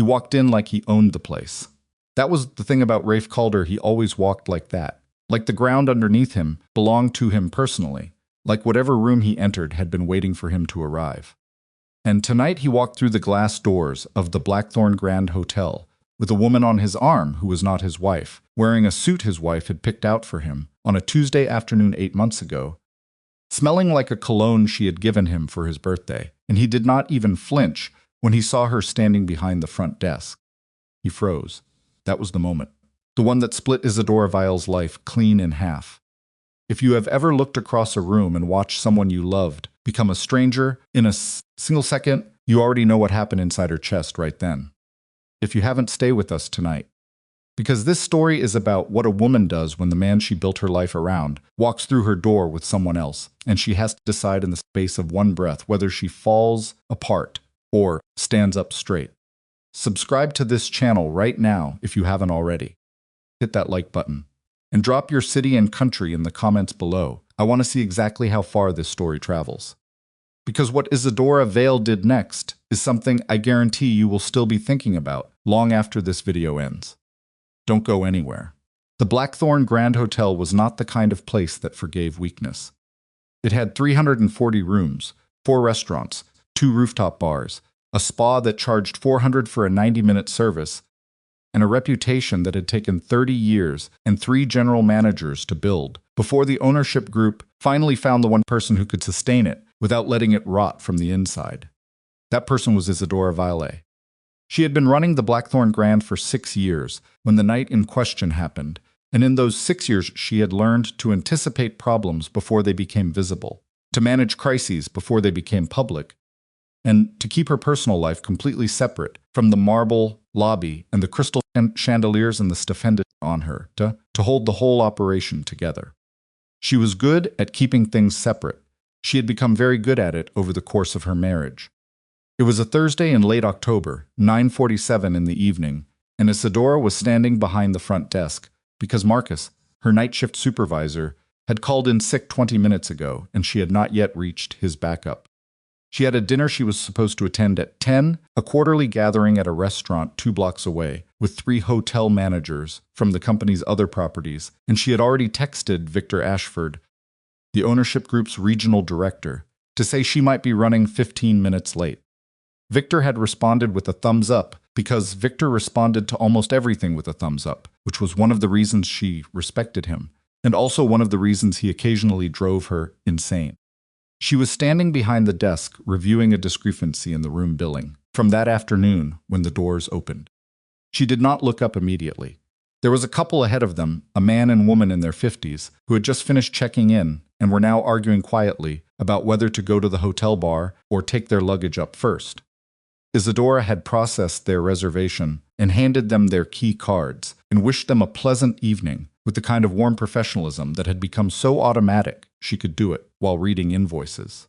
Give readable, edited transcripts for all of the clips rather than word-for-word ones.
He walked in like he owned the place. That was the thing about Rafe Calder, he always walked like that. Like the ground underneath him belonged to him personally, like whatever room he entered had been waiting for him to arrive. And tonight he walked through the glass doors of the Blackthorn Grand Hotel, with a woman on his arm who was not his wife, wearing a suit his wife had picked out for him on a Tuesday afternoon 8 months ago, smelling like a cologne she had given him for his birthday, and he did not even flinch when he saw her standing behind the front desk. He froze. That was the moment. The one that split Isadora Vale's life clean in half. If you have ever looked across a room and watched someone you loved become a stranger in a single second, you already know what happened inside her chest right then. If you haven't, stay with us tonight. Because this story is about what a woman does when the man she built her life around walks through her door with someone else, and she has to decide in the space of one breath whether she falls apart or stands up straight. Subscribe to this channel right now if you haven't already. Hit that like button. And drop your city and country in the comments below. I want to see exactly how far this story travels. Because what Isadora Vale did next is something I guarantee you will still be thinking about long after this video ends. Don't go anywhere. The Blackthorn Grand Hotel was not the kind of place that forgave weakness. It had 340 rooms, 4 restaurants, 2 rooftop bars, a spa that charged $400 for a 90-minute service, and a reputation that had taken 30 years and 3 general managers to build before the ownership group finally found the one person who could sustain it without letting it rot from the inside. That person was Isadora Vale. She had been running the Blackthorn Grand for 6 years when the night in question happened, and in those 6 years she had learned to anticipate problems before they became visible, to manage crises before they became public, and to keep her personal life completely separate from the marble lobby and the crystal chandeliers and the stupendous on her, to hold the whole operation together. She was good at keeping things separate. She had become very good at it over the course of her marriage. It was a Thursday in late October, 9:47 in the evening, and Isadora was standing behind the front desk because Marcus, her night shift supervisor, had called in sick 20 minutes ago and she had not yet reached his backup. She had a dinner she was supposed to attend at 10, a quarterly gathering at a restaurant 2 blocks away, with 3 hotel managers from the company's other properties, and she had already texted Victor Ashford, the ownership group's regional director, to say she might be running 15 minutes late. Victor had responded with a thumbs up because Victor responded to almost everything with a thumbs up, which was one of the reasons she respected him, and also one of the reasons he occasionally drove her insane. She was standing behind the desk reviewing a discrepancy in the room billing from that afternoon when the doors opened. She did not look up immediately. There was a couple ahead of them, a man and woman in their 50s, who had just finished checking in and were now arguing quietly about whether to go to the hotel bar or take their luggage up first. Isadora had processed their reservation and handed them their key cards and wished them a pleasant evening with the kind of warm professionalism that had become so automatic she could do it while reading invoices.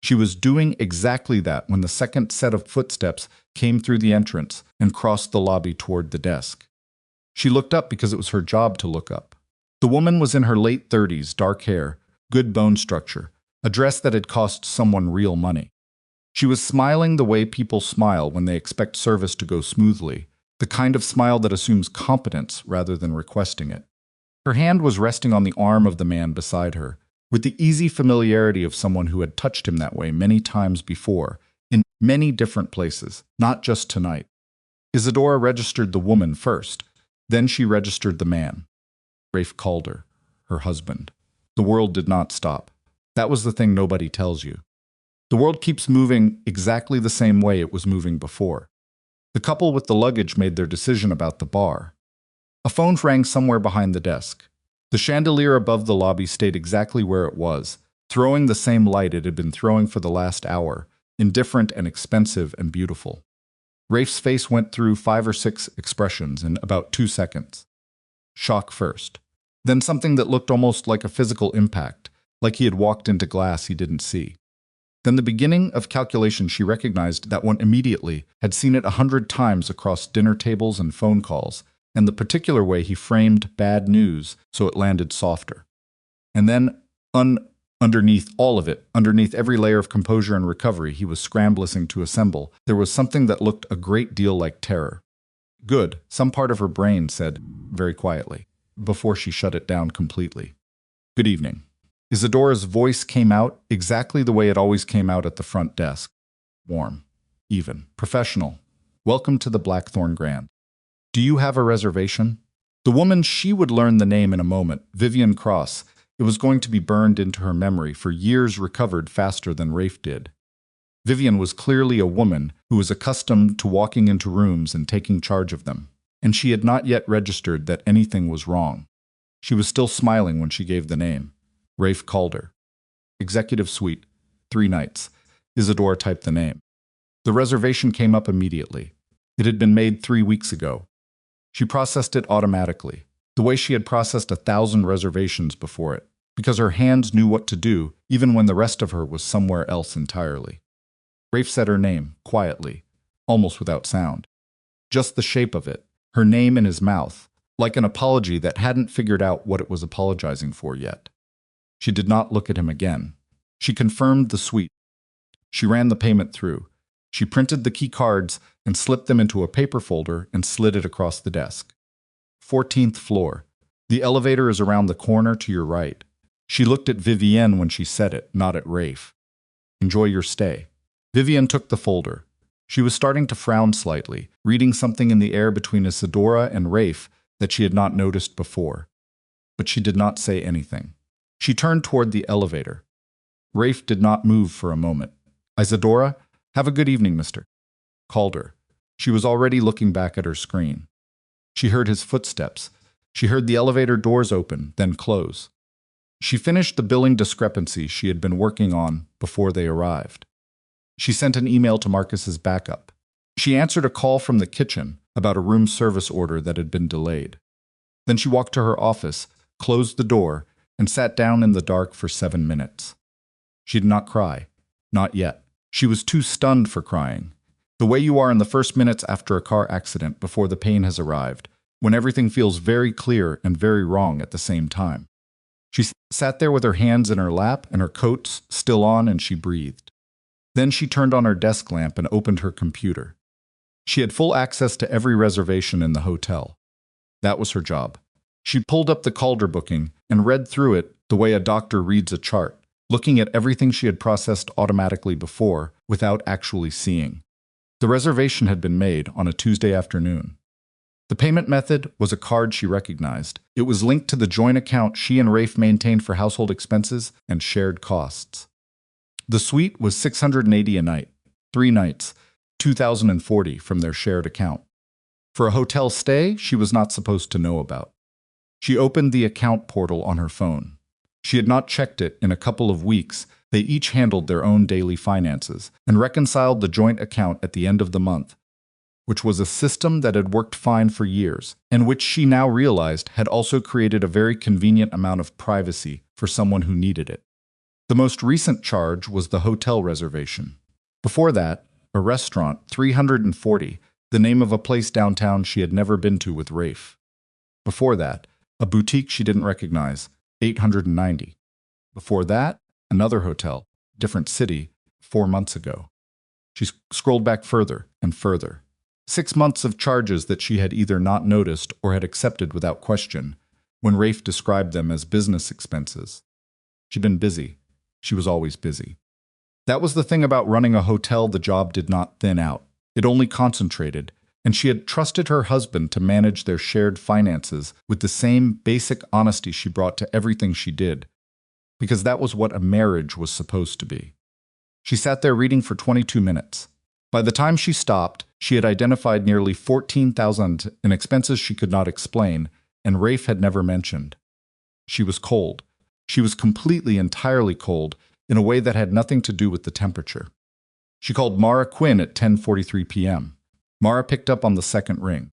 She was doing exactly that when the second set of footsteps came through the entrance and crossed the lobby toward the desk. She looked up because it was her job to look up. The woman was in her late 30s, dark hair, good bone structure, a dress that had cost someone real money. She was smiling the way people smile when they expect service to go smoothly, the kind of smile that assumes competence rather than requesting it. Her hand was resting on the arm of the man beside her, with the easy familiarity of someone who had touched him that way many times before, in many different places, not just tonight. Isadora registered the woman first, then she registered the man. Rafe Calder, her husband. The world did not stop. That was the thing nobody tells you. The world keeps moving exactly the same way it was moving before. The couple with the luggage made their decision about the bar. A phone rang somewhere behind the desk. The chandelier above the lobby stayed exactly where it was, throwing the same light it had been throwing for the last hour, indifferent and expensive and beautiful. Rafe's face went through 5 or 6 expressions in about 2 seconds. Shock first. Then something that looked almost like a physical impact, like he had walked into glass he didn't see. Then the beginning of calculation she recognized that one immediately, had seen it 100 times across dinner tables and phone calls, and the particular way he framed bad news so it landed softer. And then, Underneath all of it, underneath every layer of composure and recovery he was scrambling to assemble, there was something that looked a great deal like terror. Good, some part of her brain said, very quietly, before she shut it down completely. Good evening. Isadora's voice came out exactly the way it always came out at the front desk. Warm, even, professional. Welcome to the Blackthorn Grand. Do you have a reservation? The woman, she would learn the name in a moment, Vivian Cross. It was going to be burned into her memory for years, recovered faster than Rafe did. Vivian was clearly a woman who was accustomed to walking into rooms and taking charge of them, and she had not yet registered that anything was wrong. She was still smiling when she gave the name. Rafe Calder. Executive Suite, 3 nights. Isadora typed the name. The reservation came up immediately. It had been made 3 weeks ago. She processed it automatically, the way she had processed 1,000 reservations before it, because her hands knew what to do, even when the rest of her was somewhere else entirely. Rafe said her name, quietly, almost without sound. Just the shape of it, her name in his mouth, like an apology that hadn't figured out what it was apologizing for yet. She did not look at him again. She confirmed the suite. She ran the payment through. She printed the key cards and slipped them into a paper folder and slid it across the desk. 14th floor. The elevator is around the corner to your right. She looked at Vivienne when she said it, not at Rafe. Enjoy your stay. Vivienne took the folder. She was starting to frown slightly, reading something in the air between Isadora and Rafe that she had not noticed before. But she did not say anything. She turned toward the elevator. Rafe did not move for a moment. Isadora, have a good evening, Mr. Calder. She was already looking back at her screen. She heard his footsteps. She heard the elevator doors open, then close. She finished the billing discrepancy she had been working on before they arrived. She sent an email to Marcus's backup. She answered a call from the kitchen about a room service order that had been delayed. Then she walked to her office, closed the door, and sat down in the dark for 7 minutes. She did not cry. Not yet. She was too stunned for crying. The way you are in the first minutes after a car accident before the pain has arrived, when everything feels very clear and very wrong at the same time. She sat there with her hands in her lap and her coat still on, and she breathed. Then she turned on her desk lamp and opened her computer. She had full access to every reservation in the hotel. That was her job. She pulled up the Calder booking and read through it the way a doctor reads a chart, looking at everything she had processed automatically before without actually seeing. The reservation had been made on a Tuesday afternoon. The payment method was a card she recognized. It was linked to the joint account she and Rafe maintained for household expenses and shared costs. The suite was $680 a night, 3 nights, $2,040 from their shared account. For a hotel stay she was not supposed to know about. She opened the account portal on her phone. She had not checked it in a couple of weeks. They each handled their own daily finances and reconciled the joint account at the end of the month, which was a system that had worked fine for years, and which she now realized had also created a very convenient amount of privacy for someone who needed it. The most recent charge was the hotel reservation. Before that, a restaurant, $340, the name of a place downtown she had never been to with Rafe. Before that, a boutique she didn't recognize, $890. Before that, another hotel, different city, 4 months ago. She scrolled back further and further. 6 months of charges that she had either not noticed or had accepted without question, when Rafe described them as business expenses. She'd been busy. She was always busy. That was the thing about running a hotel. The job did not thin out. It only concentrated, and she had trusted her husband to manage their shared finances with the same basic honesty she brought to everything she did, because that was what a marriage was supposed to be. She sat there reading for 22 minutes. By the time she stopped, she had identified nearly $14,000 in expenses she could not explain, and Rafe had never mentioned. She was cold. She was completely, entirely cold, in a way that had nothing to do with the temperature. She called Mara Quinn at 10:43 p.m. Mara picked up on the second ring.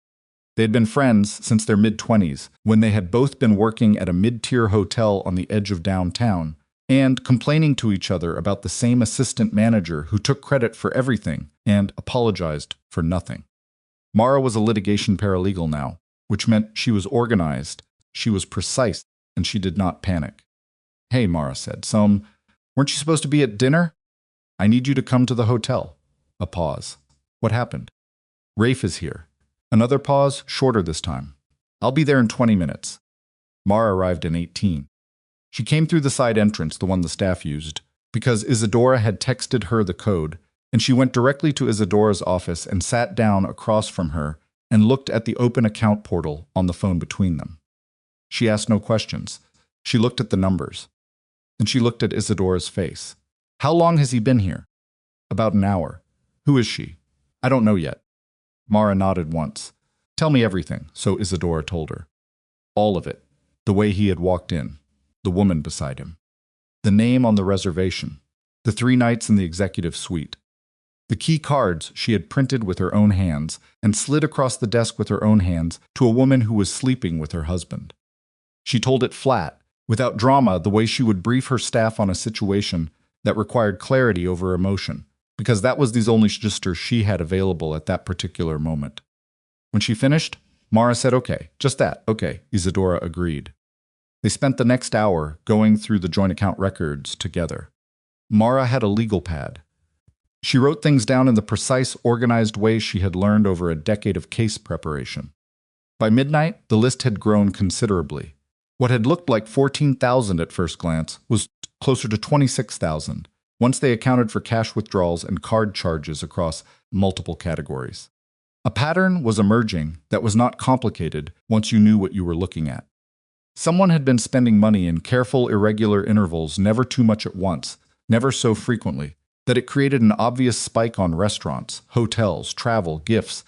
They had been friends since their mid-20s, when they had both been working at a mid-tier hotel on the edge of downtown, and complaining to each other about the same assistant manager who took credit for everything and apologized for nothing. Mara was a litigation paralegal now, which meant she was organized, she was precise, and she did not panic. Hey, Mara said. Weren't you supposed to be at dinner? I need you to come to the hotel. A pause. What happened? Rafe is here. Another pause, shorter this time. I'll be there in 20 minutes. Mara arrived in 18. She came through the side entrance, the one the staff used, because Isadora had texted her the code, and she went directly to Isadora's office and sat down across from her and looked at the open account portal on the phone between them. She asked no questions. She looked at the numbers. And she looked at Isadora's face. How long has he been here? About an hour. Who is she? I don't know yet. Mara nodded once. Tell me everything, so Isadora told her. All of it. The way he had walked in. The woman beside him. The name on the reservation. The 3 nights in the executive suite. The key cards she had printed with her own hands and slid across the desk with her own hands to a woman who was sleeping with her husband. She told it flat, without drama, the way she would brief her staff on a situation that required clarity over emotion, because that was the only register she had available at that particular moment. When she finished, Mara said, okay, just that, okay, Isadora agreed. They spent the next hour going through the joint account records together. Mara had a legal pad. She wrote things down in the precise, organized way she had learned over a decade of case preparation. By midnight, the list had grown considerably. What had looked like 14,000 at first glance was closer to 26,000, once they accounted for cash withdrawals and card charges across multiple categories. A pattern was emerging that was not complicated once you knew what you were looking at. Someone had been spending money in careful, irregular intervals, never too much at once, never so frequently, that it created an obvious spike on restaurants, hotels, travel, gifts,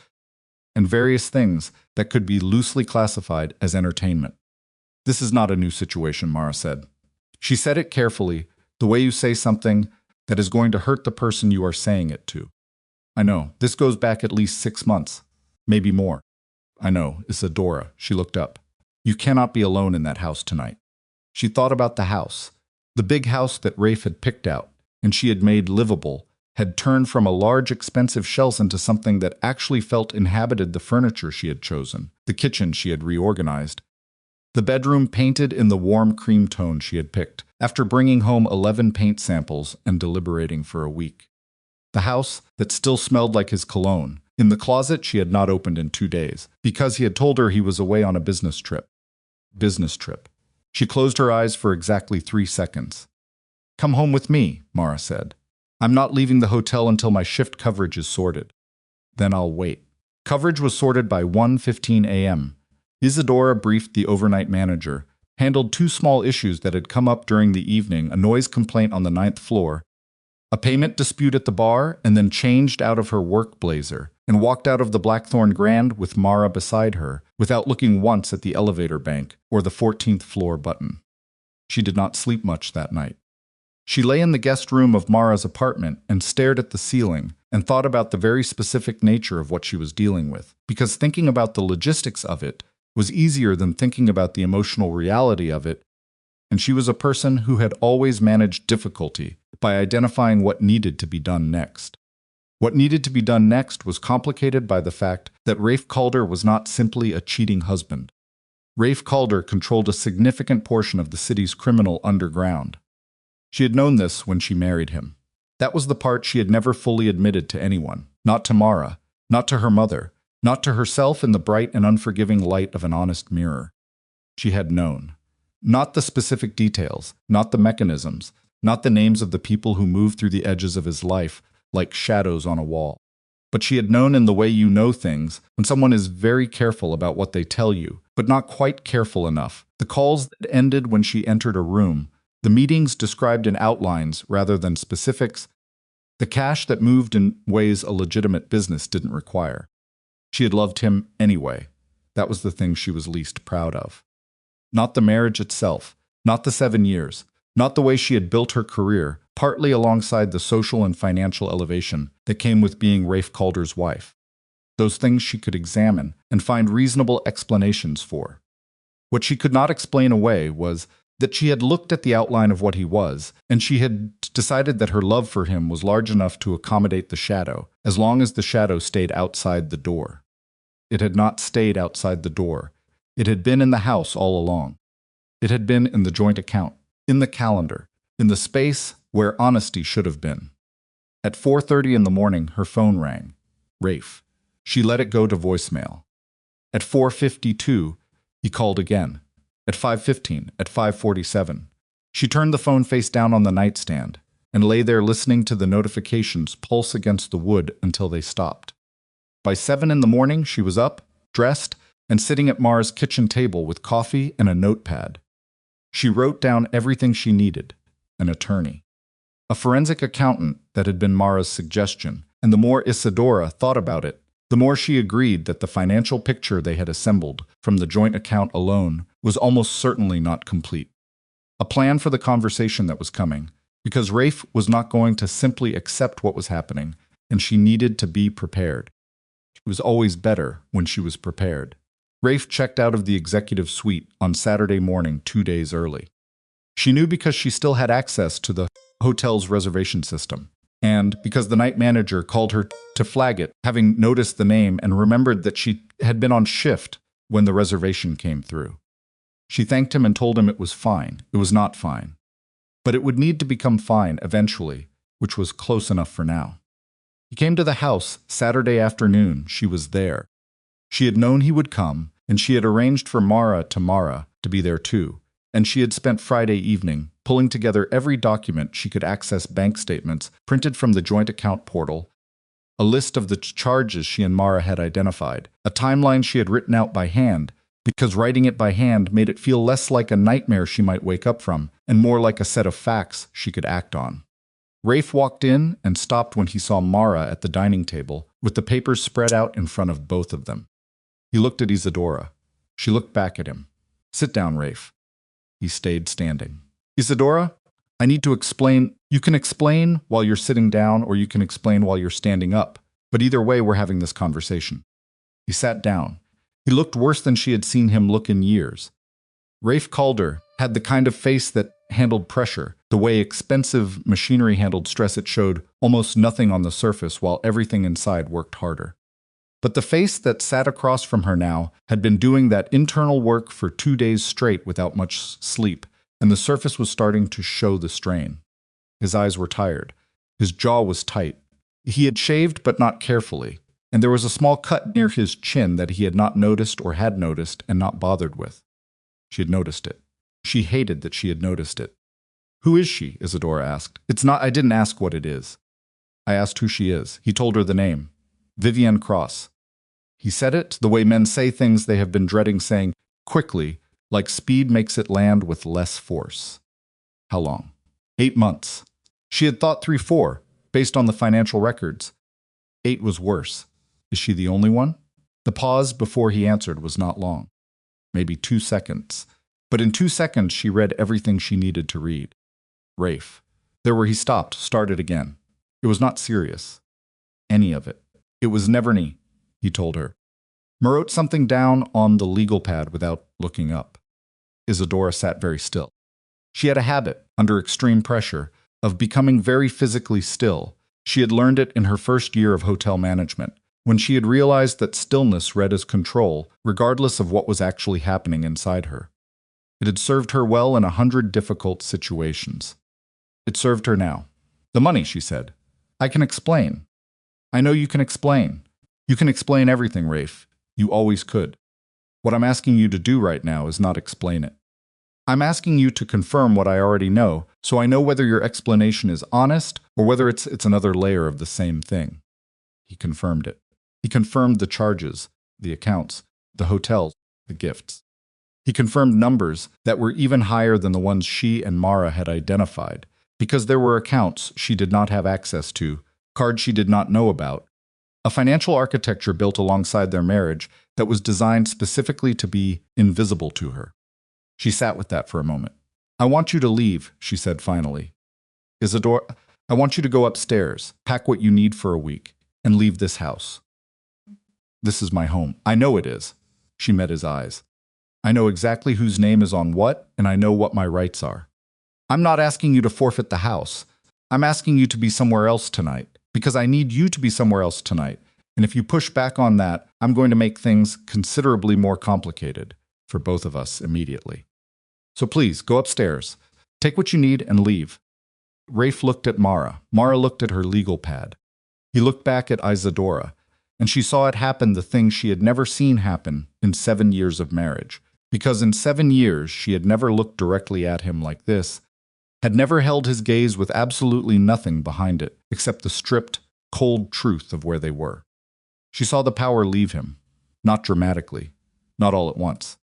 and various things that could be loosely classified as entertainment. This is not a new situation, Mara said. She said it carefully, the way you say something that is going to hurt the person you are saying it to. I know, this goes back at least 6 months, maybe more. I know, Isadora, she looked up. You cannot be alone in that house tonight. She thought about the house, the big house that Rafe had picked out, and she had made livable, had turned from a large, expensive shell into something that actually felt inhabited the furniture she had chosen, the kitchen she had reorganized, the bedroom painted in the warm cream tone she had picked, after bringing home 11 paint samples and deliberating for a week. The house that still smelled like his cologne, in the closet she had not opened in 2 days, because he had told her he was away on a business trip. Business trip. She closed her eyes for exactly 3 seconds. Come home with me, Mara said. I'm not leaving the hotel until my shift coverage is sorted. Then I'll wait. Coverage was sorted by 1:15 a.m. Isadora briefed the overnight manager, handled 2 small issues that had come up during the evening, a noise complaint on the 9th floor, a payment dispute at the bar, and then changed out of her work blazer and walked out of the Blackthorn Grand with Mara beside her, without looking once at the elevator bank or the 14th floor button. She did not sleep much that night. She lay in the guest room of Mara's apartment and stared at the ceiling and thought about the very specific nature of what she was dealing with, because thinking about the logistics of it was easier than thinking about the emotional reality of it, and she was a person who had always managed difficulty by identifying what needed to be done next. What needed to be done next was complicated by the fact that Rafe Calder was not simply a cheating husband. Rafe Calder controlled a significant portion of the city's criminal underground. She had known this when she married him. That was the part she had never fully admitted to anyone, not to Mara, not to her mother, not to herself in the bright and unforgiving light of an honest mirror. She had known. Not the specific details, not the mechanisms, not the names of the people who moved through the edges of his life like shadows on a wall. But she had known in the way you know things, when someone is very careful about what they tell you, but not quite careful enough. The calls that ended when she entered a room, the meetings described in outlines rather than specifics, the cash that moved in ways a legitimate business didn't require. She had loved him anyway. That was the thing she was least proud of. Not the marriage itself, not the 7 years, not the way she had built her career, partly alongside the social and financial elevation that came with being Rafe Calder's wife. Those things she could examine and find reasonable explanations for. What she could not explain away was that she had looked at the outline of what he was, and she had decided that her love for him was large enough to accommodate the shadow, as long as the shadow stayed outside the door. It had not stayed outside the door. It had been in the house all along. It had been in the joint account. in the calendar, in the space where honesty should have been. At 4:30 in the morning, her phone rang. Rafe. She let it go to voicemail. At 4:52, he called again. At 5:15, at 5:47. She turned the phone face down on the nightstand and lay there listening to the notifications pulse against the wood until they stopped. By 7 in the morning, she was up, dressed, and sitting at Mara's kitchen table with coffee and a notepad. She wrote down everything she needed: an attorney, a forensic accountant that had been Mara's suggestion, and the more Isadora thought about it, the more she agreed that the financial picture they had assembled from the joint account alone was almost certainly not complete. A plan for the conversation that was coming, because Rafe was not going to simply accept what was happening, and she needed to be prepared. It was always better when she was prepared. Rafe checked out of the executive suite on Saturday morning 2 days early. She knew because she still had access to the hotel's reservation system, and because the night manager called her to flag it, having noticed the name and remembered that she had been on shift when the reservation came through. She thanked him and told him it was fine. It was not fine. But it would need to become fine eventually, which was close enough for now. He came to the house Saturday afternoon. She was there. She had known he would come, and she had arranged for Mara to be there too, and she had spent Friday evening pulling together every document she could access: bank statements printed from the joint account portal, a list of the charges she and Mara had identified, a timeline she had written out by hand, because writing it by hand made it feel less like a nightmare she might wake up from, and more like a set of facts she could act on. Rafe walked in and stopped when he saw Mara at the dining table, with the papers spread out in front of both of them. He looked at Isadora. She looked back at him. "Sit down, Rafe." He stayed standing. "Isadora, I need to explain. You can explain while you're sitting down, or you can explain while you're standing up, but either way, we're having this conversation." He sat down. He looked worse than she had seen him look in years. Rafe Calder had the kind of face that handled pressure, the way expensive machinery handled stress. It showed almost nothing on the surface while everything inside worked harder. But the face that sat across from her now had been doing that internal work for 2 days straight without much sleep, and the surface was starting to show the strain. His eyes were tired. His jaw was tight. He had shaved, but not carefully, and there was a small cut near his chin that he had not noticed or had noticed and not bothered with. She had noticed it. She hated that she had noticed it. "Who is she?" Isadora asked. I didn't ask what it is. I asked who she is." He told her the name. "Vivienne Cross." He said it the way men say things they have been dreading saying, quickly, like speed makes it land with less force. "How long?" 8 months. She had thought 3-4, based on the financial records. 8 was worse. Is she the only one? The pause before he answered was not long. Maybe 2 seconds. But in 2 seconds she read everything she needed to read. Rafe. There where he stopped, started again. It was not serious. Any of it. It was never any, he told her. Wrote something down on the legal pad without looking up. Isadora sat very still. She had a habit, under extreme pressure, of becoming very physically still. She had learned it in her first year of hotel management, when she had realized that stillness read as control, regardless of what was actually happening inside her. It had served her well in 100 difficult situations. It served her now. "The money," she said. "I can explain." "I know you can explain. You can explain everything, Rafe. You always could. What I'm asking you to do right now is not explain it. I'm asking you to confirm what I already know, so I know whether your explanation is honest or whether it's another layer of the same thing." He confirmed it. He confirmed the charges, the accounts, the hotels, the gifts. He confirmed numbers that were even higher than the ones she and Mara had identified, because there were accounts she did not have access to, cards she did not know about, a financial architecture built alongside their marriage that was designed specifically to be invisible to her. She sat with that for a moment. "I want you to leave," she said finally. "Isadora, I want you to go upstairs, pack what you need for a week, and leave this house." "This is my home." "I know it is." She met his eyes. "I know exactly whose name is on what, and I know what my rights are. I'm not asking you to forfeit the house. I'm asking you to be somewhere else tonight, because I need you to be somewhere else tonight, and if you push back on that, I'm going to make things considerably more complicated for both of us immediately. So please, go upstairs. Take what you need and leave. Rafe looked at Mara. Mara looked at her legal pad. He looked back at Isadora, and she saw it happen, the thing she had never seen happen in 7 years of marriage. Because in 7 years she had never looked directly at him like this, had never held his gaze with absolutely nothing behind it except the stripped, cold truth of where they were. She saw the power leave him, not dramatically, not all at once.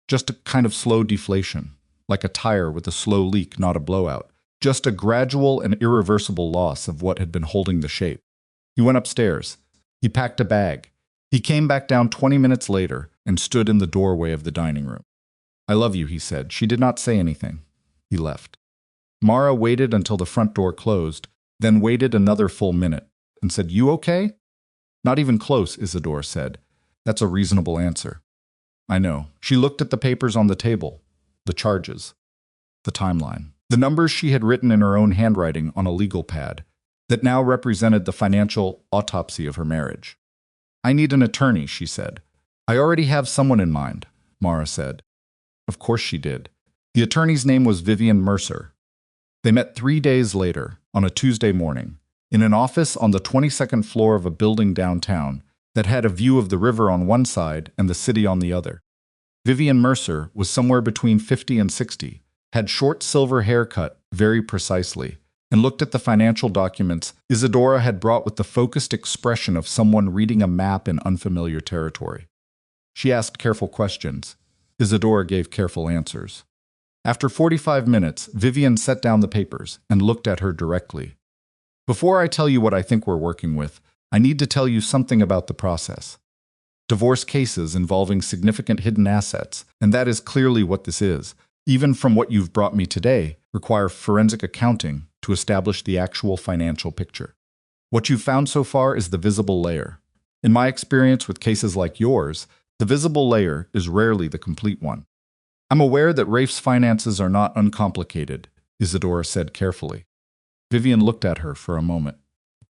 Just a kind of slow deflation, like a tire with a slow leak, not a blowout. Just a gradual and irreversible loss of what had been holding the shape. He went upstairs. He packed a bag. He came back down 20 minutes later and stood in the doorway of the dining room. "I love you," he said. She did not say anything. He left. Mara waited until the front door closed, then waited another full minute and said, "You okay?" "Not even close," Isadora said. "That's a reasonable answer." "I know." She looked at the papers on the table, the charges, the timeline, the numbers she had written in her own handwriting on a legal pad that now represented the financial autopsy of her marriage. "I need an attorney," she said. "I already have someone in mind," Mara said. Of course she did. The attorney's name was Vivian Mercer. They met 3 days later, on a Tuesday morning, in an office on the 22nd floor of a building downtown that had a view of the river on one side and the city on the other. Vivian Mercer was somewhere between 50 and 60, had short silver hair cut very precisely, and looked at the financial documents Isadora had brought with the focused expression of someone reading a map in unfamiliar territory. She asked careful questions. Isadora gave careful answers. After 45 minutes, Vivian set down the papers and looked at her directly. "Before I tell you what I think we're working with, I need to tell you something about the process. Divorce cases involving significant hidden assets, and that is clearly what this is, even from what you've brought me today, require forensic accounting to establish the actual financial picture. What you've found so far is the visible layer. In my experience with cases like yours, the visible layer is rarely the complete one. I'm aware that Rafe's finances are not uncomplicated," Isadora said carefully. Vivian looked at her for a moment.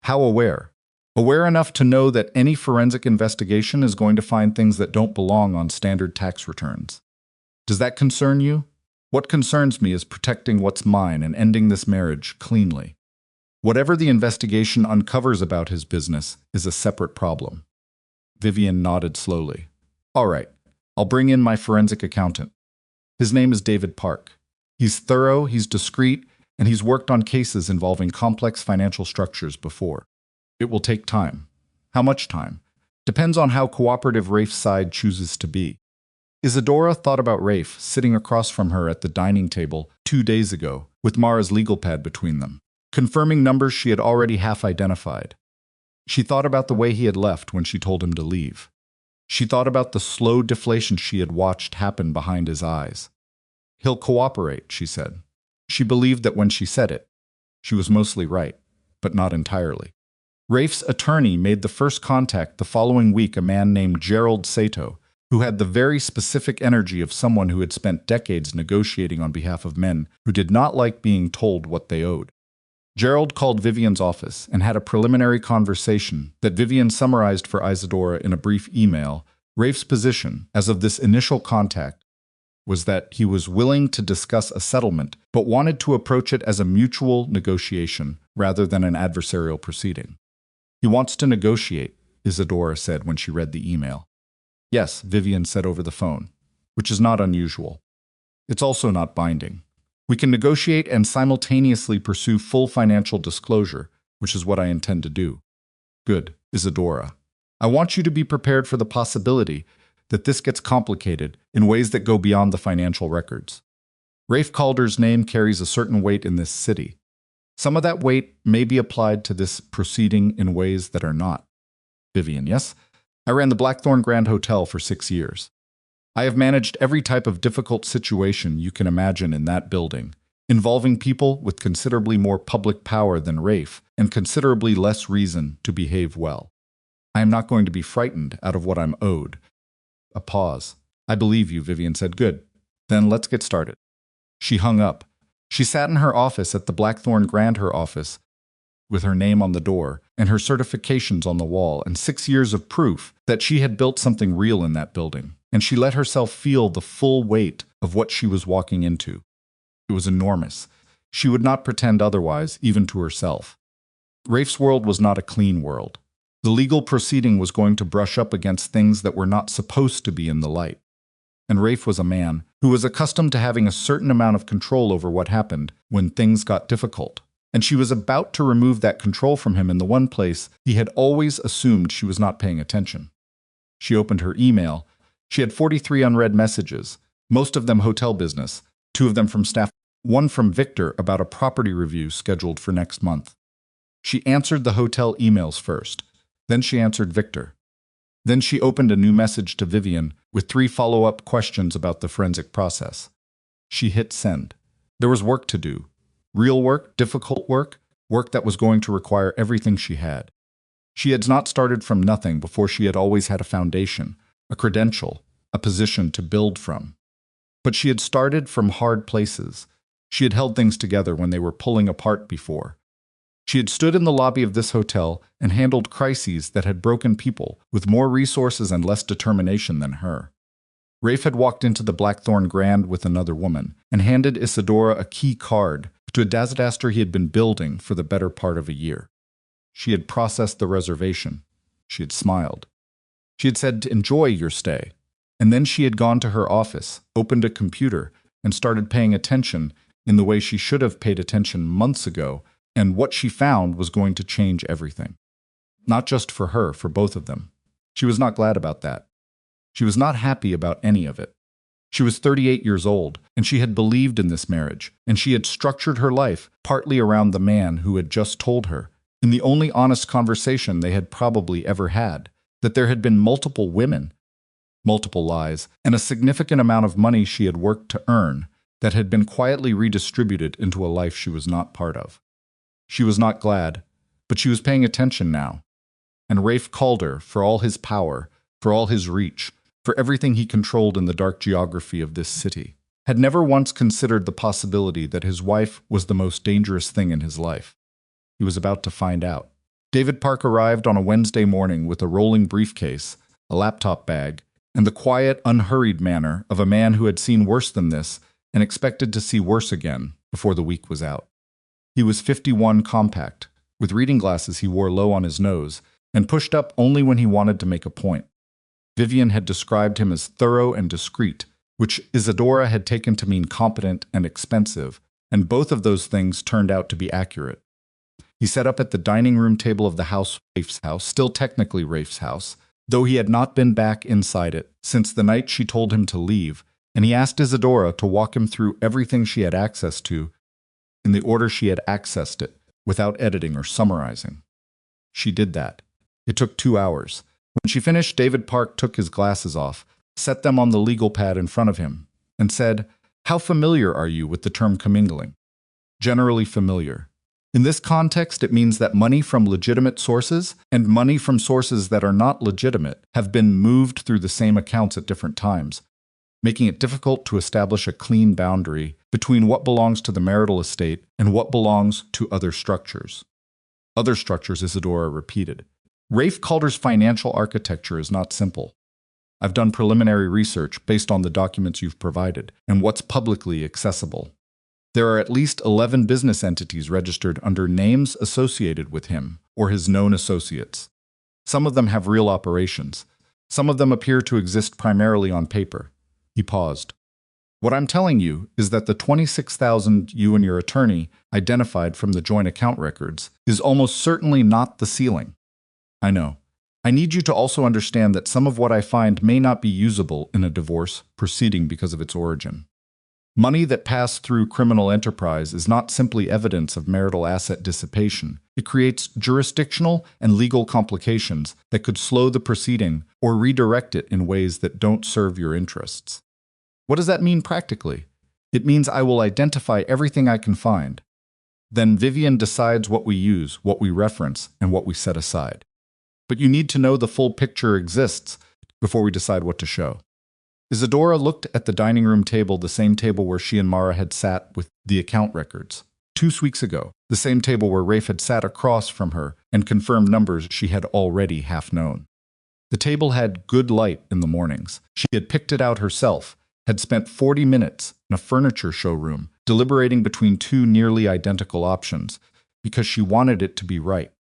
"How aware?" "Aware enough to know that any forensic investigation is going to find things that don't belong on standard tax returns. Does that concern you? What concerns me is protecting what's mine and ending this marriage cleanly. Whatever the investigation uncovers about his business is a separate problem." Vivian nodded slowly. "All right, I'll bring in my forensic accountant. His name is David Park. He's thorough, he's discreet, and he's worked on cases involving complex financial structures before. It will take time. How much time? Depends on how cooperative Rafe's side chooses to be." Isadora thought about Rafe sitting across from her at the dining table 2 days ago, with Mara's legal pad between them, confirming numbers she had already half identified. She thought about the way he had left when she told him to leave. She thought about the slow deflation she had watched happen behind his eyes. "He'll cooperate," she said. She believed that when she said it, she was mostly right, but not entirely. Rafe's attorney made the first contact the following week, a man named Gerald Sato, who had the very specific energy of someone who had spent decades negotiating on behalf of men who did not like being told what they owed. Gerald called Vivian's office and had a preliminary conversation that Vivian summarized for Isadora in a brief email. Rafe's position, as of this initial contact, was that he was willing to discuss a settlement, but wanted to approach it as a mutual negotiation rather than an adversarial proceeding. "He wants to negotiate," Isadora said when she read the email. "Yes," Vivian said over the phone, which is not unusual. "It's also not binding. We can negotiate and simultaneously pursue full financial disclosure, which is what I intend to do." "Good, Isadora. I want you to be prepared for the possibility that this gets complicated in ways that go beyond the financial records. Rafe Calder's name carries a certain weight in this city. Some of that weight may be applied to this proceeding in ways that are not." "Vivian, yes? I ran the Blackthorn Grand Hotel for 6 years. I have managed every type of difficult situation you can imagine in that building, involving people with considerably more public power than Rafe and considerably less reason to behave well. I am not going to be frightened out of what I'm owed." A pause. "I believe you," Vivian said. "Good. Then let's get started." She hung up. She sat in her office at the Blackthorn Grand her office, with her name on the door and her certifications on the wall and 6 years of proof that she had built something real in that building, and she let herself feel the full weight of what she was walking into. It was enormous. She would not pretend otherwise, even to herself. Rafe's world was not a clean world. The legal proceeding was going to brush up against things that were not supposed to be in the light. And Rafe was a man who was accustomed to having a certain amount of control over what happened when things got difficult. And she was about to remove that control from him in the one place he had always assumed she was not paying attention. She opened her email. She had 43 unread messages, most of them hotel business, 2 of them from staff, 1 from Victor about a property review scheduled for next month. She answered the hotel emails first. Then she answered Victor. Then she opened a new message to Vivian with 3 follow-up questions about the forensic process. She hit send. There was work to do. Real work, difficult work, work that was going to require everything she had. She had not started from nothing before. She had always had a foundation, a credential, a position to build from. But she had started from hard places. She had held things together when they were pulling apart before. She had stood in the lobby of this hotel and handled crises that had broken people with more resources and less determination than her. Rafe had walked into the Blackthorn Grand with another woman and handed Isadora a key card to a disaster he had been building for the better part of a year. She had processed the reservation. She had smiled. She had said to enjoy your stay. And then she had gone to her office, opened a computer, and started paying attention in the way she should have paid attention months ago, and what she found was going to change everything. Not just for her, for both of them. She was not glad about that. She was not happy about any of it. She was 38 years old, and she had believed in this marriage, and she had structured her life partly around the man who had just told her, in the only honest conversation they had probably ever had, that there had been multiple women, multiple lies, and a significant amount of money she had worked to earn that had been quietly redistributed into a life she was not part of. She was not glad, but she was paying attention now. And Rafe called her for all his power, for all his reach, for everything he controlled in the dark geography of this city, had never once considered the possibility that his wife was the most dangerous thing in his life. He was about to find out. David Park arrived on a Wednesday morning with a rolling briefcase, a laptop bag, and the quiet, unhurried manner of a man who had seen worse than this and expected to see worse again before the week was out. He was 51 compact, with reading glasses he wore low on his nose, and pushed up only when he wanted to make a point. Vivian had described him as thorough and discreet, which Isadora had taken to mean competent and expensive, and both of those things turned out to be accurate. He sat up at the dining room table of the house, Rafe's house, still technically Rafe's house, though he had not been back inside it since the night she told him to leave, and he asked Isadora to walk him through everything she had access to in the order she had accessed it, without editing or summarizing. She did that. It took 2 hours. When she finished, David Park took his glasses off, set them on the legal pad in front of him, and said, "How familiar are you with the term commingling?" "Generally familiar. In this context, it means that money from legitimate sources and money from sources that are not legitimate have been moved through the same accounts at different times, making it difficult to establish a clean boundary between what belongs to the marital estate and what belongs to other structures." Other structures, Isadora repeated. Rafe Calder's financial architecture is not simple. I've done preliminary research based on the documents you've provided and what's publicly accessible. There are at least 11 business entities registered under names associated with him or his known associates. Some of them have real operations. Some of them appear to exist primarily on paper. He paused. What I'm telling you is that the $26,000 you and your attorney identified from the joint account records is almost certainly not the ceiling. I know. I need you to also understand that some of what I find may not be usable in a divorce proceeding because of its origin. Money that passed through criminal enterprise is not simply evidence of marital asset dissipation. It creates jurisdictional and legal complications that could slow the proceeding or redirect it in ways that don't serve your interests. What does that mean practically? It means I will identify everything I can find. Then Vivian decides what we use, what we reference, and what we set aside. But you need to know the full picture exists before we decide what to show. Isadora looked at the dining room table, the same table where she and Mara had sat with the account records. 2 weeks ago, the same table where Rafe had sat across from her and confirmed numbers she had already half known. The table had good light in the mornings. She had picked it out herself, had spent 40 minutes in a furniture showroom, deliberating between two nearly identical options, because she wanted it to be right.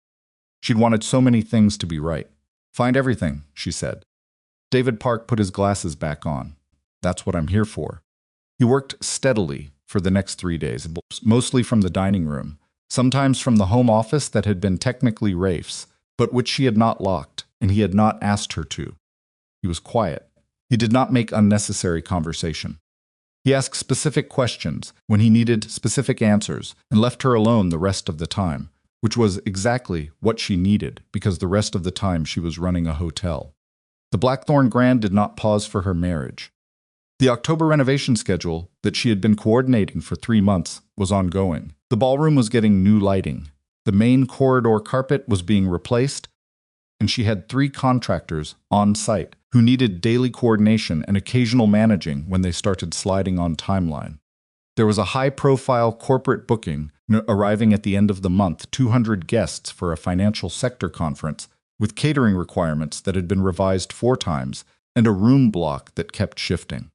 She'd wanted so many things to be right. Find everything, she said. David Park put his glasses back on. That's what I'm here for. He worked steadily for the next 3 days, mostly from the dining room, sometimes from the home office that had been technically Rafe's, but which she had not locked, and he had not asked her to. He was quiet. He did not make unnecessary conversation. He asked specific questions when he needed specific answers and left her alone the rest of the time, which was exactly what she needed because the rest of the time she was running a hotel. The Blackthorn Grand did not pause for her marriage. The October renovation schedule that she had been coordinating for 3 months was ongoing. The ballroom was getting new lighting. The main corridor carpet was being replaced, and she had 3 contractors on site who needed daily coordination and occasional managing when they started sliding on timeline. There was a high-profile corporate booking arriving at the end of the month, 200 guests for a financial sector conference with catering requirements that had been revised 4 times and a room block that kept shifting.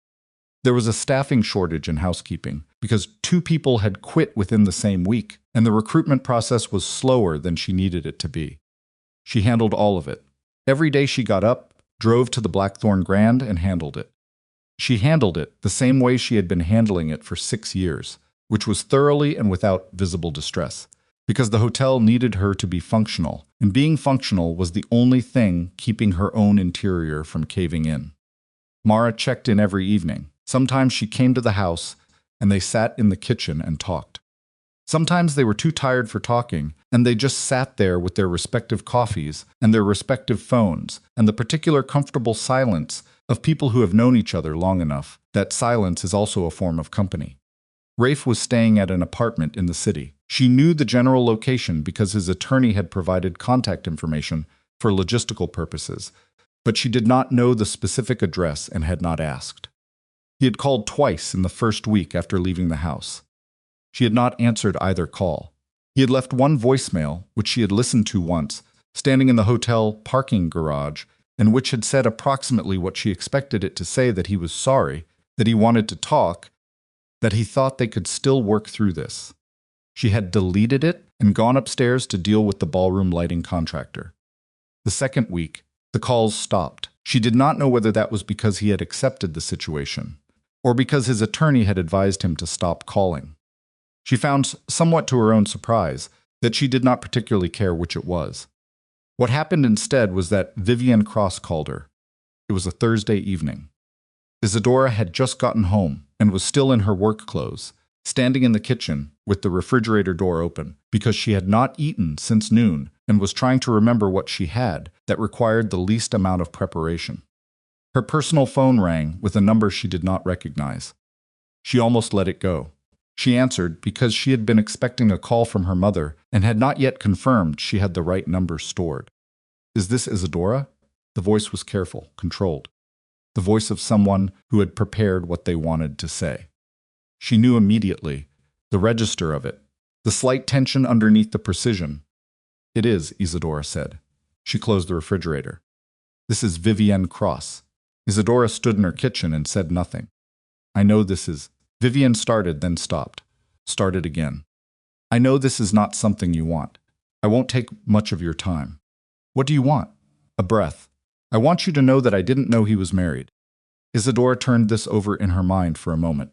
There was a staffing shortage in housekeeping because 2 people had quit within the same week, and the recruitment process was slower than she needed it to be. She handled all of it. Every day she got up, drove to the Blackthorn Grand, and handled it. She handled it the same way she had been handling it for 6 years, which was thoroughly and without visible distress, because the hotel needed her to be functional, and being functional was the only thing keeping her own interior from caving in. Mara checked in every evening. Sometimes she came to the house, and they sat in the kitchen and talked. Sometimes they were too tired for talking, and they just sat there with their respective coffees and their respective phones, and the particular comfortable silence of people who have known each other long enough that silence is also a form of company. Rafe was staying at an apartment in the city. She knew the general location because his attorney had provided contact information for logistical purposes, but she did not know the specific address and had not asked. He had called twice in the first week after leaving the house. She had not answered either call. He had left one voicemail, which she had listened to once, standing in the hotel parking garage, and which had said approximately what she expected it to say, that he was sorry, that he wanted to talk, that he thought they could still work through this. She had deleted it and gone upstairs to deal with the ballroom lighting contractor. The second week, the calls stopped. She did not know whether that was because he had accepted the situation, or because his attorney had advised him to stop calling. She found, somewhat to her own surprise, that she did not particularly care which it was. What happened instead was that Vivienne Cross called her. It was a Thursday evening. Isadora had just gotten home and was still in her work clothes, standing in the kitchen with the refrigerator door open because she had not eaten since noon and was trying to remember what she had that required the least amount of preparation. Her personal phone rang with a number she did not recognize. She almost let it go. She answered because she had been expecting a call from her mother and had not yet confirmed she had the right number stored. "Is this Isadora?" The voice was careful, controlled. The voice of someone who had prepared what they wanted to say. She knew immediately the register of it, the slight tension underneath the precision. "It is," Isadora said. She closed the refrigerator. "This is Vivienne Cross." Isadora stood in her kitchen and said nothing. "I know this is..." Vivienne started, then stopped. Started again. "I know this is not something you want. I won't take much of your time." "What do you want?" A breath. "I want you to know that I didn't know he was married." Isadora turned this over in her mind for a moment.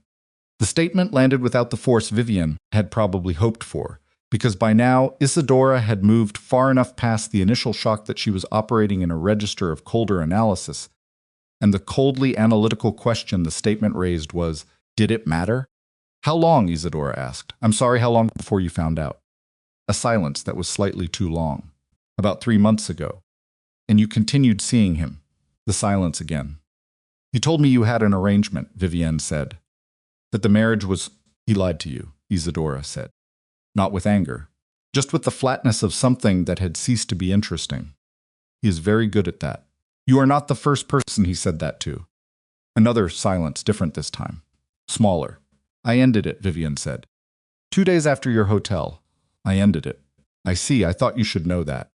The statement landed without the force Vivienne had probably hoped for, because by now Isadora had moved far enough past the initial shock that she was operating in a register of colder analysis, and the coldly analytical question the statement raised was, did it matter? "How long?" Isadora asked. "I'm sorry, how long before you found out?" A silence that was slightly too long. "About 3 months ago." "And you continued seeing him?" The silence again. "You told me you had an arrangement," Vivienne said. "That the marriage was..." "He lied to you," Isadora said. Not with anger, just with the flatness of something that had ceased to be interesting. "He is very good at that." "You are not the first person he said that to." Another silence, different this time. Smaller. "I ended it," Vivienne said. 2 days after your hotel. I ended it." "I see, I thought you should know that."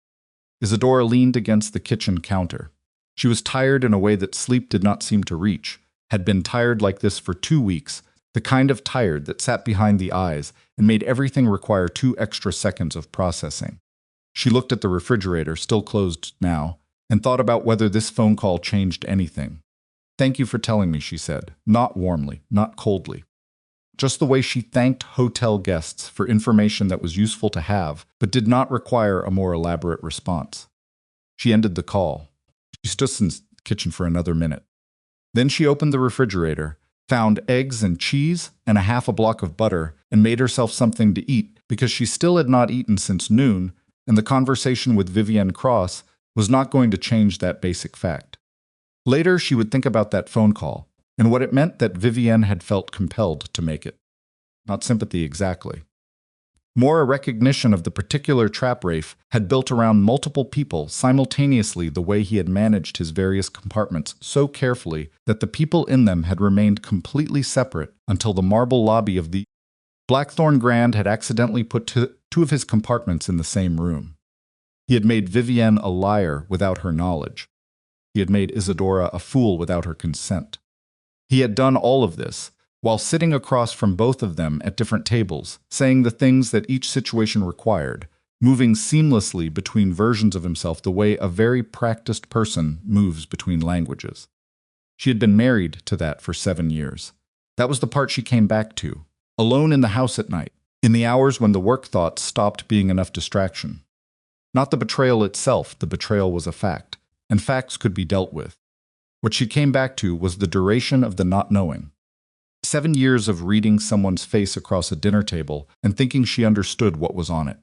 Isadora leaned against the kitchen counter. She was tired in a way that sleep did not seem to reach, had been tired like this for 2 weeks, the kind of tired that sat behind the eyes and made everything require 2 extra seconds of processing. She looked at the refrigerator, still closed now, and thought about whether this phone call changed anything. "Thank you for telling me," she said, not warmly, not coldly. Just the way she thanked hotel guests for information that was useful to have, but did not require a more elaborate response. She ended the call. She stood in the kitchen for another minute. Then she opened the refrigerator, found eggs and cheese and a half a block of butter, and made herself something to eat because she still had not eaten since noon, and the conversation with Vivienne Cross was not going to change that basic fact. Later, she would think about that phone call, and what it meant that Vivienne had felt compelled to make it. Not sympathy exactly. More a recognition of the particular trap Rafe had built around multiple people simultaneously, the way he had managed his various compartments so carefully that the people in them had remained completely separate until the marble lobby of the Blackthorn Grand had accidentally put 2 of his compartments in the same room. He had made Vivienne a liar without her knowledge. He had made Isadora a fool without her consent. He had done all of this while sitting across from both of them at different tables, saying the things that each situation required, moving seamlessly between versions of himself the way a very practiced person moves between languages. She had been married to that for 7 years. That was the part she came back to, alone in the house at night, in the hours when the work thoughts stopped being enough distraction. Not the betrayal itself, the betrayal was a fact, and facts could be dealt with. What she came back to was the duration of the not knowing. 7 years of reading someone's face across a dinner table and thinking she understood what was on it.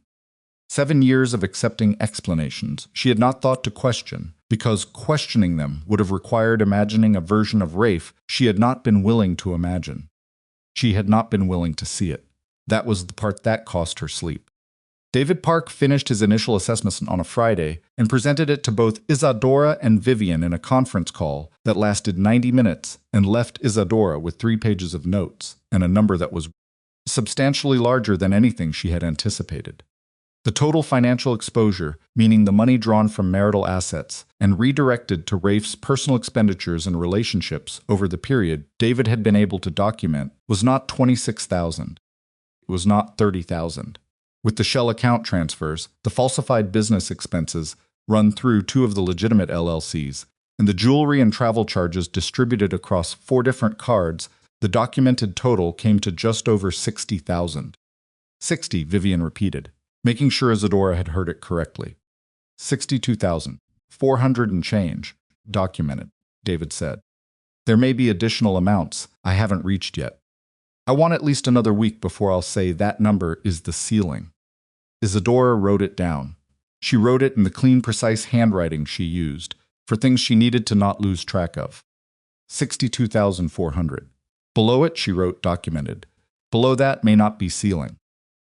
7 years of accepting explanations she had not thought to question, because questioning them would have required imagining a version of Rafe she had not been willing to imagine. She had not been willing to see it. That was the part that cost her sleep. David Park finished his initial assessment on a Friday and presented it to both Isadora and Vivienne in a conference call that lasted 90 minutes and left Isadora with 3 pages of notes and a number that was substantially larger than anything she had anticipated. The total financial exposure, meaning the money drawn from marital assets and redirected to Rafe's personal expenditures and relationships over the period David had been able to document, was not $26,000. It was not $30,000. With the shell account transfers, the falsified business expenses run through 2 of the legitimate LLCs, and the jewelry and travel charges distributed across 4 different cards, the documented total came to just over $60,000. 60, Vivienne repeated, making sure Isadora had heard it correctly. 62,400 and change, documented, David said. There may be additional amounts I haven't reached yet. I want at least another week before I'll say that number is the ceiling. Isadora wrote it down. She wrote it in the clean, precise handwriting she used for things she needed to not lose track of. 62,400. Below it, she wrote documented. Below that may not be ceiling.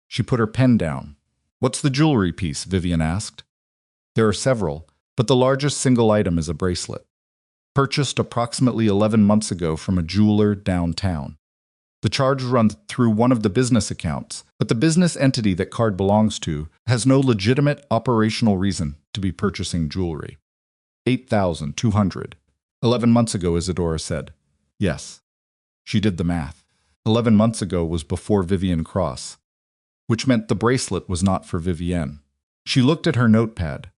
She put her pen down. What's the jewelry piece? Vivienne asked. There are several, but the largest single item is a bracelet. Purchased approximately 11 months ago from a jeweler downtown. The charge runs through one of the business accounts, but the business entity that card belongs to has no legitimate operational reason to be purchasing jewelry. 8,200. 11 months ago, Isadora said. Yes. She did the math. 11 months ago was before Vivienne Cross, which meant the bracelet was not for Vivienne. She looked at her notepad.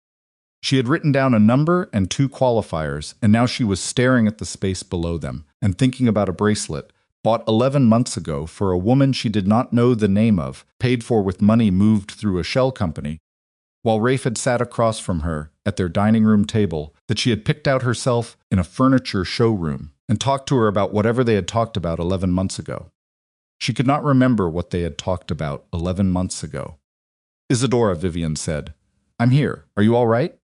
She had written down a number and 2 qualifiers, and now she was staring at the space below them and thinking about a bracelet bought 11 months ago for a woman she did not know the name of, paid for with money moved through a shell company, while Rafe had sat across from her at their dining room table that she had picked out herself in a furniture showroom and talked to her about whatever they had talked about 11 months ago. She could not remember what they had talked about 11 months ago. Isadora, Vivienne said. I'm here. Are you all right?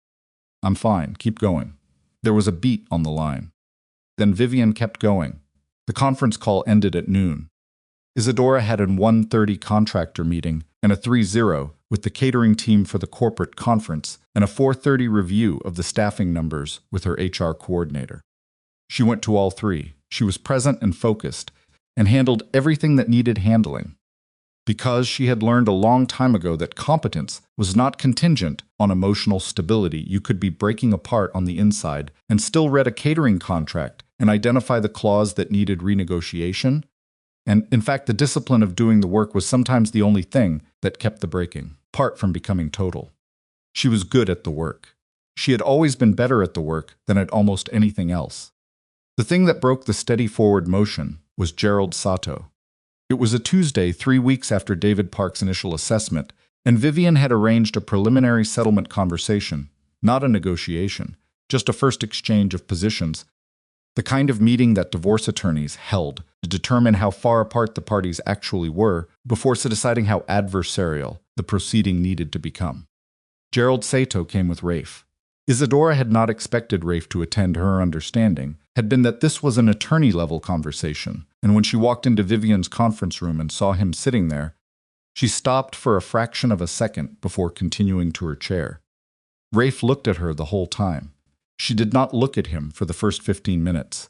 I'm fine. Keep going. There was a beat on the line. Then Vivienne kept going. The conference call ended at noon. Isadora had a 1:30 contractor meeting and a 3:0 with the catering team for the corporate conference and a 4:30 review of the staffing numbers with her HR coordinator. She went to all 3. She was present and focused and handled everything that needed handling. Because she had learned a long time ago that competence was not contingent on emotional stability, you could be breaking apart on the inside and still read a catering contract and identify the clause that needed renegotiation, And in fact, the discipline of doing the work was sometimes the only thing that kept the breaking, apart from becoming total. She was good at the work. She had always been better at the work than at almost anything else. The thing that broke the steady forward motion was Gerald Sato. It was a Tuesday 3 weeks after David Park's initial assessment, and Vivian had arranged a preliminary settlement conversation, not a negotiation, just a first exchange of positions, the kind of meeting that divorce attorneys held to determine how far apart the parties actually were before deciding how adversarial the proceeding needed to become. Gerald Sato came with Rafe. Isadora had not expected Rafe to attend. Her understanding had been that this was an attorney-level conversation, and when she walked into Vivian's conference room and saw him sitting there, she stopped for a fraction of a second before continuing to her chair. Rafe looked at her the whole time. She did not look at him for the first 15 minutes.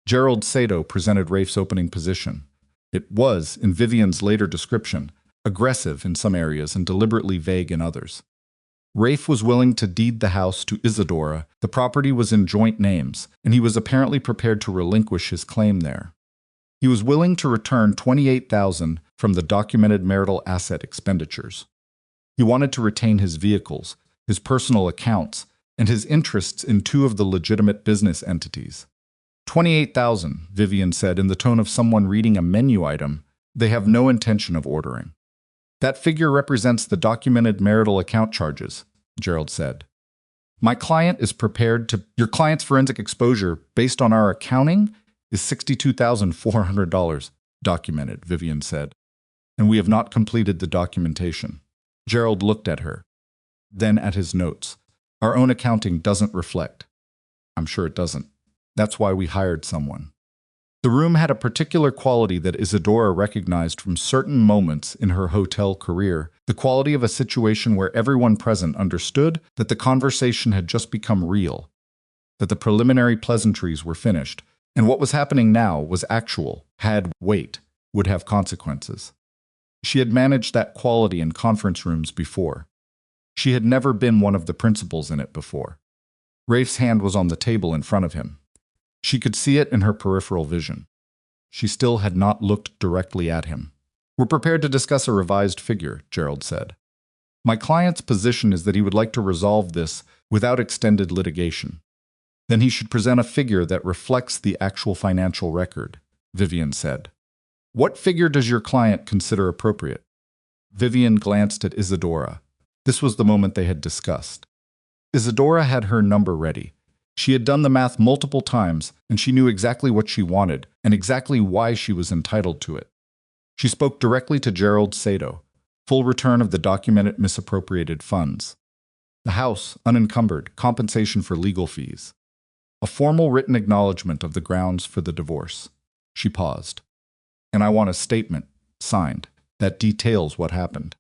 Gerald Sato presented Rafe's opening position. It was, in Vivian's later description, aggressive in some areas and deliberately vague in others. Rafe was willing to deed the house to Isadora, the property was in joint names, and he was apparently prepared to relinquish his claim there. He was willing to return $28,000 from the documented marital asset expenditures. He wanted to retain his vehicles, his personal accounts, and his interests in 2 of the legitimate business entities. $28,000, Vivian said in the tone of someone reading a menu item they have no intention of ordering. That figure represents the documented marital account charges, Gerald said. My client is prepared to... Your client's forensic exposure, based on our accounting, is $62,400, documented, Vivian said. And we have not completed the documentation. Gerald looked at her, then at his notes. Our own accounting doesn't reflect. I'm sure it doesn't. That's why we hired someone. The room had a particular quality that Isadora recognized from certain moments in her hotel career, the quality of a situation where everyone present understood that the conversation had just become real, that the preliminary pleasantries were finished, and what was happening now was actual, had weight, would have consequences. She had managed that quality in conference rooms before. She had never been one of the principals in it before. Rafe's hand was on the table in front of him. She could see it in her peripheral vision. She still had not looked directly at him. We're prepared to discuss a revised figure, Gerald said. My client's position is that he would like to resolve this without extended litigation. Then he should present a figure that reflects the actual financial record, Vivian said. What figure does your client consider appropriate? Vivian glanced at Isadora. This was the moment they had discussed. Isadora had her number ready. She had done the math multiple times, and she knew exactly what she wanted and exactly why she was entitled to it. She spoke directly to Gerald Sato, full return of the documented misappropriated funds. The house, unencumbered, compensation for legal fees. A formal written acknowledgement of the grounds for the divorce. She paused. And I want a statement, signed, that details what happened.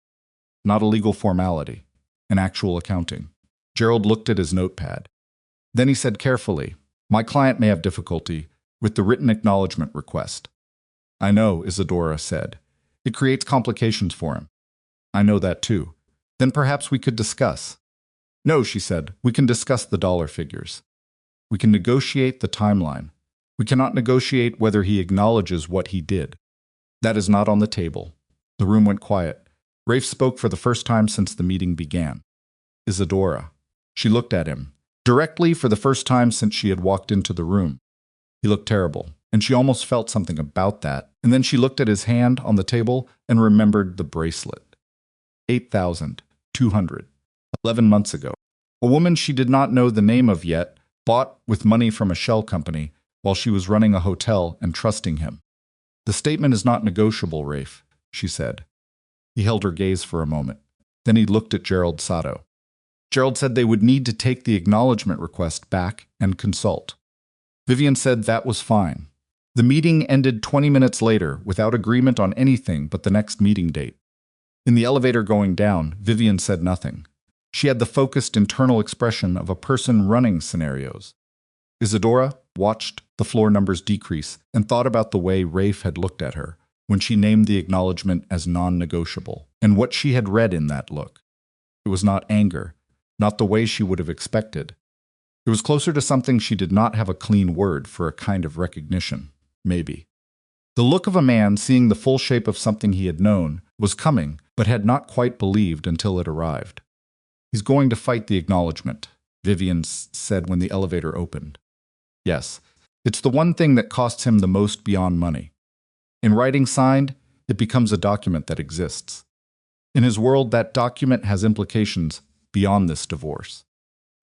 Not a legal formality, an actual accounting. Gerald looked at his notepad. Then he said carefully, my client may have difficulty with the written acknowledgement request. I know, Isadora said. It creates complications for him. I know that too. Then perhaps we could discuss. No, she said, we can discuss the dollar figures. We can negotiate the timeline. We cannot negotiate whether he acknowledges what he did. That is not on the table. The room went quiet. Rafe spoke for the first time since the meeting began. Isadora. She looked at him. Directly for the first time since she had walked into the room. He looked terrible, and she almost felt something about that, and then she looked at his hand on the table and remembered the bracelet. 8,200. 11 months ago. A woman she did not know the name of yet, bought with money from a shell company while she was running a hotel and trusting him. The statement is not negotiable, Rafe, she said. He held her gaze for a moment. Then he looked at Gerald Sato. Gerald said they would need to take the acknowledgement request back and consult. Vivian said that was fine. The meeting ended 20 minutes later without agreement on anything but the next meeting date. In the elevator going down, Vivian said nothing. She had the focused internal expression of a person running scenarios. Isadora watched the floor numbers decrease and thought about the way Rafe had looked at her when she named the acknowledgement as non-negotiable and what she had read in that look. It was not anger. Not the way she would have expected. It was closer to something she did not have a clean word for, a kind of recognition, maybe. The look of a man seeing the full shape of something he had known was coming, but had not quite believed until it arrived. "He's going to fight the acknowledgement," Vivian said when the elevator opened. "Yes, it's the one thing that costs him the most beyond money. In writing signed, it becomes a document that exists. In his world, that document has implications beyond this divorce.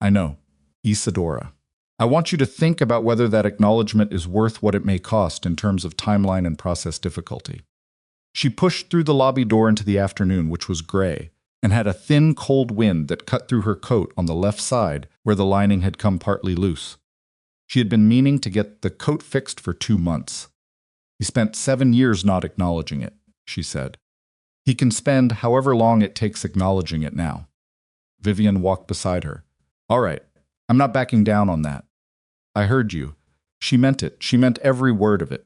I know, Isadora. I want you to think about whether that acknowledgement is worth what it may cost in terms of timeline and process difficulty." She pushed through the lobby door into the afternoon, which was gray, and had a thin, cold wind that cut through her coat on the left side where the lining had come partly loose. She had been meaning to get the coat fixed for 2 months. "He spent 7 years not acknowledging it," she said. "He can spend however long it takes acknowledging it now." Vivian walked beside her. "All right, I'm not backing down on that. I heard you." She meant it. She meant every word of it.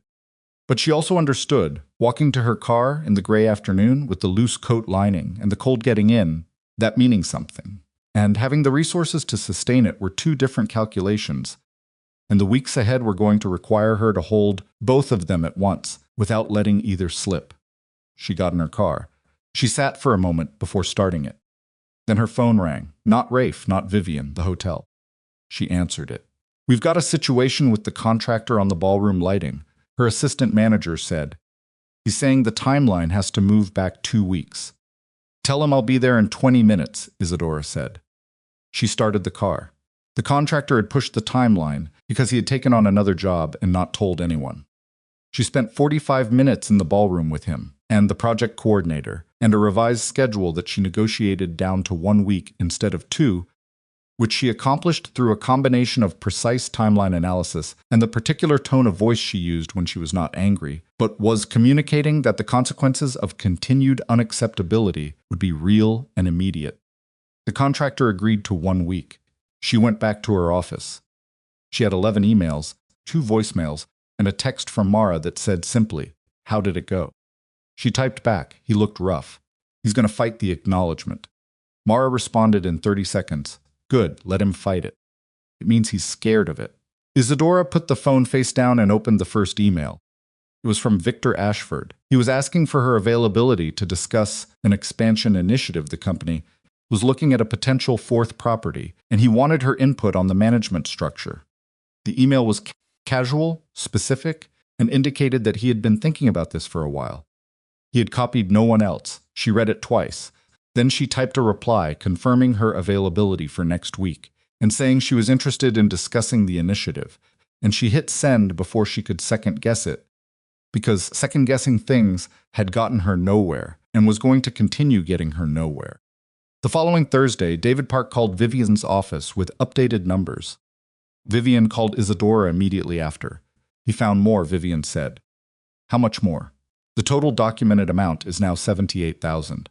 But she also understood, walking to her car in the gray afternoon with the loose coat lining and the cold getting in, that meaning something. And having the resources to sustain it were 2 different calculations. And the weeks ahead were going to require her to hold both of them at once, without letting either slip. She got in her car. She sat for a moment before starting it. Then her phone rang. Not Rafe, not Vivian, the hotel. She answered it. "We've got a situation with the contractor on the ballroom lighting," her assistant manager said. "He's saying the timeline has to move back 2 weeks. Tell him I'll be there in 20 minutes, Isadora said. She started the car. The contractor had pushed the timeline because he had taken on another job and not told anyone. She spent 45 minutes in the ballroom with him and the project coordinator, and a revised schedule that she negotiated down to 1 week instead of 2, which she accomplished through a combination of precise timeline analysis and the particular tone of voice she used when she was not angry, but was communicating that the consequences of continued unacceptability would be real and immediate. The contractor agreed to 1 week. She went back to her office. She had 11 emails, 2 voicemails, and a text from Mara that said simply, "How did it go?" She typed back, "He looked rough. He's going to fight the acknowledgement." Mara responded in 30 seconds. "Good, let him fight it. It means he's scared of it." Isadora put the phone face down and opened the first email. It was from Victor Ashford. He was asking for her availability to discuss an expansion initiative the company was looking at a potential 4th property, and he wanted her input on the management structure. The email was casual, specific, and indicated that he had been thinking about this for a while. He had copied no one else. She read it twice. Then she typed a reply confirming her availability for next week and saying she was interested in discussing the initiative, and she hit send before she could second-guess it, because second-guessing things had gotten her nowhere and was going to continue getting her nowhere. The following Thursday, David Park called Vivian's office with updated numbers. Vivian called Isadora immediately after. He found more, Vivian said. "How much more?" "The total documented amount is now $78,000.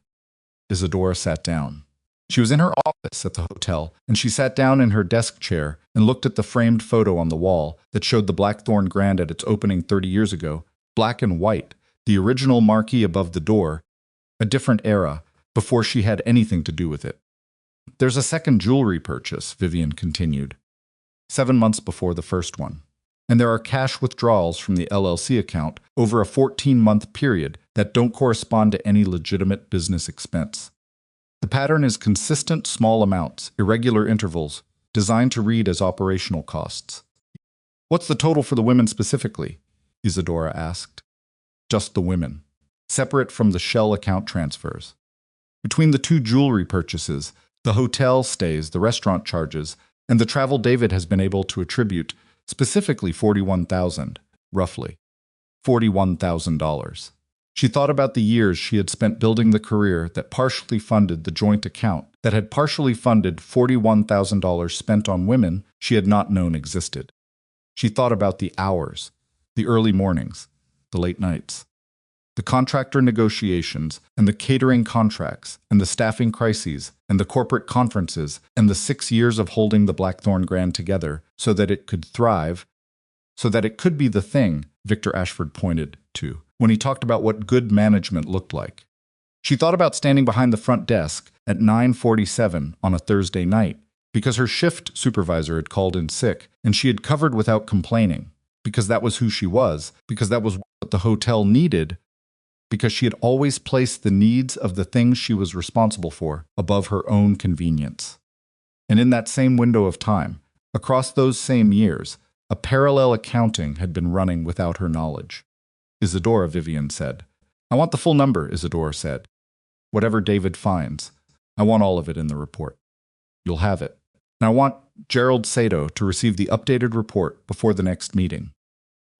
Isadora sat down. She was in her office at the hotel, and she sat down in her desk chair and looked at the framed photo on the wall that showed the Blackthorn Grand at its opening 30 years ago, black and white, the original marquee above the door, a different era, before she had anything to do with it. "There's a second jewelry purchase," Vivian continued, 7 months before the first one. "And there are cash withdrawals from the LLC account over a 14-month period that don't correspond to any legitimate business expense. The pattern is consistent small amounts, irregular intervals, designed to read as operational costs." "What's the total for the women specifically?" Isadora asked. "Just the women, separate from the shell account transfers. Between the 2 jewelry purchases, the hotel stays, the restaurant charges, and the travel David has been able to attribute specifically $41,000, roughly. $41,000. She thought about the years she had spent building the career that partially funded the joint account that had partially funded $41,000 spent on women she had not known existed. She thought about the hours, the early mornings, the late nights, the contractor negotiations and the catering contracts and the staffing crises and the corporate conferences and the 6 years of holding the Blackthorn Grand together so that it could thrive, so that it could be the thing Victor Ashford pointed to when he talked about what good management looked like. She thought about standing behind the front desk at 9:47 on a Thursday night because her shift supervisor had called in sick and she had covered without complaining. because that was who she was, because that was what the hotel needed, because she had always placed the needs of the things she was responsible for above her own convenience. And in that same window of time, across those same years, a parallel accounting had been running without her knowledge. Isadora, Vivian said. I want the full number, Isadora said. Whatever David finds, I want all of it in the report. You'll have it. And I want Gerald Sato to receive the updated report before the next meeting.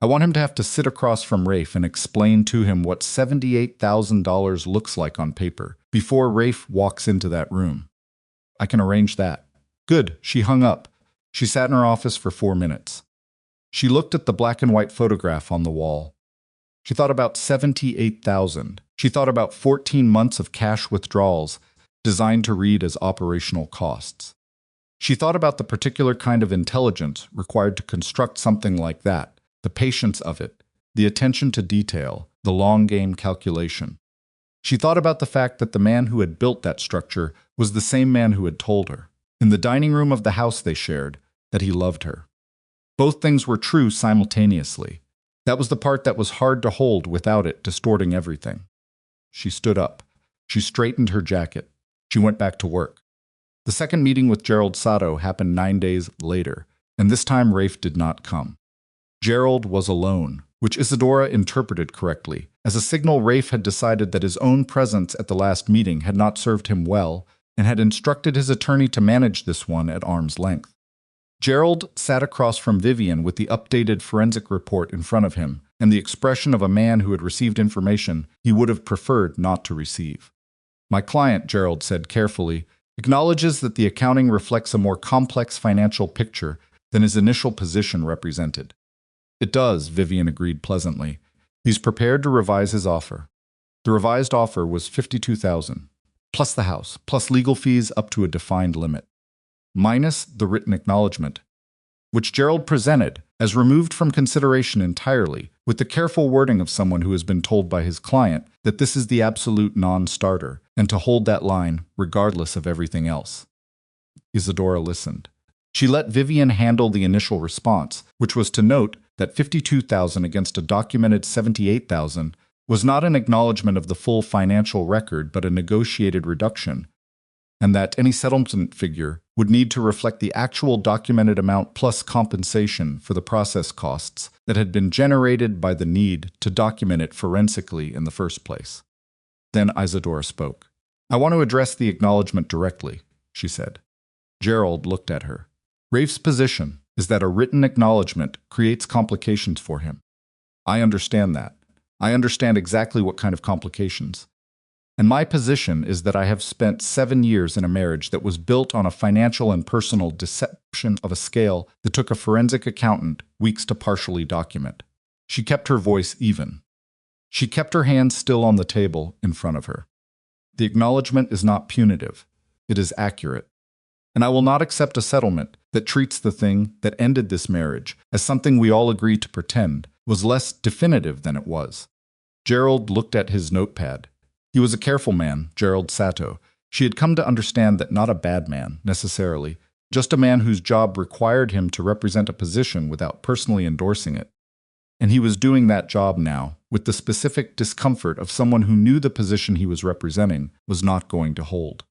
I want him to have to sit across from Rafe and explain to him what $78,000 looks like on paper before Rafe walks into that room. I can arrange that. Good, she hung up. She sat in her office for 4 minutes. She looked at the black and white photograph on the wall. She thought about $78,000. She thought about 14 months of cash withdrawals designed to read as operational costs. She thought about the particular kind of intelligence required to construct something like that, the patience of it, the attention to detail, the long-game calculation. She thought about the fact that the man who had built that structure was the same man who had told her, in the dining room of the house they shared, that he loved her. Both things were true simultaneously. That was the part that was hard to hold without it distorting everything. She stood up. She straightened her jacket. She went back to work. The second meeting with Gerald Sato happened 9 days later, and this time Rafe did not come. Gerald was alone, which Isadora interpreted correctly, as a signal Rafe had decided that his own presence at the last meeting had not served him well, and had instructed his attorney to manage this one at arm's length. Gerald sat across from Vivian with the updated forensic report in front of him, and the expression of a man who had received information he would have preferred not to receive. My client, Gerald said carefully, acknowledges that the accounting reflects a more complex financial picture than his initial position represented. It does, Vivian agreed pleasantly. He's prepared to revise his offer. The revised offer was $52,000, plus the house, plus legal fees up to a defined limit, minus the written acknowledgement, which Gerald presented as removed from consideration entirely, with the careful wording of someone who has been told by his client that this is the absolute non-starter, and to hold that line regardless of everything else. Isadora listened. She let Vivian handle the initial response, which was to note that $52,000 against a documented $78,000 was not an acknowledgement of the full financial record but a negotiated reduction, and that any settlement figure would need to reflect the actual documented amount plus compensation for the process costs that had been generated by the need to document it forensically in the first place. Then Isadora spoke. I want to address the acknowledgement directly, she said. Gerald looked at her. Rafe's position is that a written acknowledgement creates complications for him. I understand that. I understand exactly what kind of complications. And my position is that I have spent 7 years in a marriage that was built on a financial and personal deception of a scale that took a forensic accountant weeks to partially document. She kept her voice even. She kept her hands still on the table in front of her. The acknowledgement is not punitive. It is accurate. And I will not accept a settlement that treats the thing that ended this marriage as something we all agreed to pretend was less definitive than it was. Gerald looked at his notepad. He was a careful man, Gerald Sato. She had come to understand that not a bad man, necessarily, just a man whose job required him to represent a position without personally endorsing it. And he was doing that job now, with the specific discomfort of someone who knew the position he was representing was not going to hold.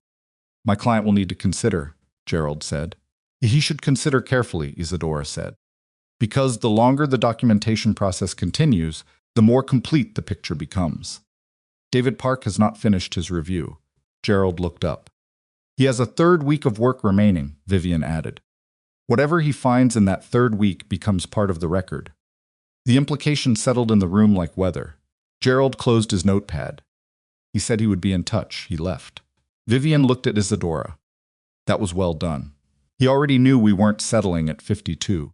My client will need to consider, Gerald said. He should consider carefully, Isadora said. Because the longer the documentation process continues, the more complete the picture becomes. David Park has not finished his review. Gerald looked up. He has a 3rd week of work remaining, Vivian added. Whatever he finds in that 3rd week becomes part of the record. The implication settled in the room like weather. Gerald closed his notepad. He said he would be in touch. He left. Vivian looked at Isadora. That was well done. He already knew we weren't settling at 52.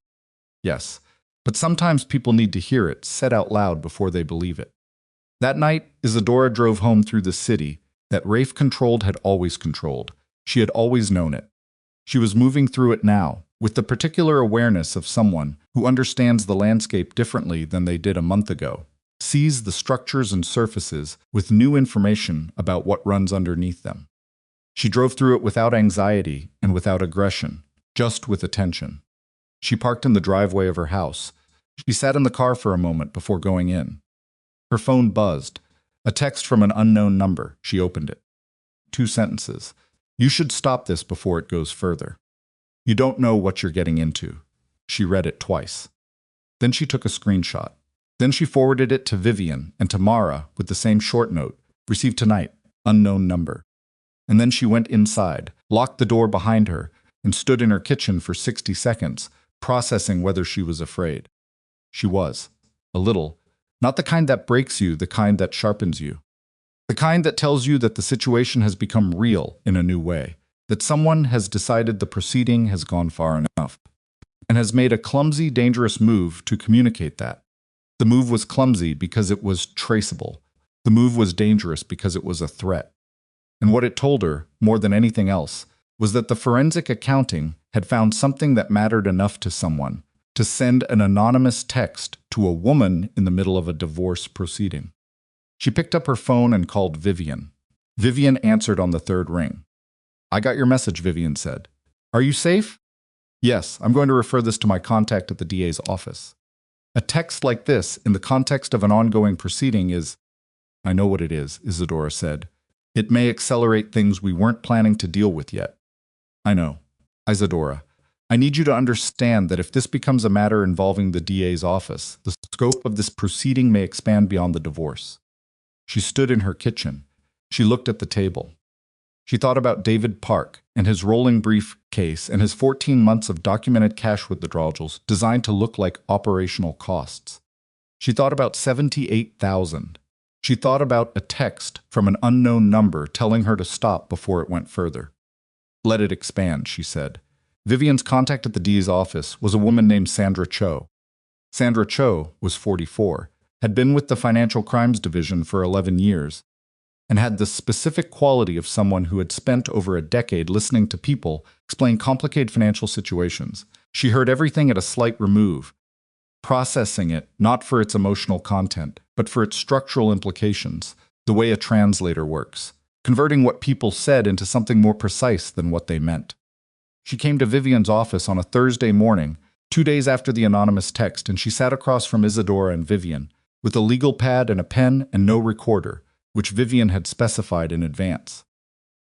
Yes, but sometimes people need to hear it said out loud before they believe it. That night, Isadora drove home through the city that Rafe controlled had always controlled. She had always known it. She was moving through it now, with the particular awareness of someone who understands the landscape differently than they did a month ago, sees the structures and surfaces with new information about what runs underneath them. She drove through it without anxiety and without aggression, just with attention. She parked in the driveway of her house. She sat in the car for a moment before going in. Her phone buzzed. A text from an unknown number. She opened it. 2 sentences. You should stop this before it goes further. You don't know what you're getting into. She read it twice. Then she took a screenshot. Then she forwarded it to Vivian and to Mara with the same short note. Received tonight. Unknown number. And then she went inside, locked the door behind her, and stood in her kitchen for 60 seconds, processing whether she was afraid. She was. A little. Not the kind that breaks you, the kind that sharpens you. The kind that tells you that the situation has become real in a new way, that someone has decided the proceeding has gone far enough, and has made a clumsy, dangerous move to communicate that. The move was clumsy because it was traceable. The move was dangerous because it was a threat. And what it told her, more than anything else, was that the forensic accounting had found something that mattered enough to someone to send an anonymous text to a woman in the middle of a divorce proceeding. She picked up her phone and called Vivian. Vivian answered on the 3rd ring. I got your message, Vivian said. Are you safe? Yes, I'm going to refer this to my contact at the DA's office. A text like this, in the context of an ongoing proceeding, is... I know what it is, Isadora said. It may accelerate things we weren't planning to deal with yet. I know. Isadora, I need you to understand that if this becomes a matter involving the DA's office, the scope of this proceeding may expand beyond the divorce. She stood in her kitchen. She looked at the table. She thought about David Park and his rolling briefcase and his 14 months of documented cash withdrawals designed to look like operational costs. She thought about 78,000. She thought about a text from an unknown number telling her to stop before it went further. Let it expand, she said. Vivian's contact at the DA's office was a woman named Sandra Cho. Sandra Cho was 44, had been with the Financial Crimes Division for 11 years, and had the specific quality of someone who had spent over a decade listening to people explain complicated financial situations. She heard everything at a slight remove, processing it not for its emotional content, but for its structural implications, the way a translator works, converting what people said into something more precise than what they meant. She came to Vivian's office on a Thursday morning, 2 days after the anonymous text, and she sat across from Isadora and Vivian, with a legal pad and a pen and no recorder, which Vivian had specified in advance.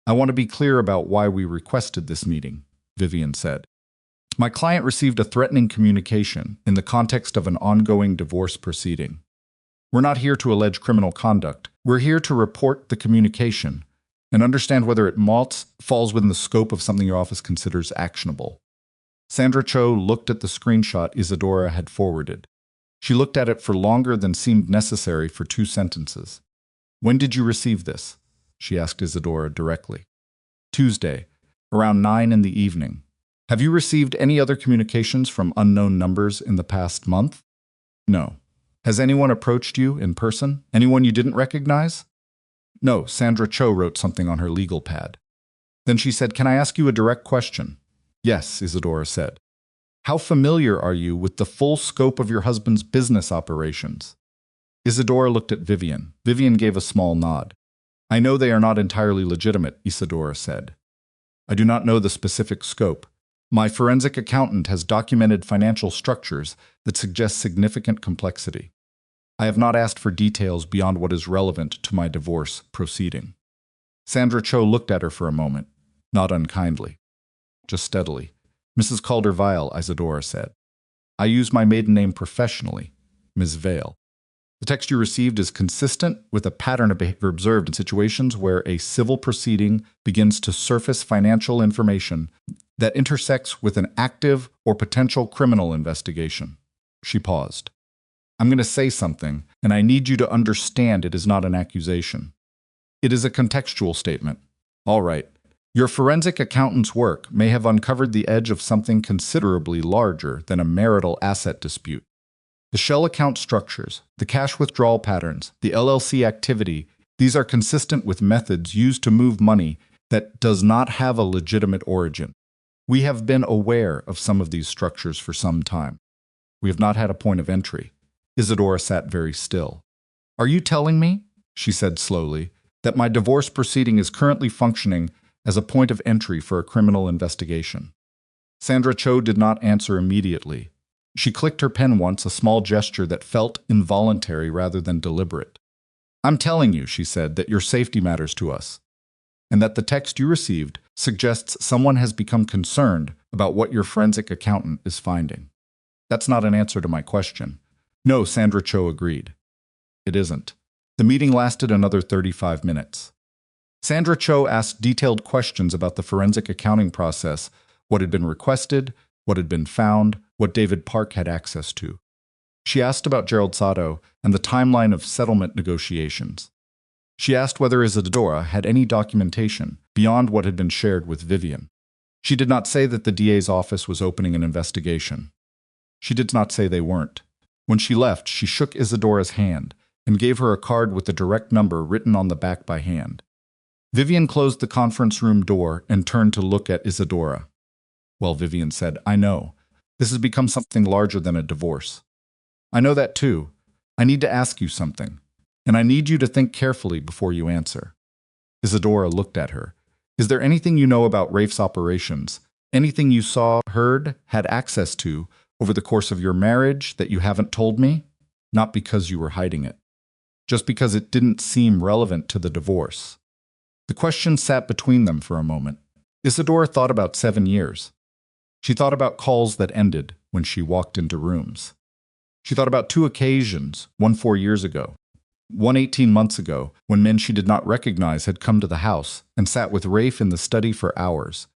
I want to be clear about why we requested this meeting, Vivian said. My client received a threatening communication in the context of an ongoing divorce proceeding. We're not here to allege criminal conduct. We're here to report the communication and understand whether it falls within the scope of something your office considers actionable. Sandra Cho looked at the screenshot Isadora had forwarded. She looked at it for longer than seemed necessary for 2 sentences. When did you receive this? She asked Isadora directly. Tuesday, around 9 in the evening. Have you received any other communications from unknown numbers in the past month? No. Has anyone approached you in person? Anyone you didn't recognize? No, Sandra Cho wrote something on her legal pad. Then she said, Can I ask you a direct question? Yes, Isadora said. How familiar are you with the full scope of your husband's business operations? Isadora looked at Vivian. Vivian gave a small nod. I know they are not entirely legitimate, Isadora said. I do not know the specific scope. My forensic accountant has documented financial structures that suggest significant complexity. I have not asked for details beyond what is relevant to my divorce proceeding. Sandra Cho looked at her for a moment, not unkindly, just steadily. Mrs. Calder-Vale, Isadora said. I use my maiden name professionally, Ms. Vale. The text you received is consistent with a pattern of behavior observed in situations where a civil proceeding begins to surface financial information that intersects with an active or potential criminal investigation. She paused. I'm going to say something, and I need you to understand it is not an accusation. It is a contextual statement. All right. Your forensic accountant's work may have uncovered the edge of something considerably larger than a marital asset dispute. The shell account structures, the cash withdrawal patterns, the LLC activity, these are consistent with methods used to move money that does not have a legitimate origin. We have been aware of some of these structures for some time. We have not had a point of entry. Isadora sat very still. Are you telling me, she said slowly, that my divorce proceeding is currently functioning as a point of entry for a criminal investigation? Sandra Cho did not answer immediately. She clicked her pen once, a small gesture that felt involuntary rather than deliberate. "I'm telling you," she said, "that your safety matters to us, and that the text you received suggests someone has become concerned about what your forensic accountant is finding." "That's not an answer to my question." "No," Sandra Cho agreed. "It isn't." The meeting lasted another 35 minutes. Sandra Cho asked detailed questions about the forensic accounting process, what had been requested, what had been found, what David Park had access to. She asked about Gerald Sato and the timeline of settlement negotiations. She asked whether Isadora had any documentation beyond what had been shared with Vivian. She did not say that the DA's office was opening an investigation. She did not say they weren't. When she left, she shook Isadora's hand and gave her a card with the direct number written on the back by hand. Vivian closed the conference room door and turned to look at Isadora. "Well," Vivian said, "I know. This has become something larger than a divorce. I know that too. I need to ask you something, and I need you to think carefully before you answer." Isadora looked at her. "Is there anything you know about Rafe's operations, anything you saw, heard, had access to over the course of your marriage that you haven't told me? Not because you were hiding it. Just because it didn't seem relevant to the divorce." The question sat between them for a moment. Isadora thought about 7 years. She thought about calls that ended when she walked into rooms. She thought about 2 occasions, one 4 years ago, one 18 months ago, when men she did not recognize had come to the house and sat with Rafe in the study for hours.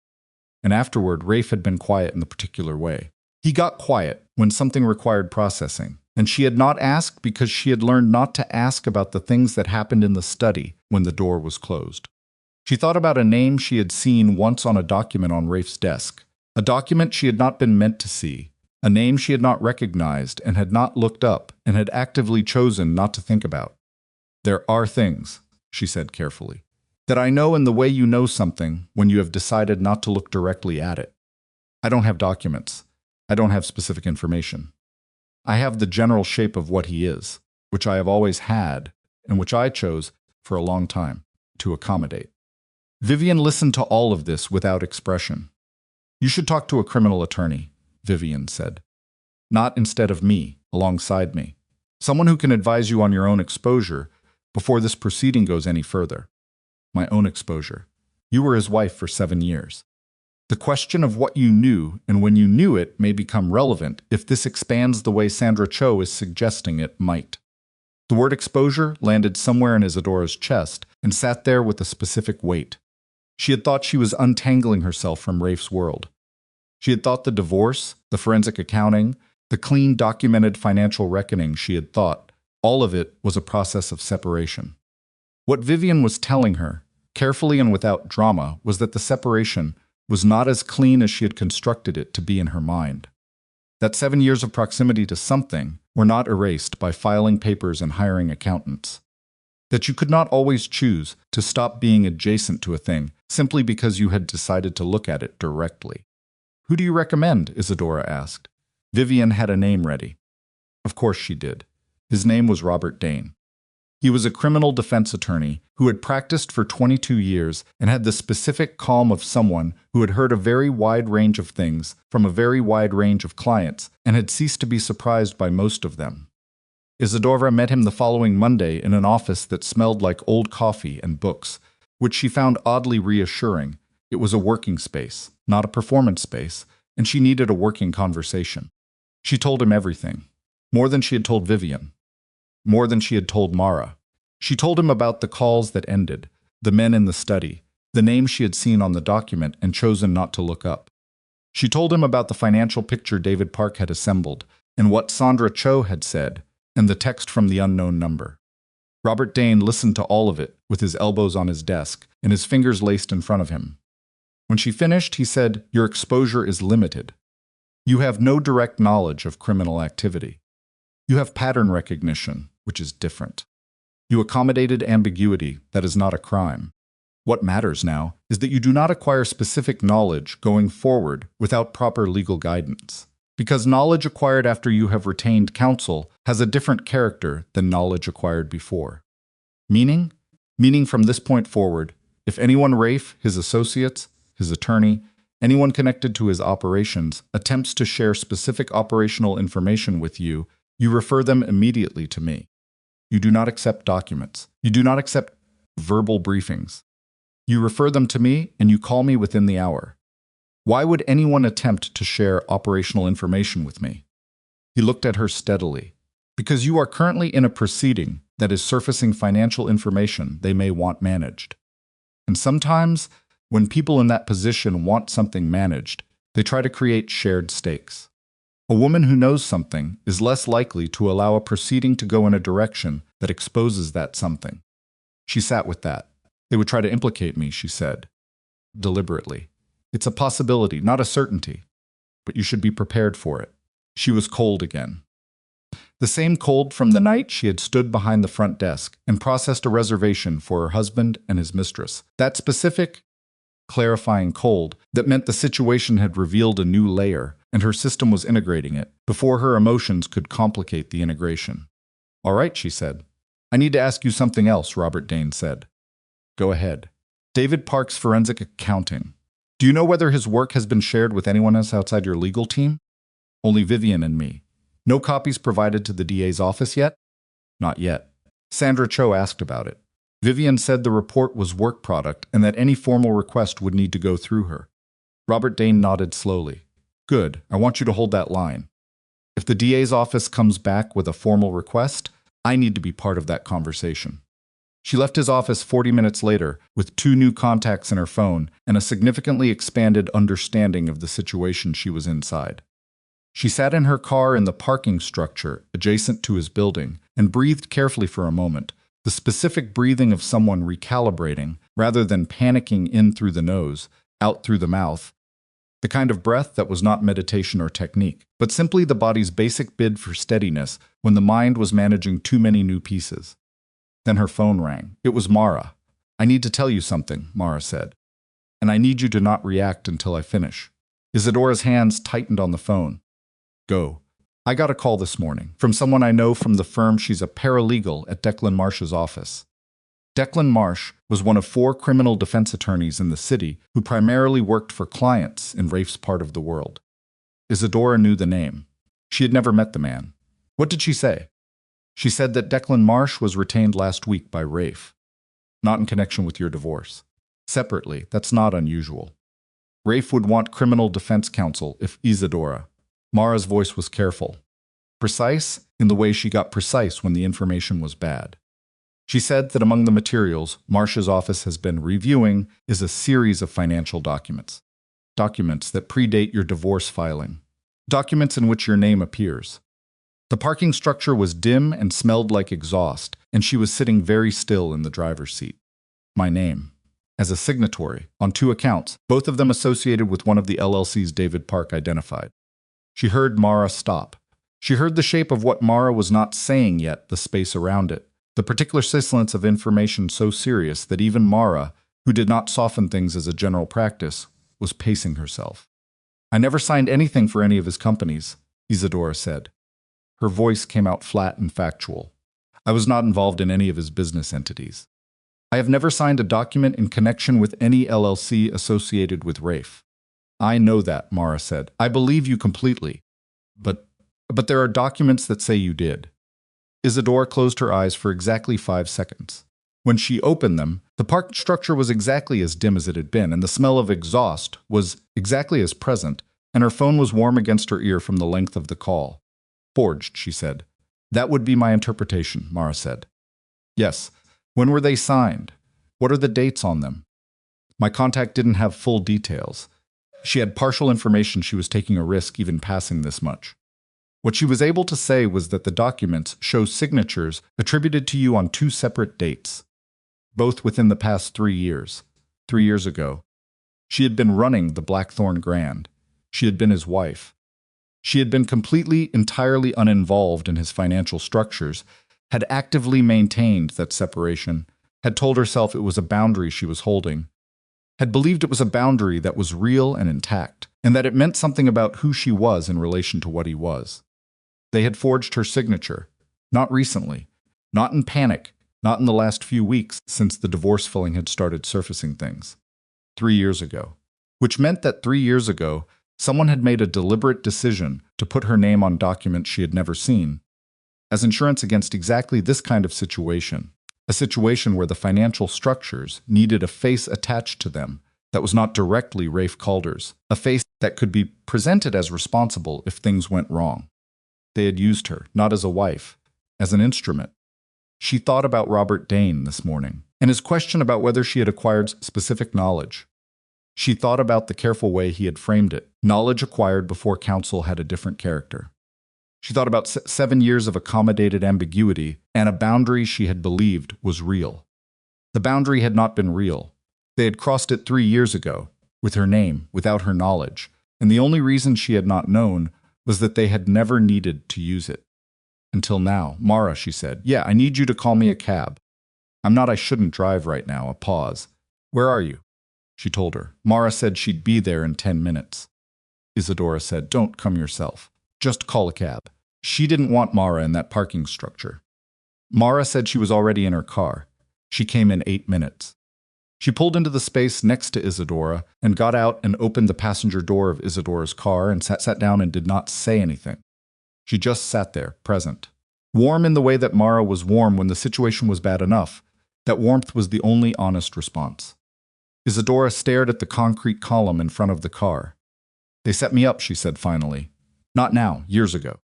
And afterward, Rafe had been quiet in the particular way. He got quiet when something required processing, and she had not asked because she had learned not to ask about the things that happened in the study when the door was closed. She thought about a name she had seen once on a document on Rafe's desk, a document she had not been meant to see, a name she had not recognized and had not looked up and had actively chosen not to think about. "There are things," she said carefully, "that I know in the way you know something when you have decided not to look directly at it. I don't have documents. I don't have specific information. I have the general shape of what he is, which I have always had, and which I chose, for a long time, to accommodate." Vivian listened to all of this without expression. "You should talk to a criminal attorney," Vivian said. "Not instead of me, alongside me. Someone who can advise you on your own exposure before this proceeding goes any further." "My own exposure. You were his wife for 7 years. The question of what you knew and when you knew it may become relevant if this expands the way Sandra Cho is suggesting it might." The word exposure landed somewhere in Isadora's chest and sat there with a specific weight. She had thought she was untangling herself from Rafe's world. She had thought the divorce, the forensic accounting, the clean documented financial reckoning she had thought, all of it was a process of separation. What Vivian was telling her, carefully and without drama, was that the separation was not as clean as she had constructed it to be in her mind. That 7 years of proximity to something were not erased by filing papers and hiring accountants. That you could not always choose to stop being adjacent to a thing simply because you had decided to look at it directly. "Who do you recommend?" Isadora asked. Vivian had a name ready. Of course she did. His name was Robert Dane. He was a criminal defense attorney who had practiced for 22 years and had the specific calm of someone who had heard a very wide range of things from a very wide range of clients and had ceased to be surprised by most of them. Isadora met him the following Monday in an office that smelled like old coffee and books, which she found oddly reassuring. It was a working space, not a performance space, and she needed a working conversation. She told him everything. More than she had told Vivian. More than she had told Mara. She told him about the calls that ended, the men in the study, the names she had seen on the document and chosen not to look up. She told him about the financial picture David Park had assembled, and what Sandra Cho had said, and the text from the unknown number. Robert Dane listened to all of it, with his elbows on his desk and his fingers laced in front of him. When she finished, he said, "Your exposure is limited. You have no direct knowledge of criminal activity. You have pattern recognition, which is different. You accommodated ambiguity, that is not a crime. What matters now is that you do not acquire specific knowledge going forward without proper legal guidance. Because knowledge acquired after you have retained counsel has a different character than knowledge acquired before. Meaning? Meaning from this point forward, if anyone Rafe, his associates, his attorney, Anyone connected to his operations attempts to share specific operational information with you, you refer them immediately to me. You do not accept documents. You do not accept verbal briefings. You refer them to me and you call me within the hour. Why would anyone attempt to share operational information with me? He looked at her steadily. Because you are currently in a proceeding that is surfacing financial information they may want managed. And sometimes, when people in that position want something managed, they try to create shared stakes. A woman who knows something is less likely to allow a proceeding to go in a direction that exposes that something. She sat with that. They would try to implicate me, she said, deliberately. It's a possibility, not a certainty, but you should be prepared for it. She was cold again. The same cold from the night she had stood behind the front desk and processed a reservation for her husband and his mistress. That specific, clarifying cold that meant the situation had revealed a new layer and her system was integrating it before her emotions could complicate the integration. All right, she said. I need to ask you something else, Robert Dane said. Go ahead. David Park's forensic accounting. Do you know whether his work has been shared with anyone else outside your legal team? Only Vivian and me. No copies provided to the DA's office yet? Not yet. Sandra Cho asked about it. Vivian said the report was work product and that any formal request would need to go through her. Robert Dane nodded slowly. Good, I want you to hold that line. If the DA's office comes back with a formal request, I need to be part of that conversation. She left his office 40 minutes later with 2 new contacts in her phone and a significantly expanded understanding of the situation she was inside. She sat in her car in the parking structure adjacent to his building and breathed carefully for a moment, the specific breathing of someone recalibrating rather than panicking in through the nose, out through the mouth, the kind of breath that was not meditation or technique, but simply the body's basic bid for steadiness when the mind was managing too many new pieces. Then her phone rang. It was Mara. I need to tell you something, Mara said. And I need you to not react until I finish. Isadora's hands tightened on the phone. Go. I got a call this morning from someone I know from the firm. She's a paralegal at Declan Marsh's office. Declan Marsh was one of 4 criminal defense attorneys in the city who primarily worked for clients in Rafe's part of the world. Isadora knew the name. She had never met the man. What did she say? She said that Declan Marsh was retained last week by Rafe. Not in connection with your divorce. Separately, that's not unusual. Rafe would want criminal defense counsel if Isadora. Mara's voice was careful. Precise in the way she got precise when the information was bad. She said that among the materials Marsh's office has been reviewing is a series of financial documents. Documents that predate your divorce filing. Documents in which your name appears. The parking structure was dim and smelled like exhaust, and she was sitting very still in the driver's seat. My name. As a signatory, on 2 accounts, both of them associated with one of the LLCs David Park identified. She heard Mara stop. She heard the shape of what Mara was not saying yet, the space around it. The particular silence of information so serious that even Mara, who did not soften things as a general practice, was pacing herself. I never signed anything for any of his companies, Isadora said. Her voice came out flat and factual. I was not involved in any of his business entities. I have never signed a document in connection with any LLC associated with Rafe. I know that, Mara said. I believe you completely. But there are documents that say you did. Isadora closed her eyes for exactly 5 seconds. When she opened them, the park structure was exactly as dim as it had been, and the smell of exhaust was exactly as present, and her phone was warm against her ear from the length of the call. Forged, she said. That would be my interpretation, Mara said. Yes. When were they signed? What are the dates on them? My contact didn't have full details. She had partial information. She was taking a risk even passing this much. What she was able to say was that the documents show signatures attributed to you on 2 separate dates, both within the past 3 years. 3 years ago, she had been running the Blackthorn Grand. She had been his wife. She had been completely, entirely uninvolved in his financial structures, had actively maintained that separation, had told herself it was a boundary she was holding, had believed it was a boundary that was real and intact, and that it meant something about who she was in relation to what he was. They had forged her signature, not recently, not in panic, not in the last few weeks since the divorce filing had started surfacing things. 3 years ago. which meant that 3 years ago, someone had made a deliberate decision to put her name on documents she had never seen, as insurance against exactly this kind of situation, a situation where the financial structures needed a face attached to them that was not directly Rafe Calder's, a face that could be presented as responsible if things went wrong. They had used her, not as a wife, as an instrument. She thought about Robert Dane this morning, and his question about whether she had acquired specific knowledge. She thought about the careful way he had framed it, knowledge acquired before counsel had a different character. She thought about 7 years of accommodated ambiguity and a boundary she had believed was real. The boundary had not been real. They had crossed it 3 years ago, with her name, without her knowledge, and the only reason she had not known was that they had never needed to use it. Until now. Mara, she said, yeah, I need you to call me a cab. I shouldn't drive right now. A pause. Where are you? She told her. Mara said she'd be there in 10 minutes. Isadora said, don't come yourself. Just call a cab. She didn't want Mara in that parking structure. Mara said she was already in her car. She came in 8 minutes. She pulled into the space next to Isadora and got out and opened the passenger door of Isadora's car and sat down and did not say anything. She just sat there, present. Warm in the way that Mara was warm when the situation was bad enough. That warmth was the only honest response. Isadora stared at the concrete column in front of the car. They set me up, she said finally. Not now, years ago.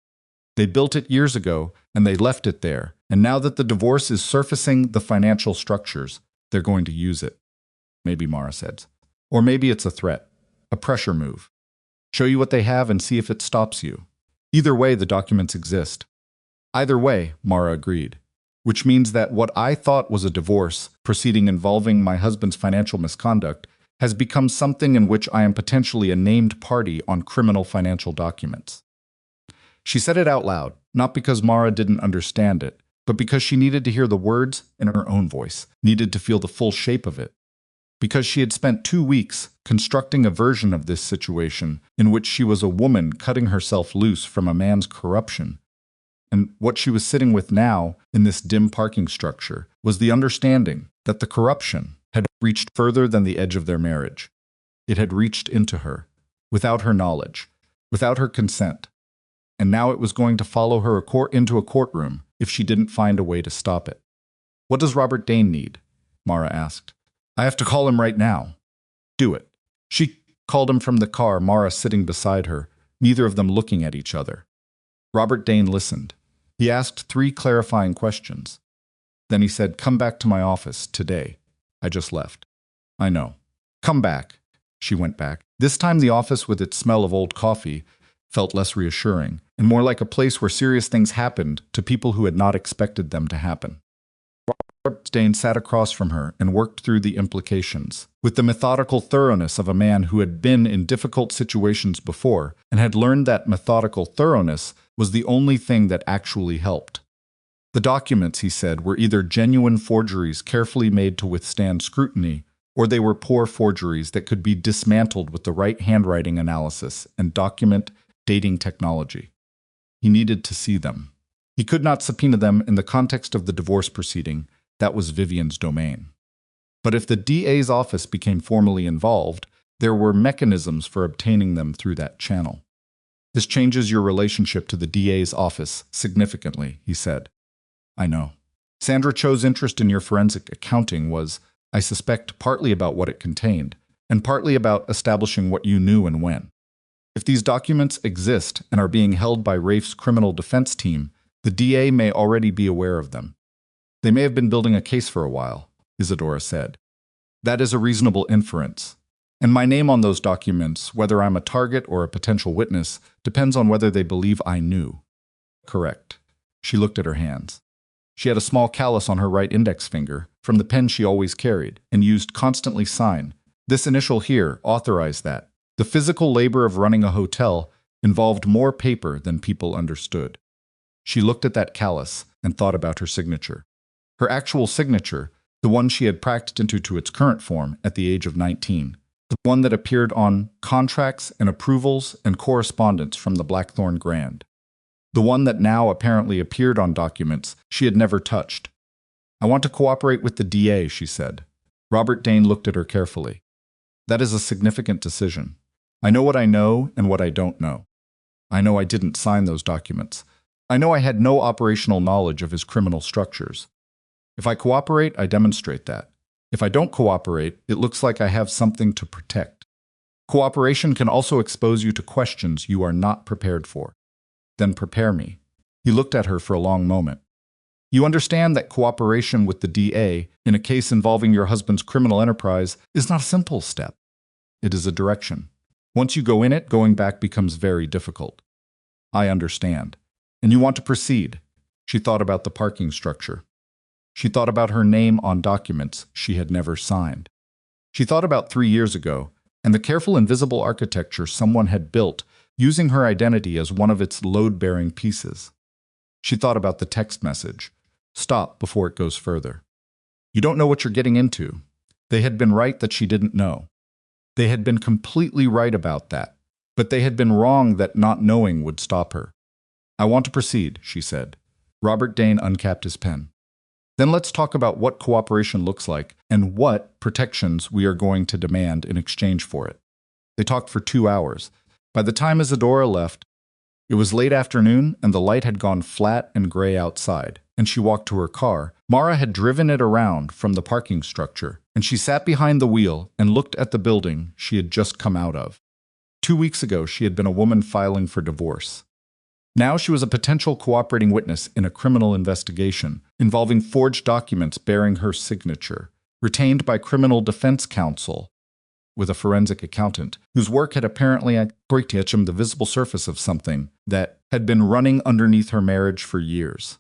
They built it years ago, and they left it there, and now that the divorce is surfacing the financial structures, they're going to use it. Maybe, Mara said. Or maybe it's a threat, a pressure move. Show you what they have and see if it stops you. Either way, the documents exist. Either way, Mara agreed. Which means that what I thought was a divorce proceeding involving my husband's financial misconduct has become something in which I am potentially a named party on criminal financial documents. She said it out loud, not because Mara didn't understand it, but because she needed to hear the words in her own voice, needed to feel the full shape of it. Because she had spent 2 weeks constructing a version of this situation in which she was a woman cutting herself loose from a man's corruption. And what she was sitting with now, in this dim parking structure, was the understanding that the corruption had reached further than the edge of their marriage. It had reached into her, without her knowledge, without her consent. And now it was going to follow her into a courtroom if she didn't find a way to stop it. What does Robert Dane need? Mara asked. I have to call him right now. Do it. She called him from the car, Mara sitting beside her, neither of them looking at each other. Robert Dane listened. He asked 3 clarifying questions. Then he said, come back to my office today. I just left. I know. Come back. She went back. This time the office, with its smell of old coffee, felt less reassuring, and more like a place where serious things happened to people who had not expected them to happen. Robert Dane sat across from her and worked through the implications, with the methodical thoroughness of a man who had been in difficult situations before and had learned that methodical thoroughness was the only thing that actually helped. The documents, he said, were either genuine forgeries carefully made to withstand scrutiny, or they were poor forgeries that could be dismantled with the right handwriting analysis and document dating technology. He needed to see them. He could not subpoena them in the context of the divorce proceeding. That was Vivian's domain. But if the DA's office became formally involved, there were mechanisms for obtaining them through that channel. This changes your relationship to the DA's office significantly, he said. I know. Sandra Cho's interest in your forensic accounting was, I suspect, partly about what it contained, and partly about establishing what you knew and when. If these documents exist and are being held by Rafe's criminal defense team, the DA may already be aware of them. They may have been building a case for a while, Isadora said. That is a reasonable inference. And my name on those documents, whether I'm a target or a potential witness, depends on whether they believe I knew. Correct. She looked at her hands. She had a small callus on her right index finger, from the pen she always carried, and used constantly sign. This initial here authorized that. The physical labor of running a hotel involved more paper than people understood. She looked at that callus and thought about her signature. Her actual signature, the one she had practiced into its current form at the age of 19. The one that appeared on contracts and approvals and correspondence from the Blackthorn Grand. The one that now apparently appeared on documents she had never touched. I want to cooperate with the DA, she said. Robert Dane looked at her carefully. That is a significant decision. I know what I know and what I don't know. I know I didn't sign those documents. I know I had no operational knowledge of his criminal structures. If I cooperate, I demonstrate that. If I don't cooperate, it looks like I have something to protect. Cooperation can also expose you to questions you are not prepared for. Then prepare me. He looked at her for a long moment. You understand that cooperation with the DA in a case involving your husband's criminal enterprise is not a simple step. It is a direction. Once you go in it, going back becomes very difficult. I understand. And you want to proceed. She thought about the parking structure. She thought about her name on documents she had never signed. She thought about 3 years ago, and the careful invisible architecture someone had built using her identity as one of its load-bearing pieces. She thought about the text message. Stop before it goes further. You don't know what you're getting into. They had been right that she didn't know. They had been completely right about that, but they had been wrong that not knowing would stop her. I want to proceed, she said. Robert Dane uncapped his pen. Then let's talk about what cooperation looks like and what protections we are going to demand in exchange for it. They talked for 2 hours. By the time Isadora left, it was late afternoon and the light had gone flat and gray outside, and she walked to her car. Mara had driven it around from the parking structure, and she sat behind the wheel and looked at the building she had just come out of. 2 weeks ago, she had been a woman filing for divorce. Now she was a potential cooperating witness in a criminal investigation involving forged documents bearing her signature, retained by criminal defense counsel with a forensic accountant whose work had apparently touched the visible surface of something that had been running underneath her marriage for years.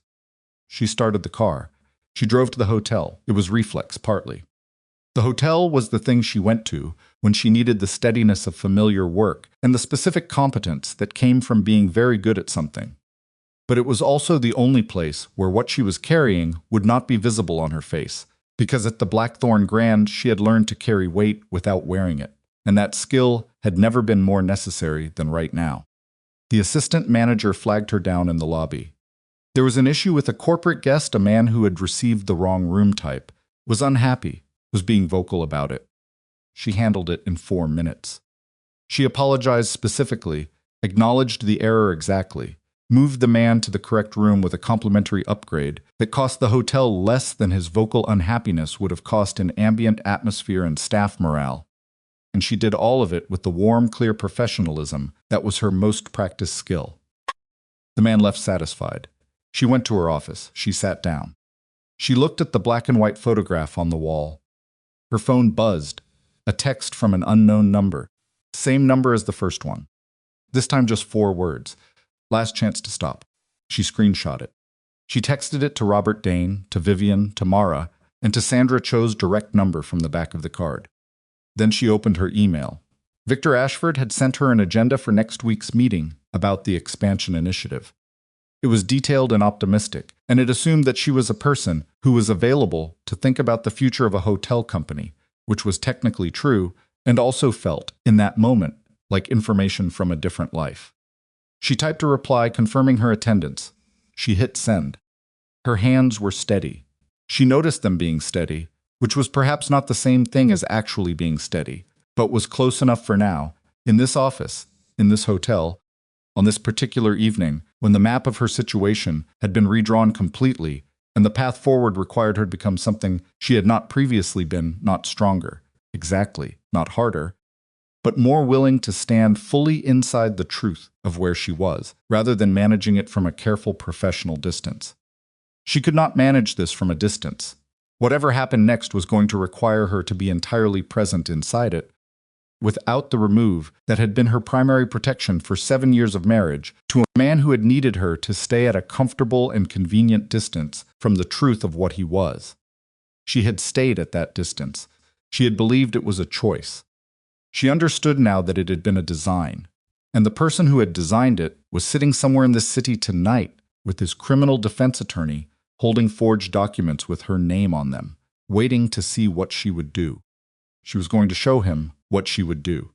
She started the car. She drove to the hotel. It was reflex, partly. The hotel was the thing she went to when she needed the steadiness of familiar work and the specific competence that came from being very good at something. But it was also the only place where what she was carrying would not be visible on her face, because at the Blackthorn Grand she had learned to carry weight without wearing it, and that skill had never been more necessary than right now. The assistant manager flagged her down in the lobby. There was an issue with a corporate guest, a man who had received the wrong room type, was unhappy, was being vocal about it. She handled it in 4 minutes. She apologized specifically, acknowledged the error exactly, moved the man to the correct room with a complimentary upgrade that cost the hotel less than his vocal unhappiness would have cost in ambient atmosphere and staff morale. And she did all of it with the warm, clear professionalism that was her most practiced skill. The man left satisfied. She went to her office. She sat down. She looked at the black and white photograph on the wall. Her phone buzzed. A text from an unknown number. Same number as the first one. This time just 4 words. Last chance to stop. She screenshot it. She texted it to Robert Dane, to Vivian, to Mara, and to Sandra Cho's direct number from the back of the card. Then she opened her email. Victor Ashford had sent her an agenda for next week's meeting about the expansion initiative. It was detailed and optimistic, and it assumed that she was a person who was available to think about the future of a hotel company, which was technically true and also felt, in that moment, like information from a different life. She typed a reply confirming her attendance. She hit send. Her hands were steady. She noticed them being steady, which was perhaps not the same thing as actually being steady, but was close enough for now, in this office, in this hotel, on this particular evening, when the map of her situation had been redrawn completely, and the path forward required her to become something she had not previously been, not stronger, exactly, not harder, but more willing to stand fully inside the truth of where she was, rather than managing it from a careful professional distance. She could not manage this from a distance. Whatever happened next was going to require her to be entirely present inside it, without the remove that had been her primary protection for 7 years of marriage to a man who had needed her to stay at a comfortable and convenient distance from the truth of what he was. She had stayed at that distance. She had believed it was a choice. She understood now that it had been a design, and the person who had designed it was sitting somewhere in this city tonight with his criminal defense attorney holding forged documents with her name on them, waiting to see what she would do. She was going to show him what she would do.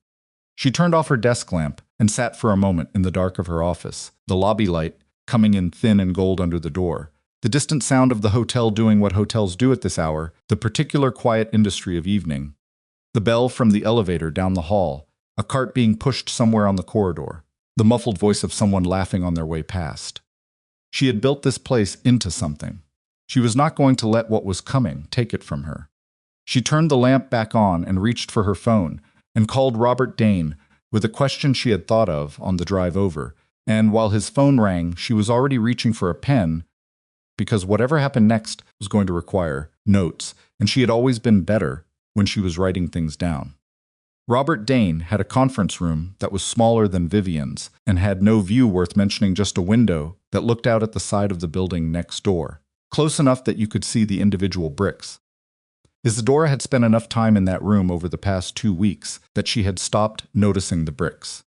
She turned off her desk lamp and sat for a moment in the dark of her office, the lobby light coming in thin and gold under the door, the distant sound of the hotel doing what hotels do at this hour, the particular quiet industry of evening. The bell from the elevator down the hall, a cart being pushed somewhere on the corridor, the muffled voice of someone laughing on their way past. She had built this place into something. She was not going to let what was coming take it from her. She turned the lamp back on and reached for her phone and called Robert Dane with a question she had thought of on the drive over, and while his phone rang, she was already reaching for a pen because whatever happened next was going to require notes, and she had always been better when she was writing things down. Robert Dane had a conference room that was smaller than Vivian's and had no view worth mentioning, just a window that looked out at the side of the building next door, close enough that you could see the individual bricks. Isadora had spent enough time in that room over the past 2 weeks that she had stopped noticing the bricks.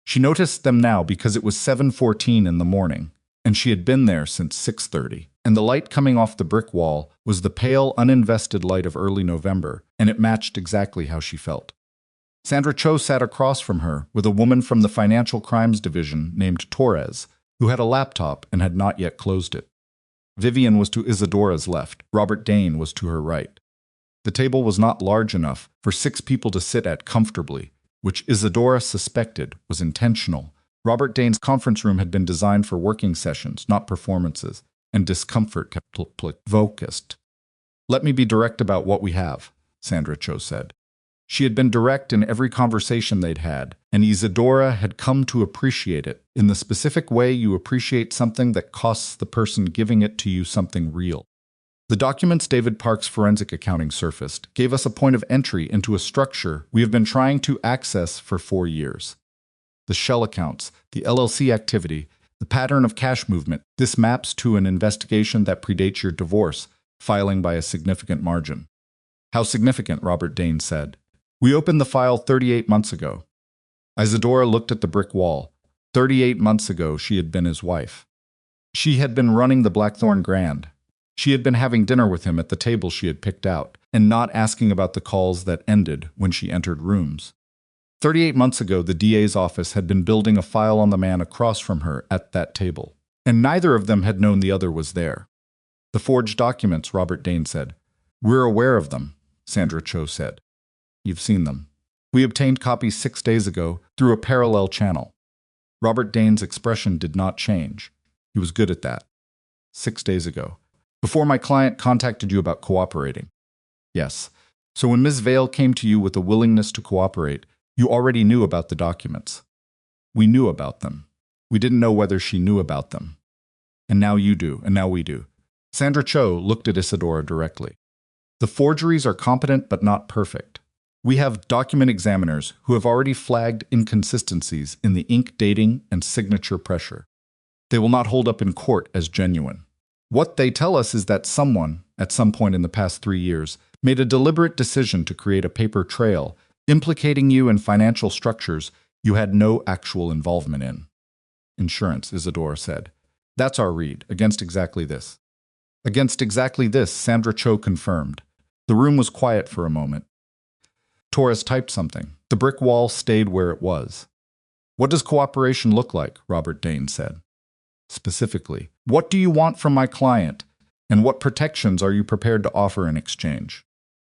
She noticed them now because it was 7:14 in the morning, and she had been there since 6:30, and the light coming off the brick wall was the pale, uninvested light of early November, and it matched exactly how she felt. Sandra Cho sat across from her with a woman from the Financial Crimes Division named Torres, who had a laptop and had not yet closed it. Vivian was to Isadora's left, Robert Dane was to her right. The table was not large enough for 6 people to sit at comfortably, which Isadora suspected was intentional. Robert Dane's conference room had been designed for working sessions, not performances, and discomfort kept focused. "Let me be direct about what we have," Sandra Cho said. She had been direct in every conversation they'd had, and Isadora had come to appreciate it in the specific way you appreciate something that costs the person giving it to you something real. The documents David Park's forensic accounting surfaced gave us a point of entry into a structure we have been trying to access for 4 years. The shell accounts, the LLC activity, the pattern of cash movement, this maps to an investigation that predates your divorce, filing by a significant margin. "How significant?" Robert Dane said. "We opened the file 38 months ago." Isadora looked at the brick wall. 38 months ago, she had been his wife. She had been running the Blackthorn Grand. She had been having dinner with him at the table she had picked out, and not asking about the calls that ended when she entered rooms. 38 months ago, the DA's office had been building a file on the man across from her at that table, and neither of them had known the other was there. "The forged documents," Robert Dane said. "We're aware of them," Sandra Cho said. "You've seen them. We obtained copies 6 days ago through a parallel channel." Robert Dane's expression did not change. He was good at that. 6 days ago. Before my client contacted you about cooperating. Yes. So when Ms. Vale came to you with a willingness to cooperate, you already knew about the documents. We knew about them. We didn't know whether she knew about them. And now you do, and now we do. Sandra Cho looked at Isadora directly. "The forgeries are competent but not perfect. We have document examiners who have already flagged inconsistencies in the ink dating and signature pressure. They will not hold up in court as genuine. What they tell us is that someone, at some point in the past 3 years, made a deliberate decision to create a paper trail implicating you in financial structures you had no actual involvement in." "Insurance," Isadora said. "That's our read, against exactly this." "Against exactly this," Sandra Cho confirmed. The room was quiet for a moment. Torres typed something. The brick wall stayed where it was. "What does cooperation look like?" Robert Dane said. "Specifically, what do you want from my client, and what protections are you prepared to offer in exchange?"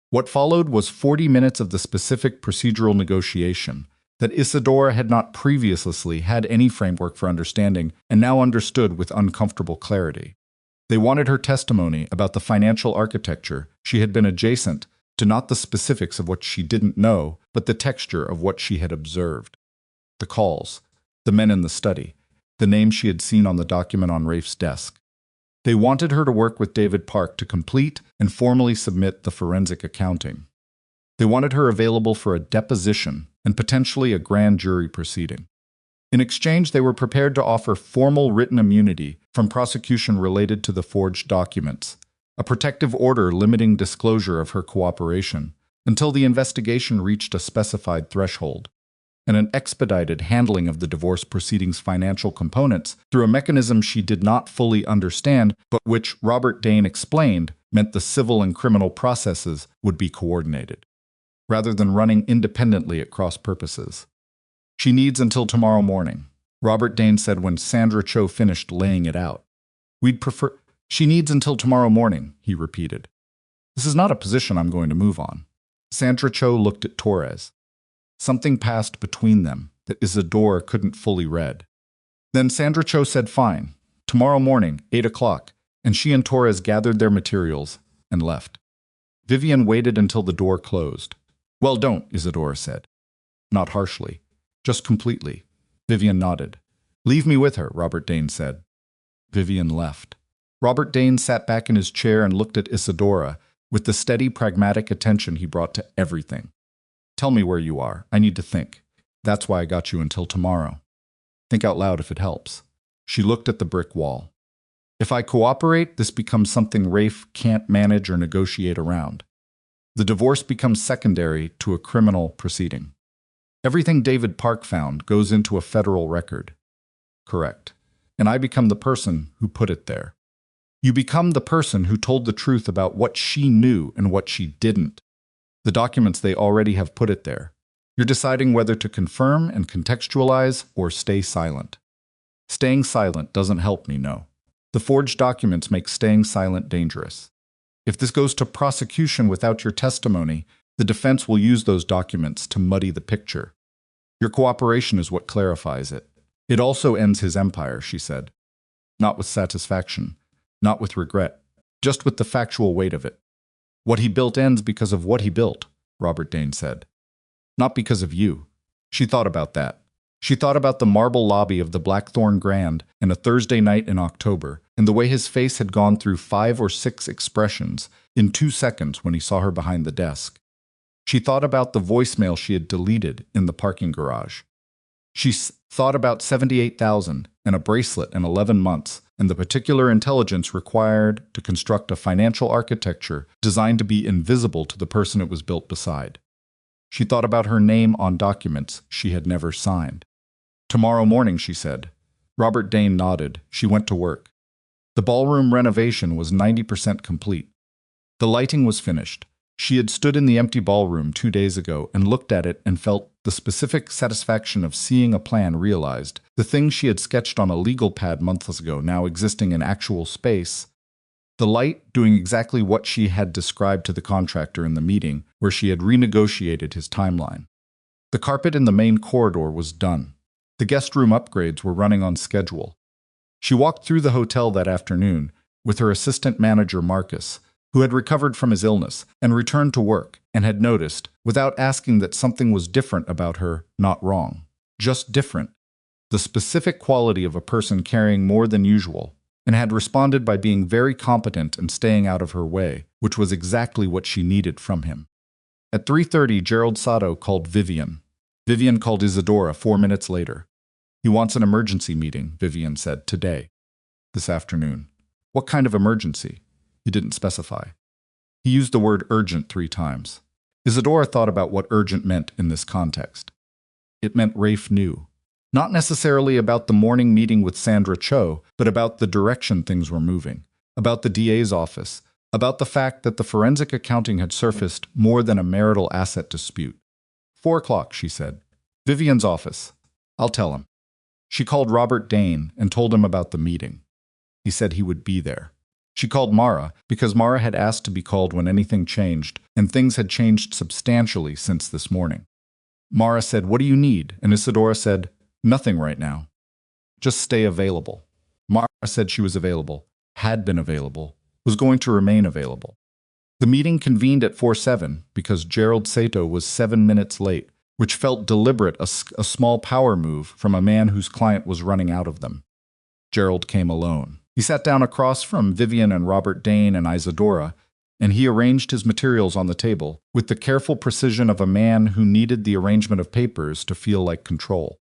What followed was 40 minutes of the specific procedural negotiation that Isadora had not previously had any framework for understanding and now understood with uncomfortable clarity. They wanted her testimony about the financial architecture. She had been adjacent to not the specifics of what she didn't know, but the texture of what she had observed. The calls, the men in the study, the names she had seen on the document on Rafe's desk. They wanted her to work with David Park to complete and formally submit the forensic accounting. They wanted her available for a deposition and potentially a grand jury proceeding. In exchange, they were prepared to offer formal written immunity from prosecution related to the forged documents, a protective order limiting disclosure of her cooperation until the investigation reached a specified threshold, and an expedited handling of the divorce proceedings' financial components through a mechanism she did not fully understand, but which Robert Dane explained meant the civil and criminal processes would be coordinated, rather than running independently at cross purposes. "She needs until tomorrow morning," Robert Dane said when Sandra Cho finished laying it out. "We'd prefer—" "She needs until tomorrow morning," he repeated. "This is not a position I'm going to move on." Sandra Cho looked at Torres. Something passed between them that Isadora couldn't fully read. Then Sandra Cho said fine, tomorrow morning, 8 o'clock, and she and Torres gathered their materials and left. Vivian waited until the door closed. Well, don't, Isadora said. Not harshly, just completely. Vivian nodded. Leave me with her, Robert Dane said. Vivian left. Robert Dane sat back in his chair and looked at Isadora with the steady, pragmatic attention he brought to everything. Tell me where you are. I need to think. That's why I got you until tomorrow. Think out loud if it helps. She looked at the brick wall. If I cooperate, this becomes something Rafe can't manage or negotiate around. The divorce becomes secondary to a criminal proceeding. Everything David Park found goes into a federal record. Correct. And I become the person who put it there. You become the person who told the truth about what she knew and what she didn't. The documents, they already have put it there. You're deciding whether to confirm and contextualize or stay silent. Staying silent doesn't help me, no. The forged documents make staying silent dangerous. If this goes to prosecution without your testimony, the defense will use those documents to muddy the picture. Your cooperation is what clarifies it. It also ends his empire, she said. Not with satisfaction, not with regret, just with the factual weight of it. What he built ends because of what he built, Robert Dane said. Not because of you. She thought about that. She thought about the marble lobby of the Blackthorn Grand and a Thursday night in October, and the way his face had gone through 5 or 6 expressions in 2 seconds when he saw her behind the desk. She thought about the voicemail she had deleted in the parking garage. She thought about 78,000 and a bracelet and 11 months, and the particular intelligence required to construct a financial architecture designed to be invisible to the person it was built beside. She thought about her name on documents she had never signed. Tomorrow morning, she said. Robert Dane nodded. She went to work. The ballroom renovation was 90% complete. The lighting was finished. She had stood in the empty ballroom 2 days ago and looked at it and felt the specific satisfaction of seeing a plan realized, the thing she had sketched on a legal pad months ago now existing in actual space. The light doing exactly what she had described to the contractor in the meeting, where she had renegotiated his timeline. The carpet in the main corridor was done. The guest room upgrades were running on schedule. She walked through the hotel that afternoon with her assistant manager Marcus, who had recovered from his illness and returned to work and had noticed, without asking, that something was different about her, not wrong, just different, the specific quality of a person caring more than usual, and had responded by being very competent and staying out of her way, which was exactly what she needed from him. At 3:30, Gerald Sato called Vivian. Vivian called Isadora 4 minutes later. He wants an emergency meeting, Vivian said, today. This afternoon. What kind of emergency? He didn't specify. He used the word urgent 3 times. Isadora thought about what urgent meant in this context. It meant Rafe knew. Not necessarily about the morning meeting with Sandra Cho, but about the direction things were moving, about the DA's office, about the fact that the forensic accounting had surfaced more than a marital asset dispute. 4 o'clock, she said. Vivian's office. I'll tell him. She called Robert Dane and told him about the meeting. He said he would be there. She called Mara because Mara had asked to be called when anything changed, and things had changed substantially since this morning. Mara said, "What do you need?" And Isadora said, "Nothing right now. Just stay available." Mara said she was available, had been available, was going to remain available. The meeting convened at 4:07 because Gerald Sato was 7 minutes late, which felt deliberate, a small power move from a man whose client was running out of them. Gerald came alone. He sat down across from Vivian and Robert Dane and Isadora, and he arranged his materials on the table with the careful precision of a man who needed the arrangement of papers to feel like control.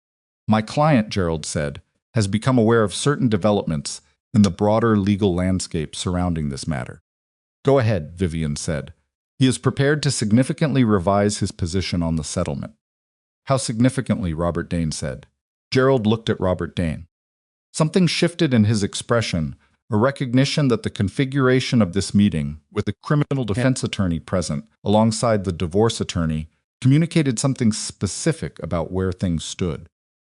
My client, Gerald said, has become aware of certain developments in the broader legal landscape surrounding this matter. Go ahead, Vivian said. He is prepared to significantly revise his position on the settlement. How significantly, Robert Dane said. Gerald looked at Robert Dane. Something shifted in his expression, a recognition that the configuration of this meeting, with the criminal defense attorney present alongside the divorce attorney, communicated something specific about where things stood.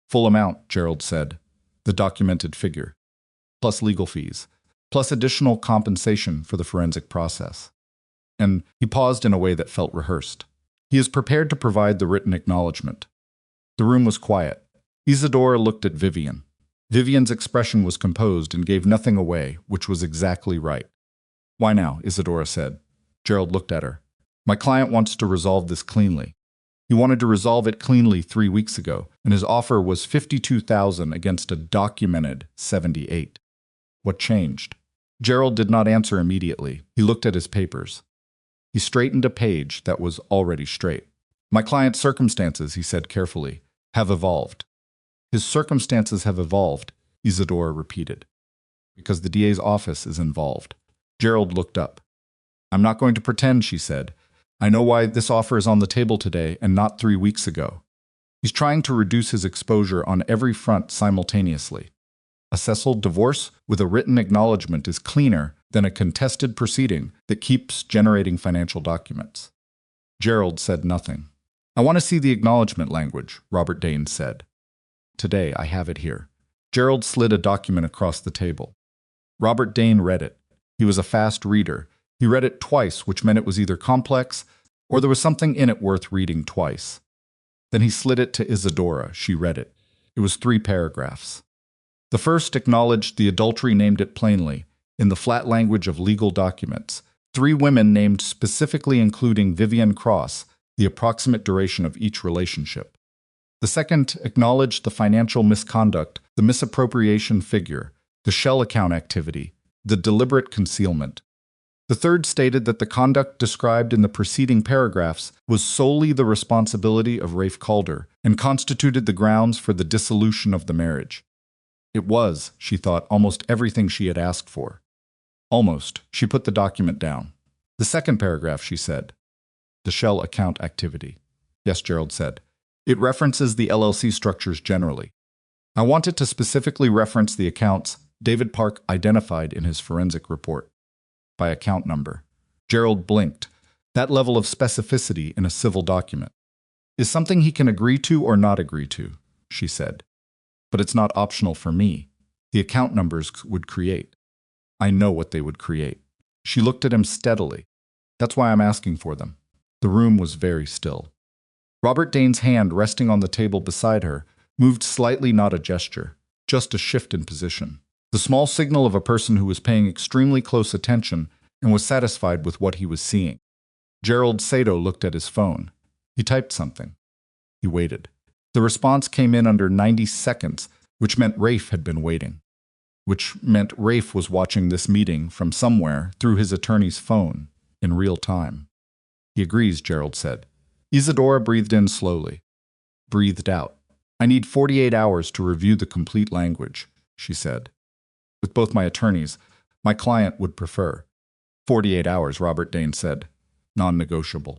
Full amount, Gerald said, the documented figure, plus legal fees, plus additional compensation for the forensic process. And he paused in a way that felt rehearsed. He is prepared to provide the written acknowledgement. The room was quiet. Isadora looked at Vivian. Vivian's expression was composed and gave nothing away, which was exactly right. Why now? Isadora said. Gerald looked at her. My client wants to resolve this cleanly. He wanted to resolve it cleanly 3 weeks ago, and his offer was 52,000 against a documented 78. What changed? Gerald did not answer immediately. He looked at his papers. He straightened a page that was already straight. My client's circumstances, he said carefully, have evolved. His circumstances have evolved, Isadora repeated. Because the DA's office is involved. Gerald looked up. I'm not going to pretend, she said. I know why this offer is on the table today and not 3 weeks ago. He's trying to reduce his exposure on every front simultaneously. A Cecil divorce with a written acknowledgement is cleaner than a contested proceeding that keeps generating financial documents. Gerald said nothing. I want to see the acknowledgement language, Robert Dane said. Today, I have it here. Gerald slid a document across the table. Robert Dane read it. He was a fast reader. He read it twice, which meant it was either complex or there was something in it worth reading twice. Then he slid it to Isadora. She read it. It was 3 paragraphs. The first acknowledged the adultery, named it plainly, in the flat language of legal documents. 3 women named specifically, including Vivian Cross, the approximate duration of each relationship. The second acknowledged the financial misconduct, the misappropriation figure, the shell account activity, the deliberate concealment. The third stated that the conduct described in the preceding paragraphs was solely the responsibility of Rafe Calder and constituted the grounds for the dissolution of the marriage. It was, she thought, almost everything she had asked for. Almost. She put the document down. The second paragraph, she said. The shell account activity. Yes, Gerald said. It references the LLC structures generally. I want it to specifically reference the accounts David Park identified in his forensic report. By account number. Gerald blinked. That level of specificity in a civil document is something he can agree to or not agree to, she said. But it's not optional for me. The account numbers would create. I know what they would create. She looked at him steadily. That's why I'm asking for them. The room was very still. Robert Dane's hand resting on the table beside her moved slightly, not a gesture, just a shift in position. The small signal of a person who was paying extremely close attention and was satisfied with what he was seeing. Gerald Sato looked at his phone. He typed something. He waited. The response came in under 90 seconds, which meant Rafe had been waiting. Which meant Rafe was watching this meeting from somewhere through his attorney's phone in real time. He agrees, Gerald said. Isadora breathed in slowly. Breathed out. I need 48 hours to review the complete language, she said. With both my attorneys, my client would prefer. 48 hours, Robert Dane said. Non-negotiable.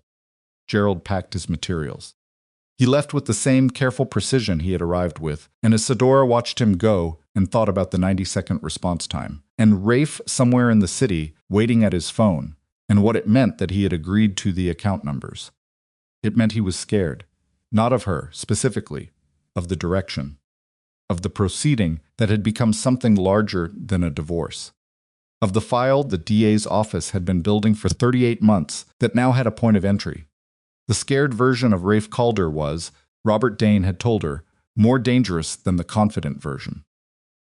Gerald packed his materials. He left with the same careful precision he had arrived with, and Isadora watched him go and thought about the 90-second response time, and Rafe somewhere in the city waiting at his phone, and what it meant that he had agreed to the account numbers. It meant he was scared, not of her specifically, of the direction, of the proceeding that had become something larger than a divorce, of the file the DA's office had been building for 38 months that now had a point of entry. The scared version of Rafe Calder was, Robert Dane had told her, more dangerous than the confident version.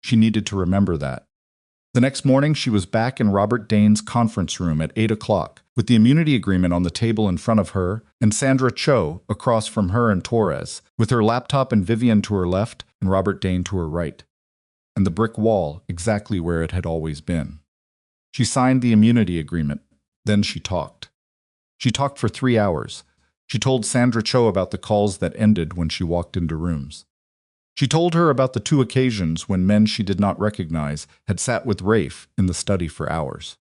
She needed to remember that. The next morning, she was back in Robert Dane's conference room at 8 o'clock, with the immunity agreement on the table in front of her, and Sandra Cho across from her and Torres, with her laptop and Vivian to her left and Robert Dane to her right, and the brick wall exactly where it had always been. She signed the immunity agreement. Then she talked. She talked for 3 hours. She told Sandra Cho about the calls that ended when she walked into rooms. She told her about the 2 occasions when men she did not recognize had sat with Rafe in the study for hours.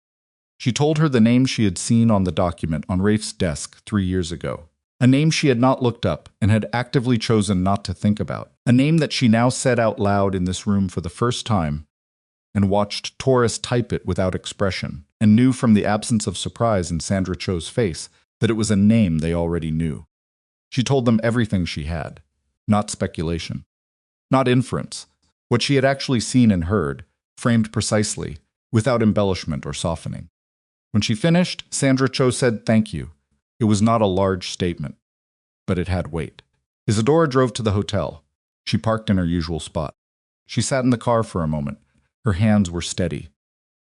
She told her the name she had seen on the document on Rafe's desk 3 years ago, a name she had not looked up and had actively chosen not to think about, a name that she now said out loud in this room for the first time and watched Torres type it without expression, and knew from the absence of surprise in Sandra Cho's face that it was a name they already knew. She told them everything she had, not speculation, not inference, what she had actually seen and heard, framed precisely, without embellishment or softening. When she finished, Sandra Cho said thank you. It was not a large statement. but it had weight. Isadora drove to the hotel. She parked in her usual spot. She sat in the car for a moment. Her hands were steady.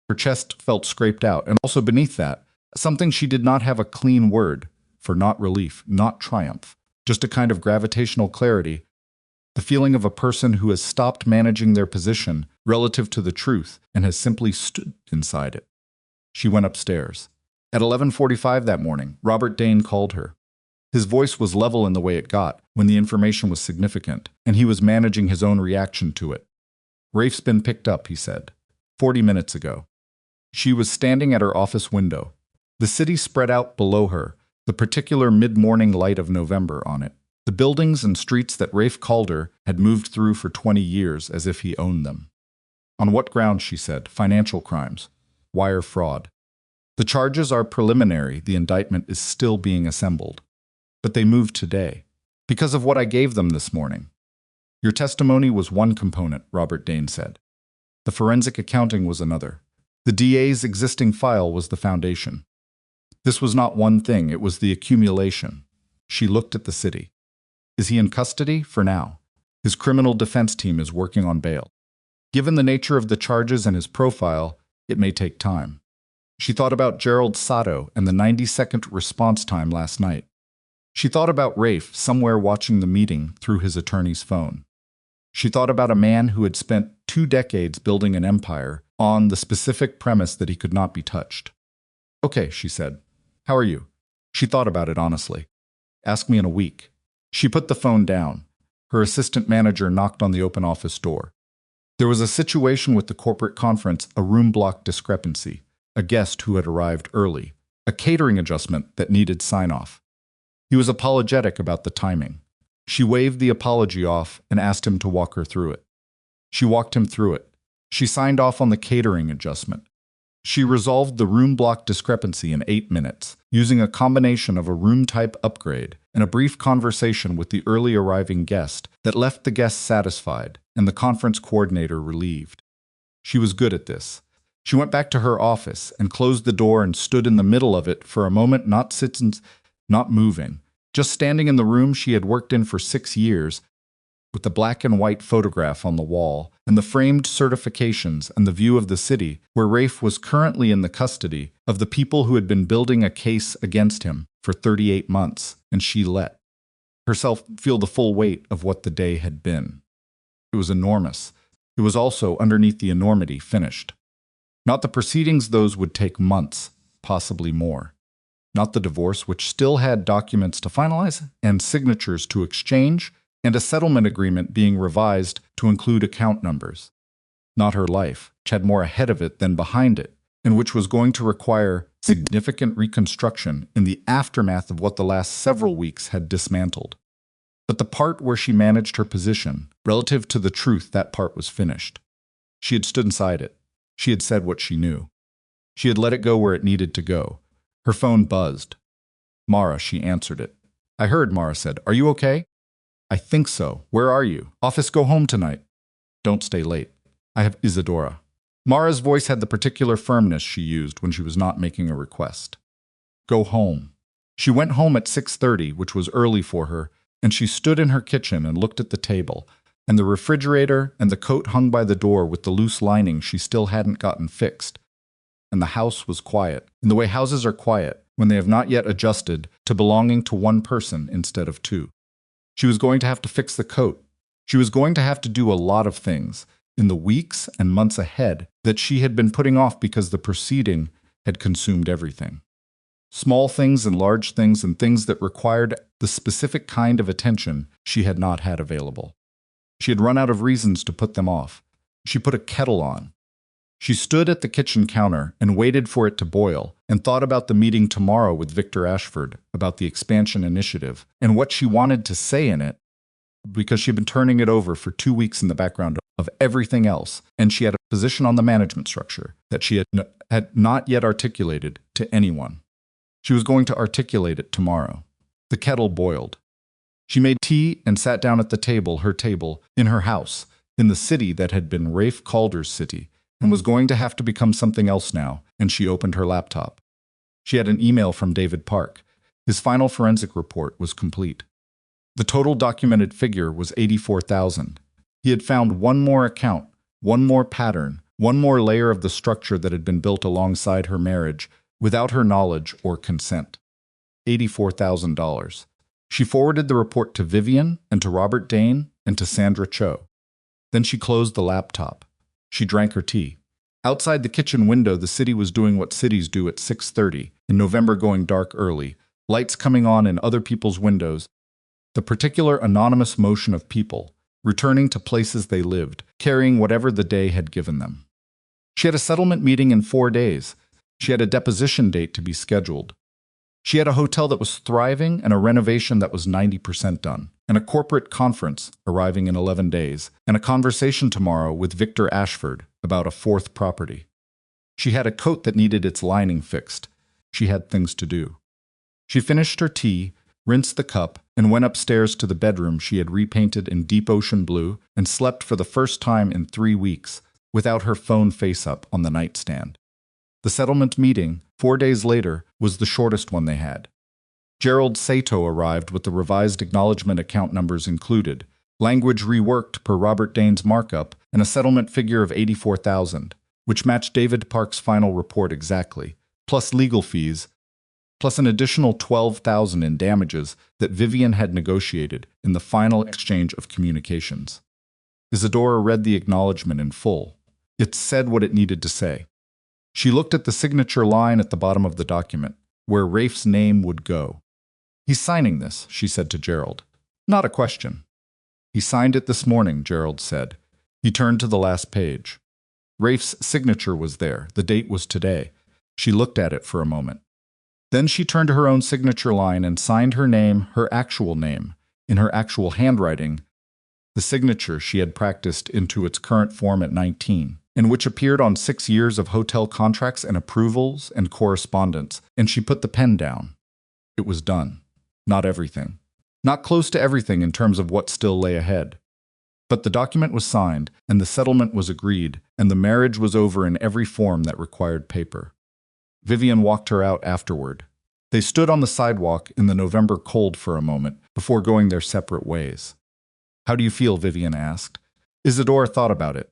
Her chest felt scraped out, and also beneath that, something she did not have a clean word for, not relief, not triumph, just a kind of gravitational clarity, the feeling of a person who has stopped managing their position relative to the truth and has simply stood inside it. She went upstairs. At 11:45 that morning, Robert Dane called her. His voice was level in the way it got when the information was significant, and he was managing his own reaction to it. "Rafe's been picked up," he said. 40 minutes ago. She was standing at her office window. The city spread out below her, the particular mid-morning light of November on it. The buildings and streets that Rafe Calder had moved through for 20 years as if he owned them. "On what grounds?" she said. "Financial crimes. Wire fraud. The charges are preliminary. The indictment is still being assembled. But they moved today. Because of what I gave them this morning." "Your testimony was one component," Robert Dane said. "The forensic accounting was another. The DA's existing file was the foundation. This was not one thing, it was the accumulation." She looked at the city. "Is he in custody? For now. His criminal defense team is working on bail. Given the nature of the charges and his profile, it may take time." She thought about Gerald Sato and the 90-second response time last night. She thought about Rafe somewhere watching the meeting through his attorney's phone. She thought about a man who had spent 2 decades building an empire on the specific premise that he could not be touched. "Okay," she said. "How are you?" She thought about it honestly. "Ask me in a week." She put the phone down. Her assistant manager knocked on the open office door. There was a situation with the corporate conference, a room block discrepancy, a guest who had arrived early, a catering adjustment that needed sign-off. He was apologetic about the timing. She waved the apology off and asked him to walk her through it. She walked him through it. She signed off on the catering adjustment. She resolved the room block discrepancy in 8 minutes, using a combination of a room-type upgrade and a brief conversation with the early arriving guest that left the guest satisfied and the conference coordinator relieved. She was good at this. She went back to her office and closed the door and stood in the middle of it for a moment, not moving, just standing in the room she had worked in for 6 years, with the black and white photograph on the wall and the framed certifications and the view of the city where Rafe was currently in the custody of the people who had been building a case against him for 38 months, and she let herself feel the full weight of what the day had been. It was enormous. It was also, underneath the enormity, finished. Not the proceedings, those would take months, possibly more. Not the divorce, which still had documents to finalize and signatures to exchange, and a settlement agreement being revised to include account numbers. Not her life, which had more ahead of it than behind it, and which was going to require significant reconstruction in the aftermath of what the last several weeks had dismantled. But the part where she managed her position, relative to the truth, that part was finished. She had stood inside it. She had said what she knew. She had let it go where it needed to go. Her phone buzzed. "Mara," she answered it. "I heard," Mara said. "Are you okay?" "I think so. Where are you?" "Office, go home tonight." "Don't stay late." "I have Isadora." Mara's voice had the particular firmness she used when she was not making a request. "Go home." She went home at 6:30, which was early for her, and she stood in her kitchen and looked at the table, and the refrigerator and the coat hung by the door with the loose lining she still hadn't gotten fixed. And the house was quiet, in the way houses are quiet when they have not yet adjusted to belonging to one person instead of 2. She was going to have to fix the coat. She was going to have to do a lot of things in the weeks and months ahead that she had been putting off because the proceeding had consumed everything. Small things and large things and things that required the specific kind of attention she had not had available. She had run out of reasons to put them off. She put a kettle on. She stood at the kitchen counter and waited for it to boil and thought about the meeting tomorrow with Victor Ashford, about the expansion initiative, and what she wanted to say in it, because she had been turning it over for 2 weeks in the background of everything else, and she had a position on the management structure that she had not yet articulated to anyone. She was going to articulate it tomorrow. The kettle boiled. She made tea and sat down at the table, her table, in her house, in the city that had been Rafe Calder's city, and was going to have to become something else now, and she opened her laptop. She had an email from David Park. His final forensic report was complete. The total documented figure was 84,000. He had found one more account, one more pattern, one more layer of the structure that had been built alongside her marriage, without her knowledge or consent. $84,000. She forwarded the report to Vivian and to Robert Dane and to Sandra Cho. Then she closed the laptop. She drank her tea. Outside the kitchen window, the city was doing what cities do at 6:30, in November going dark early, lights coming on in other people's windows, the particular anonymous motion of people, returning to places they lived, carrying whatever the day had given them. She had a settlement meeting in 4 days. She had a deposition date to be scheduled. She had a hotel that was thriving and a renovation that was 90% done, and a corporate conference arriving in 11 days, and a conversation tomorrow with Victor Ashford about a fourth property. She had a coat that needed its lining fixed. She had things to do. She finished her tea, rinsed the cup, and went upstairs to the bedroom she had repainted in deep ocean blue and slept for the first time in 3 weeks, without her phone face-up on the nightstand. The settlement meeting, 4 days later, was the shortest one they had. Gerald Sato arrived with the revised acknowledgement account numbers included, language reworked per Robert Dane's markup, and a settlement figure of 84,000, which matched David Park's final report exactly, plus legal fees, plus an additional 12,000 in damages that Vivian had negotiated in the final exchange of communications. Isadora read the acknowledgement in full. It said what it needed to say. She looked at the signature line at the bottom of the document, where Rafe's name would go. "He's signing this," she said to Gerald. "Not a question." "He signed it this morning," Gerald said. He turned to the last page. Rafe's signature was there. The date was today. She looked at it for a moment. Then she turned to her own signature line and signed her name, her actual name, in her actual handwriting, the signature she had practiced into its current form at 19. And which appeared on 6 years of hotel contracts and approvals and correspondence, and she put the pen down. It was done. Not everything. Not close to everything in terms of what still lay ahead. But the document was signed, and the settlement was agreed, and the marriage was over in every form that required paper. Vivian walked her out afterward. They stood on the sidewalk in the November cold for a moment, before going their separate ways. "How do you feel?" Vivian asked. Isadora thought about it.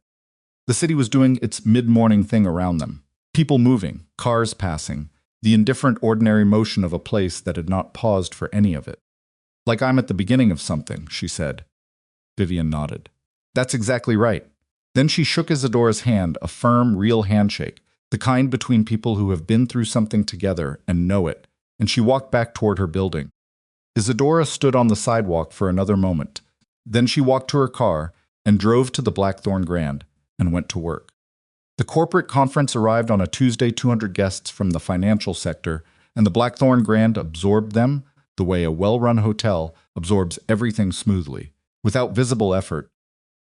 The city was doing its mid-morning thing around them. People moving, cars passing, the indifferent ordinary motion of a place that had not paused for any of it. "Like I'm at the beginning of something," she said. Vivian nodded. "That's exactly right." Then she shook Isadora's hand, a firm, real handshake, the kind between people who have been through something together and know it, and she walked back toward her building. Isadora stood on the sidewalk for another moment. Then she walked to her car and drove to the Blackthorn Grand and went to work. The corporate conference arrived on a Tuesday, 200 guests from the financial sector, and the Blackthorn Grand absorbed them the way a well-run hotel absorbs everything smoothly, without visible effort,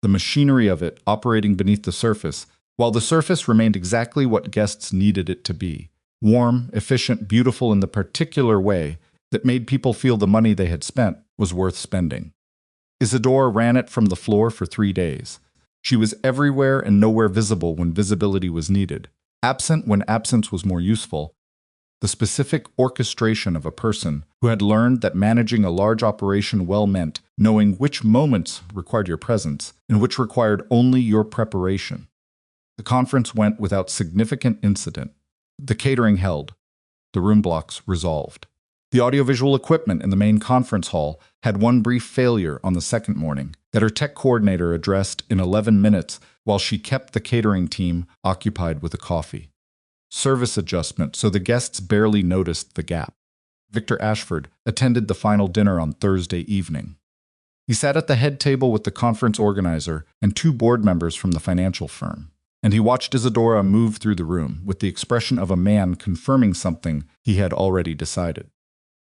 the machinery of it operating beneath the surface, while the surface remained exactly what guests needed it to be, warm, efficient, beautiful in the particular way that made people feel the money they had spent was worth spending. Isadora ran it from the floor for 3 days. She was everywhere and nowhere visible when visibility was needed, absent when absence was more useful, the specific orchestration of a person who had learned that managing a large operation well meant knowing which moments required your presence and which required only your preparation. The conference went without significant incident. The catering held. The room blocks resolved. The audiovisual equipment in the main conference hall had one brief failure on the second morning that her tech coordinator addressed in 11 minutes while she kept the catering team occupied with a coffee. Service adjustment so the guests barely noticed the gap. Victor Ashford attended the final dinner on Thursday evening. He sat at the head table with the conference organizer and 2 board members from the financial firm, and he watched Isadora move through the room with the expression of a man confirming something he had already decided.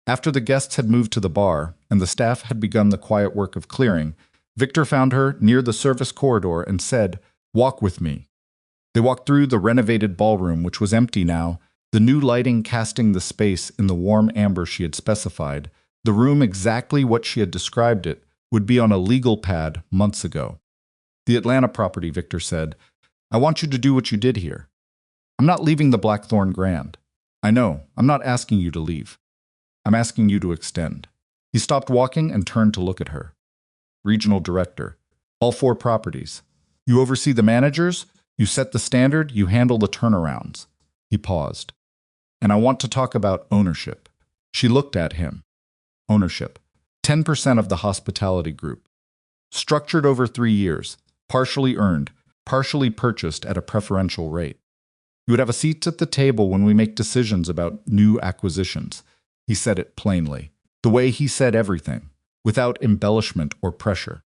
After the guests had moved to the bar and the staff had begun the quiet work of clearing, Victor found her near the service corridor and said, "Walk with me." They walked through the renovated ballroom, which was empty now, the new lighting casting the space in the warm amber she had specified, the room exactly what she had described it would be on a legal pad months ago. "The Atlanta property," Victor said. "I want you to do what you did here. I'm not leaving the Blackthorn Grand. I know, I'm not asking you to leave. I'm asking you to extend." He stopped walking and turned to look at her. Regional director. All 4 properties. You oversee the managers, you set the standard, you handle the turnarounds. He paused. And I want to talk about ownership. She looked at him. Ownership. 10% of the hospitality group. Structured over 3 years. Partially earned. Partially purchased at a preferential rate. You would have a seat at the table when we make decisions about new acquisitions. He said it plainly. The way he said everything, without embellishment or pressure.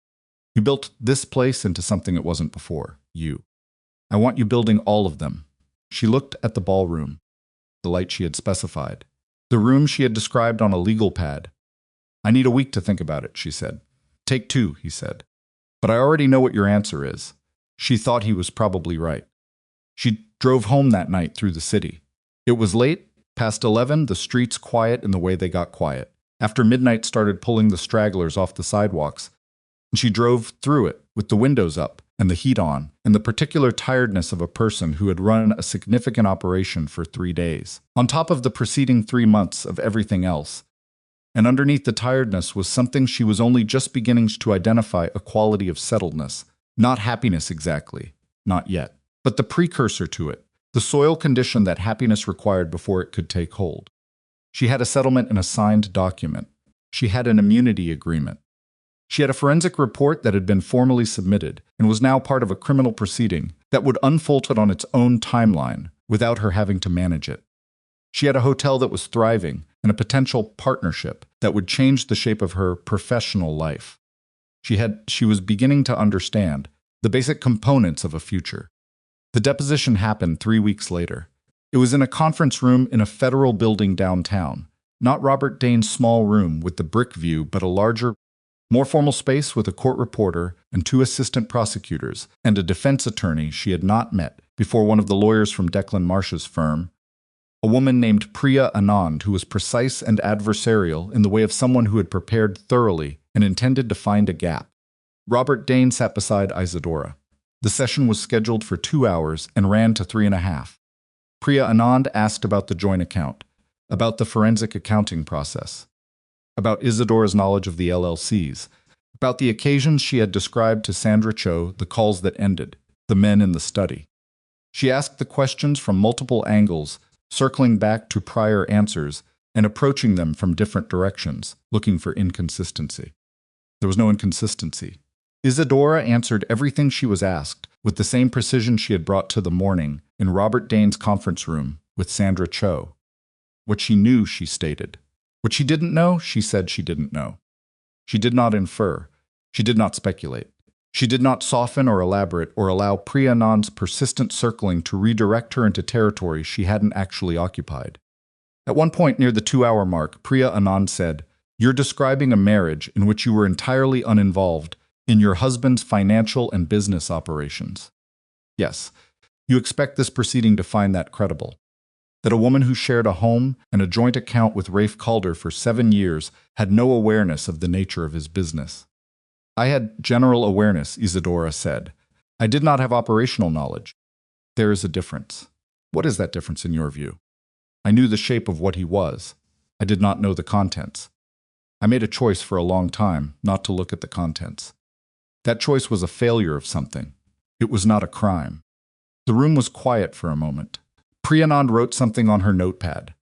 You built this place into something it wasn't before. You. I want you building all of them. She looked at the ballroom, the light she had specified, the room she had described on a legal pad. I need a week to think about it, she said. Take 2, he said. But I already know what your answer is. She thought he was probably right. She drove home that night through the city. It was late, past 11, the streets quiet in the way they got quiet. After midnight started pulling the stragglers off the sidewalks, and she drove through it with the windows up and the heat on and the particular tiredness of a person who had run a significant operation for 3 days, on top of the preceding 3 months of everything else. And underneath the tiredness was something she was only just beginning to identify, a quality of settledness. Not happiness exactly, not yet, but the precursor to it, the soil condition that happiness required before it could take hold. She had a settlement in a signed document. She had an immunity agreement. She had a forensic report that had been formally submitted and was now part of a criminal proceeding that would unfold it on its own timeline without her having to manage it. She had a hotel that was thriving and a potential partnership that would change the shape of her professional life. She was beginning to understand the basic components of a future. The deposition happened 3 weeks later. It was in a conference room in a federal building downtown, not Robert Dane's small room with the brick view, but a larger, more formal space with a court reporter and 2 assistant prosecutors and a defense attorney she had not met before, one of the lawyers from Declan Marsh's firm, a woman named Priya Anand, who was precise and adversarial in the way of someone who had prepared thoroughly and intended to find a gap. Robert Dane sat beside Isadora. The session was scheduled for 2 hours and ran to 3.5. Priya Anand asked about the joint account, about the forensic accounting process, about Isadora's knowledge of the LLCs, about the occasions she had described to Sandra Cho, the calls that ended, the men in the study. She asked the questions from multiple angles, circling back to prior answers and approaching them from different directions, looking for inconsistency. There was no inconsistency. Isadora answered everything she was asked with the same precision she had brought to the morning in Robert Dane's conference room with Sandra Cho. What she knew, she stated. What she didn't know, she said she didn't know. She did not infer. She did not speculate. She did not soften or elaborate or allow Priya Anand's persistent circling to redirect her into territory she hadn't actually occupied. At one point near the 2-hour mark, Priya Anand said, "You're describing a marriage in which you were entirely uninvolved in your husband's financial and business operations. Yes, you expect this proceeding to find that credible. That a woman who shared a home and a joint account with Rafe Calder for 7 years had no awareness of the nature of his business. I had general awareness," Isadora said. "I did not have operational knowledge. There is a difference. What is that difference in your view? I knew the shape of what he was. I did not know the contents. I made a choice for a long time not to look at the contents. That choice was a failure of something. It was not a crime." The room was quiet for a moment. Priyanand wrote something on her notepad.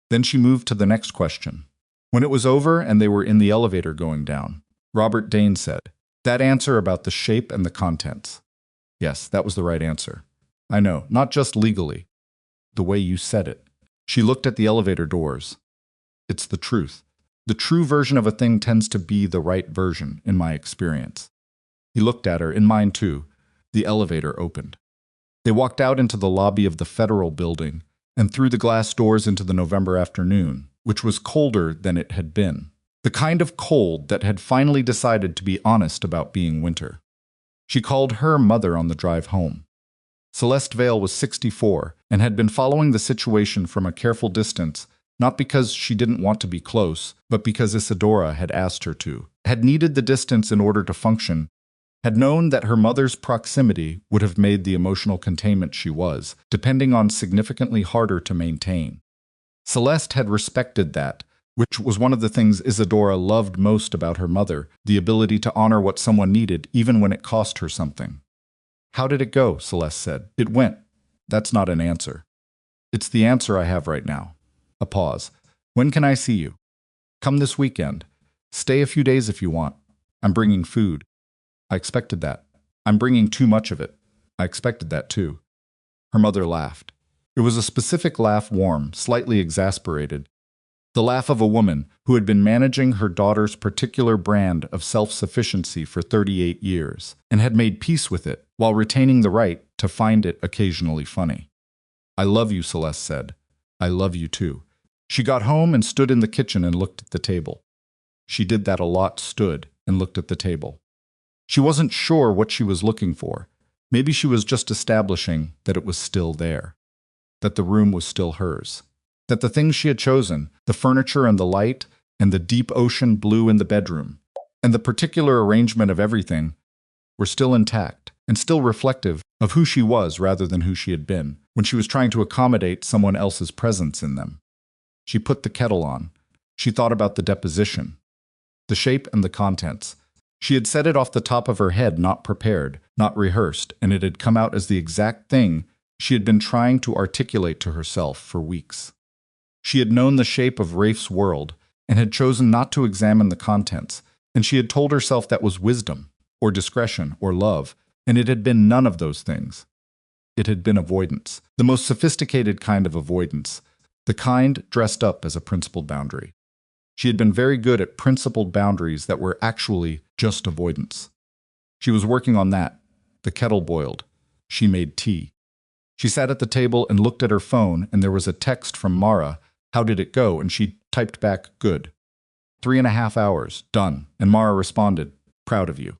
Then she moved to the next question. When it was over and they were in the elevator going down, Robert Dane said, "That answer about the shape and the contents. Yes, that was the right answer. I know, not just legally. The way you said it." She looked at the elevator doors. "It's the truth. The true version of a thing tends to be the right version, in my experience." He looked at her, in mine too. The elevator opened. They walked out into the lobby of the federal building and through the glass doors into the November afternoon, which was colder than it had been. The kind of cold that had finally decided to be honest about being winter. She called her mother on the drive home. Celeste Vale was 64 and had been following the situation from a careful distance, not because she didn't want to be close, but because Isadora had asked her to, had needed the distance in order to function, had known that her mother's proximity would have made the emotional containment she was, depending on significantly harder to maintain. Celeste had respected that, which was one of the things Isadora loved most about her mother, the ability to honor what someone needed even when it cost her something. "How did it go?" Celeste said. "It went." "That's not an answer." "It's the answer I have right now." A pause. "When can I see you?" "Come this weekend. Stay a few days if you want. I'm bringing food." "I expected that." "I'm bringing too much of it." "I expected that too." Her mother laughed. It was a specific laugh, warm, slightly exasperated. The laugh of a woman who had been managing her daughter's particular brand of self-sufficiency for 38 years and had made peace with it while retaining the right to find it occasionally funny. "I love you," Celeste said. "I love you too." She got home and stood in the kitchen and looked at the table. She did that a lot, stood and looked at the table. She wasn't sure what she was looking for. Maybe she was just establishing that it was still there, that the room was still hers, that the things she had chosen, the furniture and the light, and the deep ocean blue in the bedroom, and the particular arrangement of everything, were still intact and still reflective of who she was rather than who she had been when she was trying to accommodate someone else's presence in them. She put the kettle on. She thought about the deposition, the shape and the contents. She had said it off the top of her head, not prepared, not rehearsed, and it had come out as the exact thing she had been trying to articulate to herself for weeks. She had known the shape of Rafe's world and had chosen not to examine the contents, and she had told herself that was wisdom, or discretion, or love, and it had been none of those things. It had been avoidance, the most sophisticated kind of avoidance, the kind dressed up as a principled boundary. She had been very good at principled boundaries that were actually just avoidance. She was working on that. The kettle boiled. She made tea. She sat at the table and looked at her phone, and there was a text from Mara. "How did it go?" And she typed back, "Good." 3.5 hours, done. And Mara responded, "Proud of you."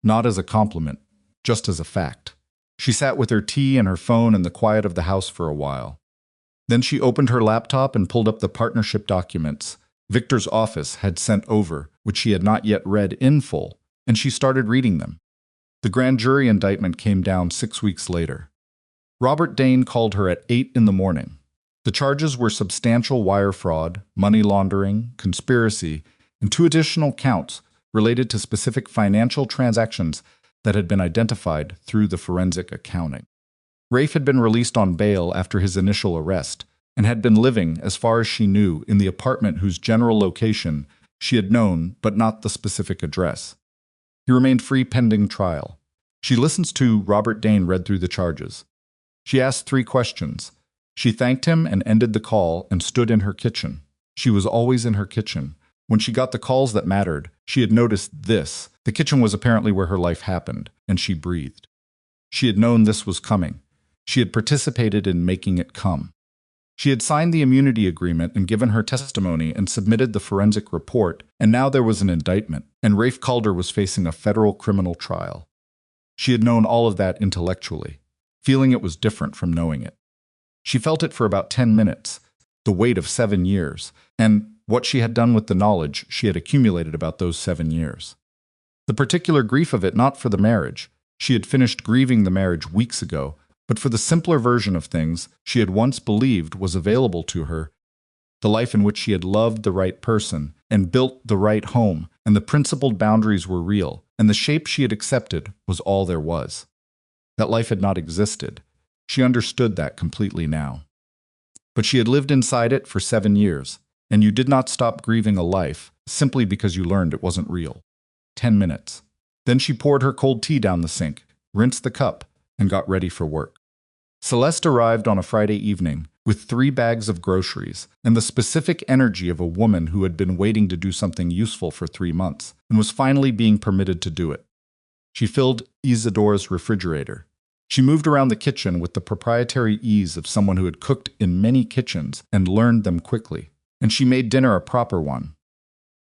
Not as a compliment, just as a fact. She sat with her tea and her phone in the quiet of the house for a while. Then she opened her laptop and pulled up the partnership documents Victor's office had sent over, which she had not yet read in full, and she started reading them. The grand jury indictment came down 6 weeks later. Robert Dane called her at 8 in the morning. The charges were substantial wire fraud, money laundering, conspiracy, and 2 additional counts related to specific financial transactions that had been identified through the forensic accounting. Rafe had been released on bail after his initial arrest, and had been living, as far as she knew, in the apartment whose general location she had known but not the specific address. He remained free pending trial. She listened to Robert Dane read through the charges. She asked 3 questions. She thanked him and ended the call and stood in her kitchen. She was always in her kitchen. When she got the calls that mattered, she had noticed this. The kitchen was apparently where her life happened, and she breathed. She had known this was coming. She had participated in making it come. She had signed the immunity agreement and given her testimony and submitted the forensic report, and now there was an indictment, and Rafe Calder was facing a federal criminal trial. She had known all of that intellectually, feeling it was different from knowing it. She felt it for about 10 minutes, the weight of 7 years, and what she had done with the knowledge she had accumulated about those 7 years. The particular grief of it, not for the marriage. She had finished grieving the marriage weeks ago, but for the simpler version of things she had once believed was available to her, the life in which she had loved the right person and built the right home, and the principled boundaries were real, and the shape she had accepted was all there was. That life had not existed. She understood that completely now. But she had lived inside it for 7 years, and you did not stop grieving a life simply because you learned it wasn't real. 10 minutes. Then she poured her cold tea down the sink, rinsed the cup, and got ready for work. Celeste arrived on a Friday evening with 3 bags of groceries and the specific energy of a woman who had been waiting to do something useful for 3 months and was finally being permitted to do it. She filled Isadora's refrigerator. She moved around the kitchen with the proprietary ease of someone who had cooked in many kitchens and learned them quickly, and she made dinner a proper one.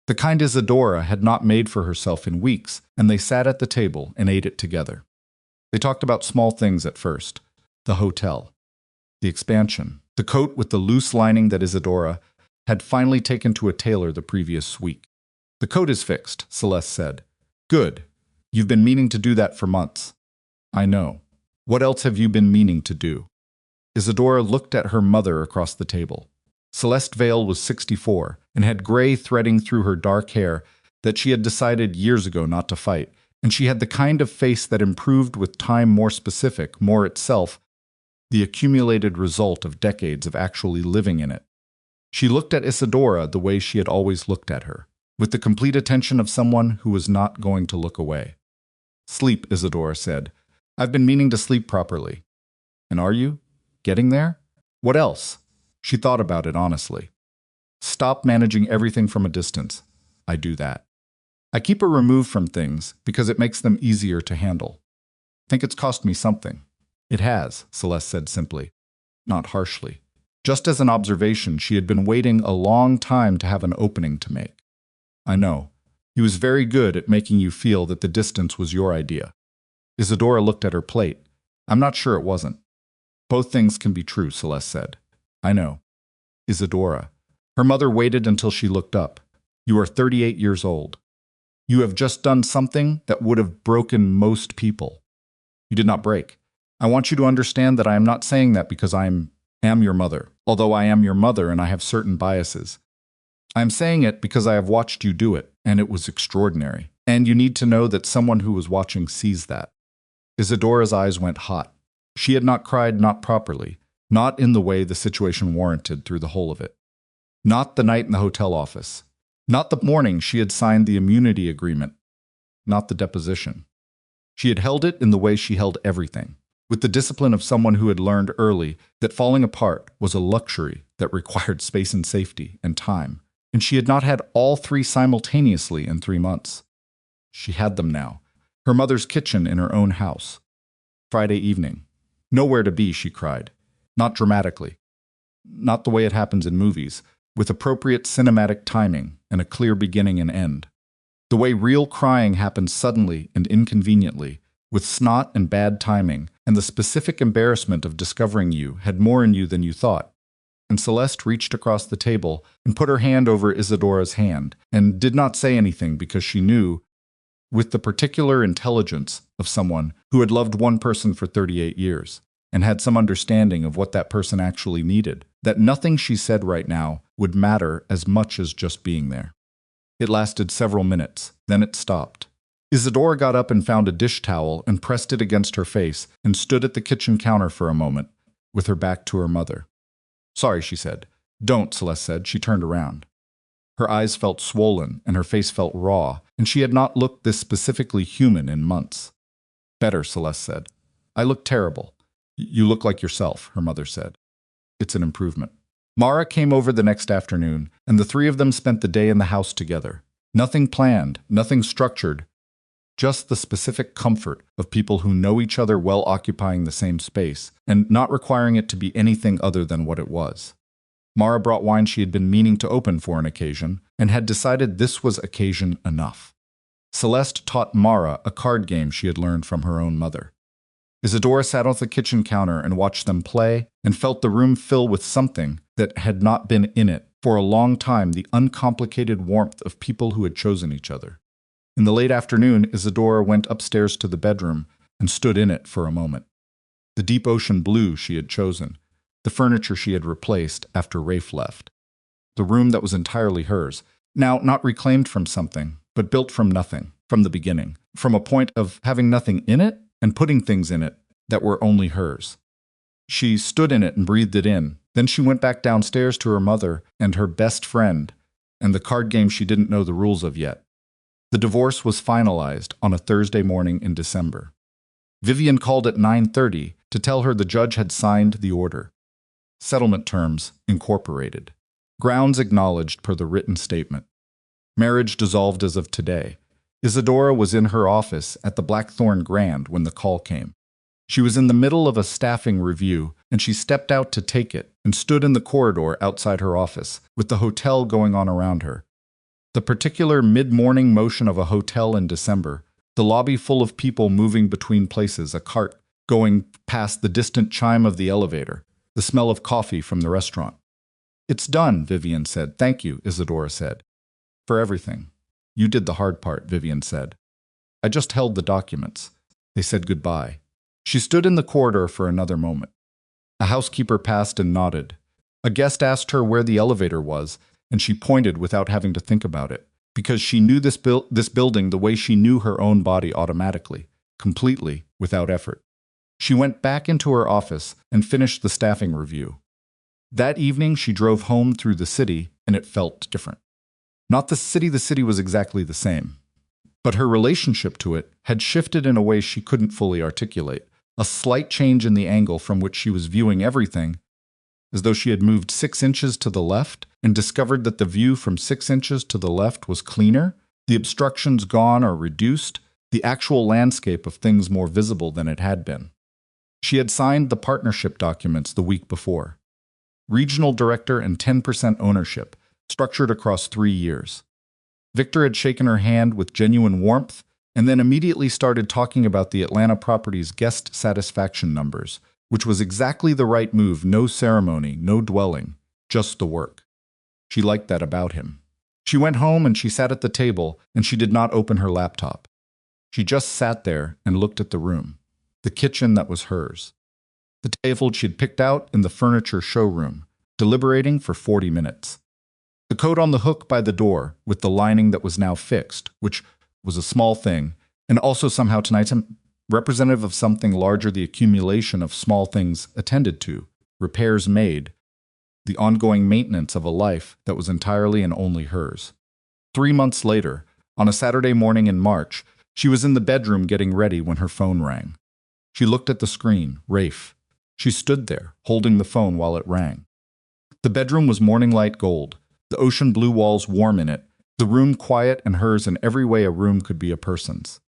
The kind Isadora had not made for herself in weeks, and they sat at the table and ate it together. They talked about small things at first. The hotel, the expansion, the coat with the loose lining that Isadora had finally taken to a tailor the previous week. "The coat is fixed," Celeste said. "Good. You've been meaning to do that for months." "I know. What else have you been meaning to do?" Isadora looked at her mother across the table. Celeste Vale was 64 and had gray threading through her dark hair that she had decided years ago not to fight, and she had the kind of face that improved with time, more specific, more itself, the accumulated result of decades of actually living in it. She looked at Isadora the way she had always looked at her, with the complete attention of someone who was not going to look away. "Sleep," Isadora said. "I've been meaning to sleep properly." "And are you? Getting there? What else?" She thought about it honestly. "Stop managing everything from a distance. I do that. I keep her removed from things because it makes them easier to handle. Think it's cost me something." "It has," Celeste said simply, not harshly. Just as an observation, she had been waiting a long time to have an opening to make. "I know. He was very good at making you feel that the distance was your idea." Isadora looked at her plate. "I'm not sure it wasn't." "Both things can be true," Celeste said. "I know." "Isadora." Her mother waited until she looked up. "You are 38 years old. You have just done something that would have broken most people." "You did not break. I want you to understand that I am not saying that because I am your mother, although I am your mother and I have certain biases. I am saying it because I have watched you do it, and it was extraordinary. And you need to know that someone who was watching sees that." Isadora's eyes went hot. She had not cried, not properly, not in the way the situation warranted through the whole of it. Not the night in the hotel office. Not the morning she had signed the immunity agreement. Not the deposition. She had held it in the way she held everything, with the discipline of someone who had learned early that falling apart was a luxury that required space and safety and time, and she had not had all three simultaneously in 3 months. She had them now. Her mother's kitchen in her own house. Friday evening. Nowhere to be, she cried. Not dramatically. Not the way it happens in movies, with appropriate cinematic timing and a clear beginning and end. The way real crying happens suddenly and inconveniently, with snot and bad timing, and the specific embarrassment of discovering you had more in you than you thought. And Celeste reached across the table and put her hand over Isadora's hand, and did not say anything because she knew, with the particular intelligence of someone who had loved one person for 38 years, and had some understanding of what that person actually needed, that nothing she said right now would matter as much as just being there. It lasted several minutes, then it stopped. Isadora got up and found a dish towel and pressed it against her face and stood at the kitchen counter for a moment, with her back to her mother. "Sorry," she said. "Don't," Celeste said. She turned around. Her eyes felt swollen and her face felt raw, and she had not looked this specifically human in months. "Better," Celeste said. "I look terrible." "You look like yourself," her mother said. "It's an improvement." Mara came over the next afternoon, and the three of them spent the day in the house together. Nothing planned, nothing structured, just the specific comfort of people who know each other well occupying the same space, and not requiring it to be anything other than what it was. Mara brought wine she had been meaning to open for an occasion, and had decided this was occasion enough. Celeste taught Mara a card game she had learned from her own mother. Isadora sat on the kitchen counter and watched them play, and felt the room fill with something that had not been in it for a long time, the uncomplicated warmth of people who had chosen each other. In the late afternoon, Isadora went upstairs to the bedroom and stood in it for a moment. The deep ocean blue she had chosen, the furniture she had replaced after Rafe left. The room that was entirely hers, now not reclaimed from something, but built from nothing, from the beginning, from a point of having nothing in it and putting things in it that were only hers. She stood in it and breathed it in. Then she went back downstairs to her mother and her best friend, and the card game she didn't know the rules of yet. The divorce was finalized on a Thursday morning in December. Vivian called at 9:30 to tell her the judge had signed the order. Settlement terms incorporated. Grounds acknowledged per the written statement. Marriage dissolved as of today. Isadora was in her office at the Blackthorn Grand when the call came. She was in the middle of a staffing review, and she stepped out to take it and stood in the corridor outside her office, with the hotel going on around her. The particular mid-morning motion of a hotel in December, the lobby full of people moving between places, a cart going past the distant chime of the elevator, the smell of coffee from the restaurant. "It's done," Vivian said. "Thank you," Isadora said. "For everything. You did the hard part," Vivian said. "I just held the documents." They said goodbye. She stood in the corridor for another moment. A housekeeper passed and nodded. A guest asked her where the elevator was, and she pointed without having to think about it, because she knew this building the way she knew her own body automatically, completely, without effort. She went back into her office and finished the staffing review. That evening, she drove home through the city, and it felt different. Not the city was exactly the same. But her relationship to it had shifted in a way she couldn't fully articulate, a slight change in the angle from which she was viewing everything, as though she had moved 6 inches to the left and discovered that the view from 6 inches to the left was cleaner, the obstructions gone or reduced, the actual landscape of things more visible than it had been. She had signed the partnership documents the week before. Regional director and 10% ownership, structured across 3 years. Victor had shaken her hand with genuine warmth and then immediately started talking about the Atlanta property's guest satisfaction numbers, which was exactly the right move, no ceremony, no dwelling, just the work. She liked that about him. She went home and she sat at the table and she did not open her laptop. She just sat there and looked at the room, the kitchen that was hers, the table she had picked out in the furniture showroom, deliberating for 40 minutes. The coat on the hook by the door, with the lining that was now fixed, which was a small thing, and also somehow tonight's representative of something larger, the accumulation of small things attended to, repairs made, the ongoing maintenance of a life that was entirely and only hers. 3 months later, on a Saturday morning in March, she was in the bedroom getting ready when her phone rang. She looked at the screen, Rafe. She stood there, holding the phone while it rang. The bedroom was morning light gold, the ocean blue walls warm in it, the room quiet and hers in every way a room could be a person's.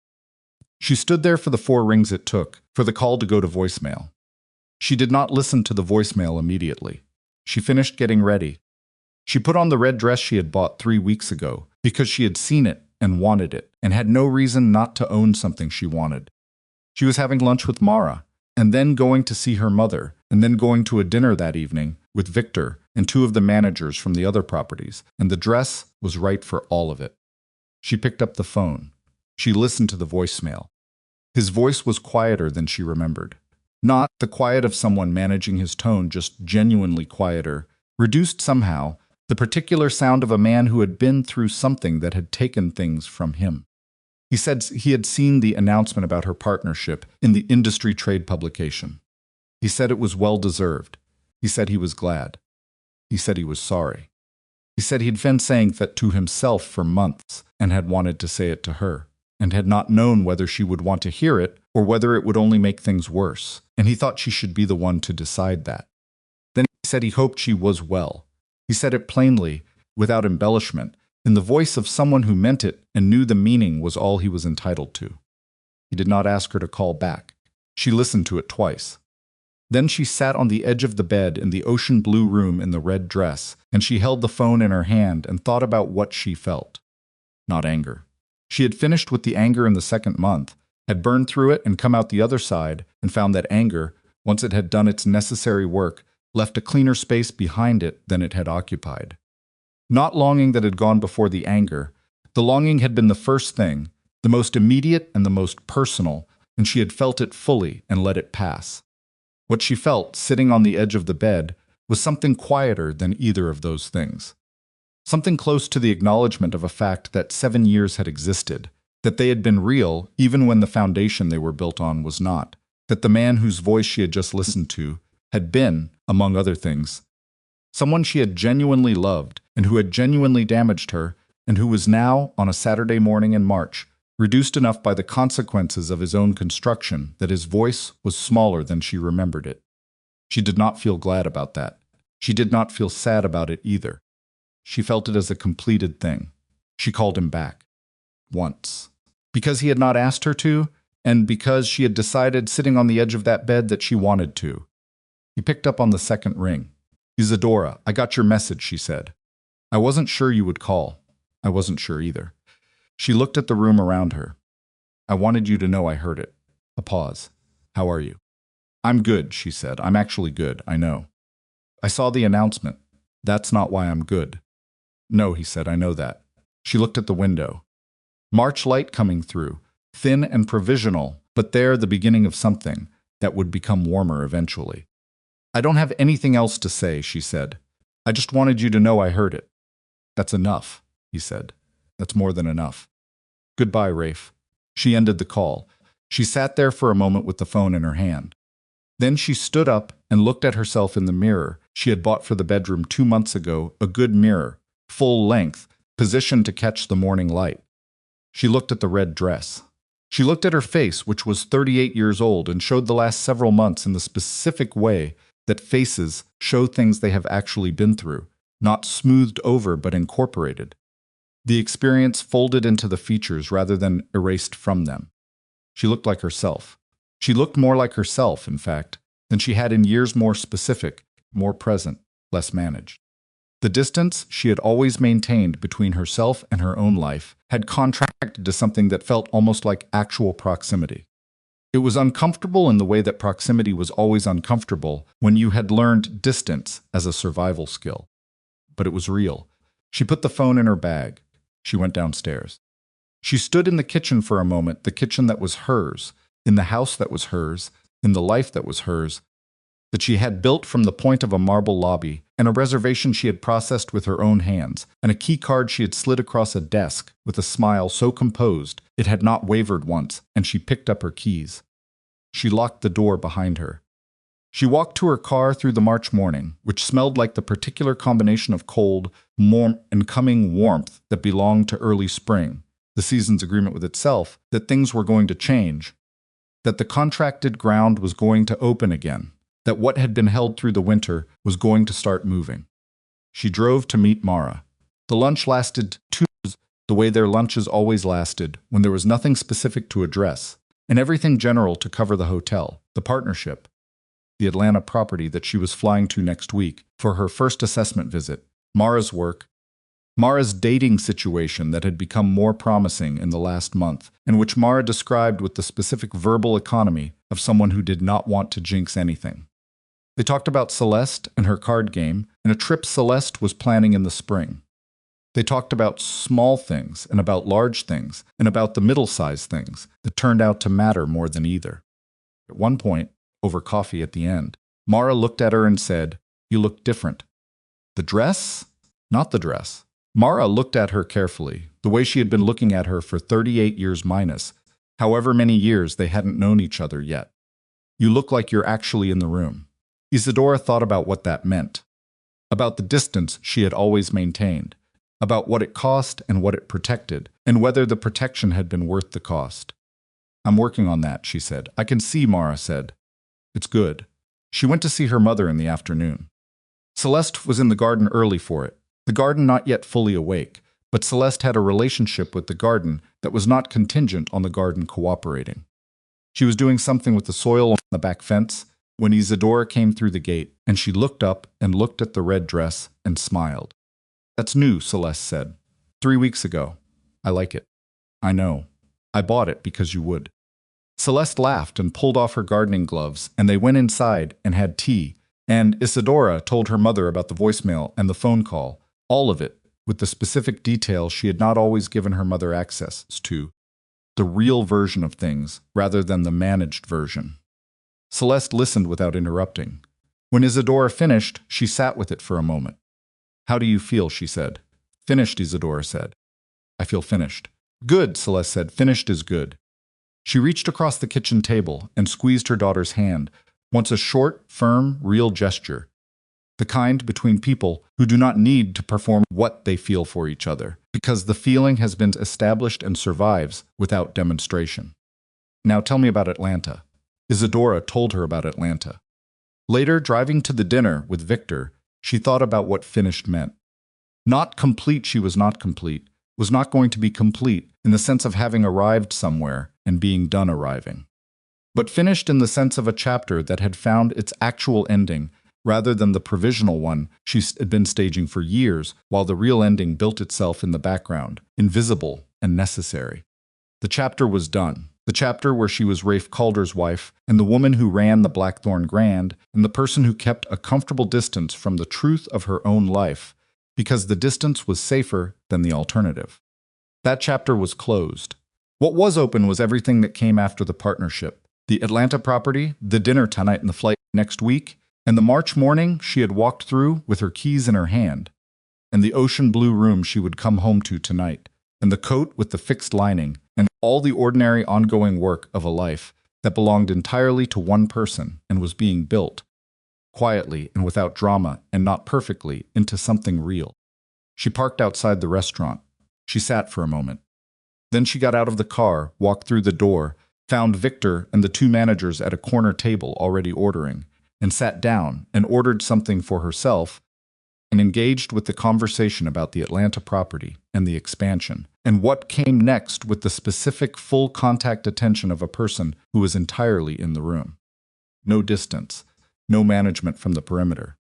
She stood there for the 4 rings it took, for the call to go to voicemail. She did not listen to the voicemail immediately. She finished getting ready. She put on the red dress she had bought 3 weeks ago, because she had seen it and wanted it, and had no reason not to own something she wanted. She was having lunch with Mara, and then going to see her mother, and then going to a dinner that evening with Victor and 2 of the managers from the other properties, and the dress was right for all of it. She picked up the phone. She listened to the voicemail. His voice was quieter than she remembered. Not the quiet of someone managing his tone, just genuinely quieter, reduced somehow, the particular sound of a man who had been through something that had taken things from him. He said he had seen the announcement about her partnership in the industry trade publication. He said it was well-deserved. He said he was glad. He said he was sorry. He said he'd been saying that to himself for months and had wanted to say it to her, and had not known whether she would want to hear it or whether it would only make things worse, and he thought she should be the one to decide that. Then he said he hoped she was well. He said it plainly, without embellishment, in the voice of someone who meant it and knew the meaning was all he was entitled to. He did not ask her to call back. She listened to it twice. Then she sat on the edge of the bed in the ocean blue room in the red dress, and she held the phone in her hand and thought about what she felt. Not anger. She had finished with the anger in the 2nd month, had burned through it and come out the other side, and found that anger, once it had done its necessary work, left a cleaner space behind it than it had occupied. Not longing that had gone before the anger, the longing had been the first thing, the most immediate and the most personal, and she had felt it fully and let it pass. What she felt, sitting on the edge of the bed, was something quieter than either of those things. Something close to the acknowledgement of a fact that 7 years had existed, that they had been real even when the foundation they were built on was not, that the man whose voice she had just listened to had been, among other things, someone she had genuinely loved and who had genuinely damaged her, and who was now, on a Saturday morning in March, reduced enough by the consequences of his own construction that his voice was smaller than she remembered it. She did not feel glad about that. She did not feel sad about it either. She felt it as a completed thing. She called him back. Once. Because he had not asked her to, and because she had decided sitting on the edge of that bed that she wanted to. He picked up on the 2nd ring. "Isadora, I got your message," she said. "I wasn't sure you would call." I wasn't sure either. She looked at the room around her. "I wanted you to know I heard it." A pause. "How are you?" "I'm good," she said. "I'm actually good, I know." "I saw the announcement. That's not why I'm good." "No," he said, "I know that." She looked at the window. March light coming through, thin and provisional, but there the beginning of something that would become warmer eventually. I don't have anything else to say, she said. I just wanted you to know I heard it. That's enough, he said. That's more than enough. Goodbye, Rafe. She ended the call. She sat there for a moment with the phone in her hand. Then she stood up and looked at herself in the mirror she had bought for the bedroom 2 months ago, a good mirror, full length, positioned to catch the morning light. She looked at the red dress. She looked at her face, which was 38 years old and showed the last several months in the specific way that faces show things they have actually been through, not smoothed over but incorporated. The experience folded into the features rather than erased from them. She looked like herself. She looked more like herself, in fact, than she had in years, more specific, more present, less managed. The distance she had always maintained between herself and her own life had contracted to something that felt almost like actual proximity. It was uncomfortable in the way that proximity was always uncomfortable when you had learned distance as a survival skill. But it was real. She put the phone in her bag. She went downstairs. She stood in the kitchen for a moment, the kitchen that was hers, in the house that was hers, in the life that was hers, that she had built from the point of a marble lobby, and a reservation she had processed with her own hands, and a key card she had slid across a desk with a smile so composed it had not wavered once, and she picked up her keys. She locked the door behind her. She walked to her car through the March morning, which smelled like the particular combination of cold, and coming warmth that belonged to early spring, the season's agreement with itself that things were going to change, that the contracted ground was going to open again, that what had been held through the winter was going to start moving. She drove to meet Mara. The lunch lasted 2 hours, the way their lunches always lasted, when there was nothing specific to address, and everything general to cover the hotel, the partnership, the Atlanta property that she was flying to next week for her first assessment visit, Mara's work, Mara's dating situation that had become more promising in the last month, and which Mara described with the specific verbal economy of someone who did not want to jinx anything. They talked about Celeste and her card game, and a trip Celeste was planning in the spring. They talked about small things, and about large things, and about the middle-sized things that turned out to matter more than either. At one point, over coffee at the end, Mara looked at her and said, "You look different." The dress? Not the dress. Mara looked at her carefully, the way she had been looking at her for 38 years minus, however many years they hadn't known each other yet. "You look like you're actually in the room." Isadora thought about what that meant, about the distance she had always maintained, about what it cost and what it protected, and whether the protection had been worth the cost. "I'm working on that," she said. "I can see," Mara said. "It's good." She went to see her mother in the afternoon. Celeste was in the garden early for it, the garden not yet fully awake, but Celeste had a relationship with the garden that was not contingent on the garden cooperating. She was doing something with the soil on the back fence when Isadora came through the gate, and she looked up and looked at the red dress and smiled. "That's new," Celeste said. 3 weeks ago. I like it." "I know. I bought it because you would." Celeste laughed and pulled off her gardening gloves, and they went inside and had tea, and Isadora told her mother about the voicemail and the phone call, all of it, with the specific details she had not always given her mother access to, the real version of things rather than the managed version. Celeste listened without interrupting. When Isadora finished, she sat with it for a moment. "How do you feel?" she said. "Finished," Isadora said. "I feel finished." "Good," Celeste said. "Finished is good." She reached across the kitchen table and squeezed her daughter's hand, once a short, firm, real gesture, the kind between people who do not need to perform what they feel for each other, because the feeling has been established and survives without demonstration. "Now tell me about Atlanta." Isadora told her about Atlanta. Later, driving to the dinner with Victor, she thought about what finished meant. Not complete, she was not complete, was not going to be complete in the sense of having arrived somewhere and being done arriving, but finished in the sense of a chapter that had found its actual ending rather than the provisional one she had been staging for years while the real ending built itself in the background, invisible and necessary. The chapter was done. The chapter where she was Rafe Calder's wife and the woman who ran the Blackthorn Grand and the person who kept a comfortable distance from the truth of her own life because the distance was safer than the alternative. That chapter was closed. What was open was everything that came after the partnership. The Atlanta property, the dinner tonight and the flight next week, And the March morning she had walked through with her keys in her hand, and the ocean blue room she would come home to tonight, and the coat with the fixed lining, and all the ordinary ongoing work of a life that belonged entirely to one person and was being built, quietly and without drama and not perfectly, into something real. She parked outside the restaurant. She sat for a moment. Then she got out of the car, walked through the door, found Victor and the two managers at a corner table already ordering, and sat down and ordered something for herself and engaged with the conversation about the Atlanta property and the expansion, and what came next with the specific full contact attention of a person who was entirely in the room. No distance, no management from the perimeter.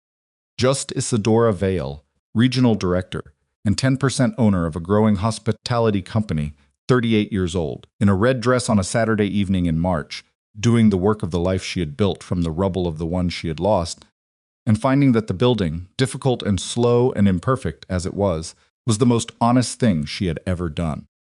Just Isadora Vale, regional director and 10% owner of a growing hospitality company, 38 years old, in a red dress on a Saturday evening in March, doing the work of the life she had built from the rubble of the one she had lost, and finding that the building, difficult and slow and imperfect as it was the most honest thing she had ever done.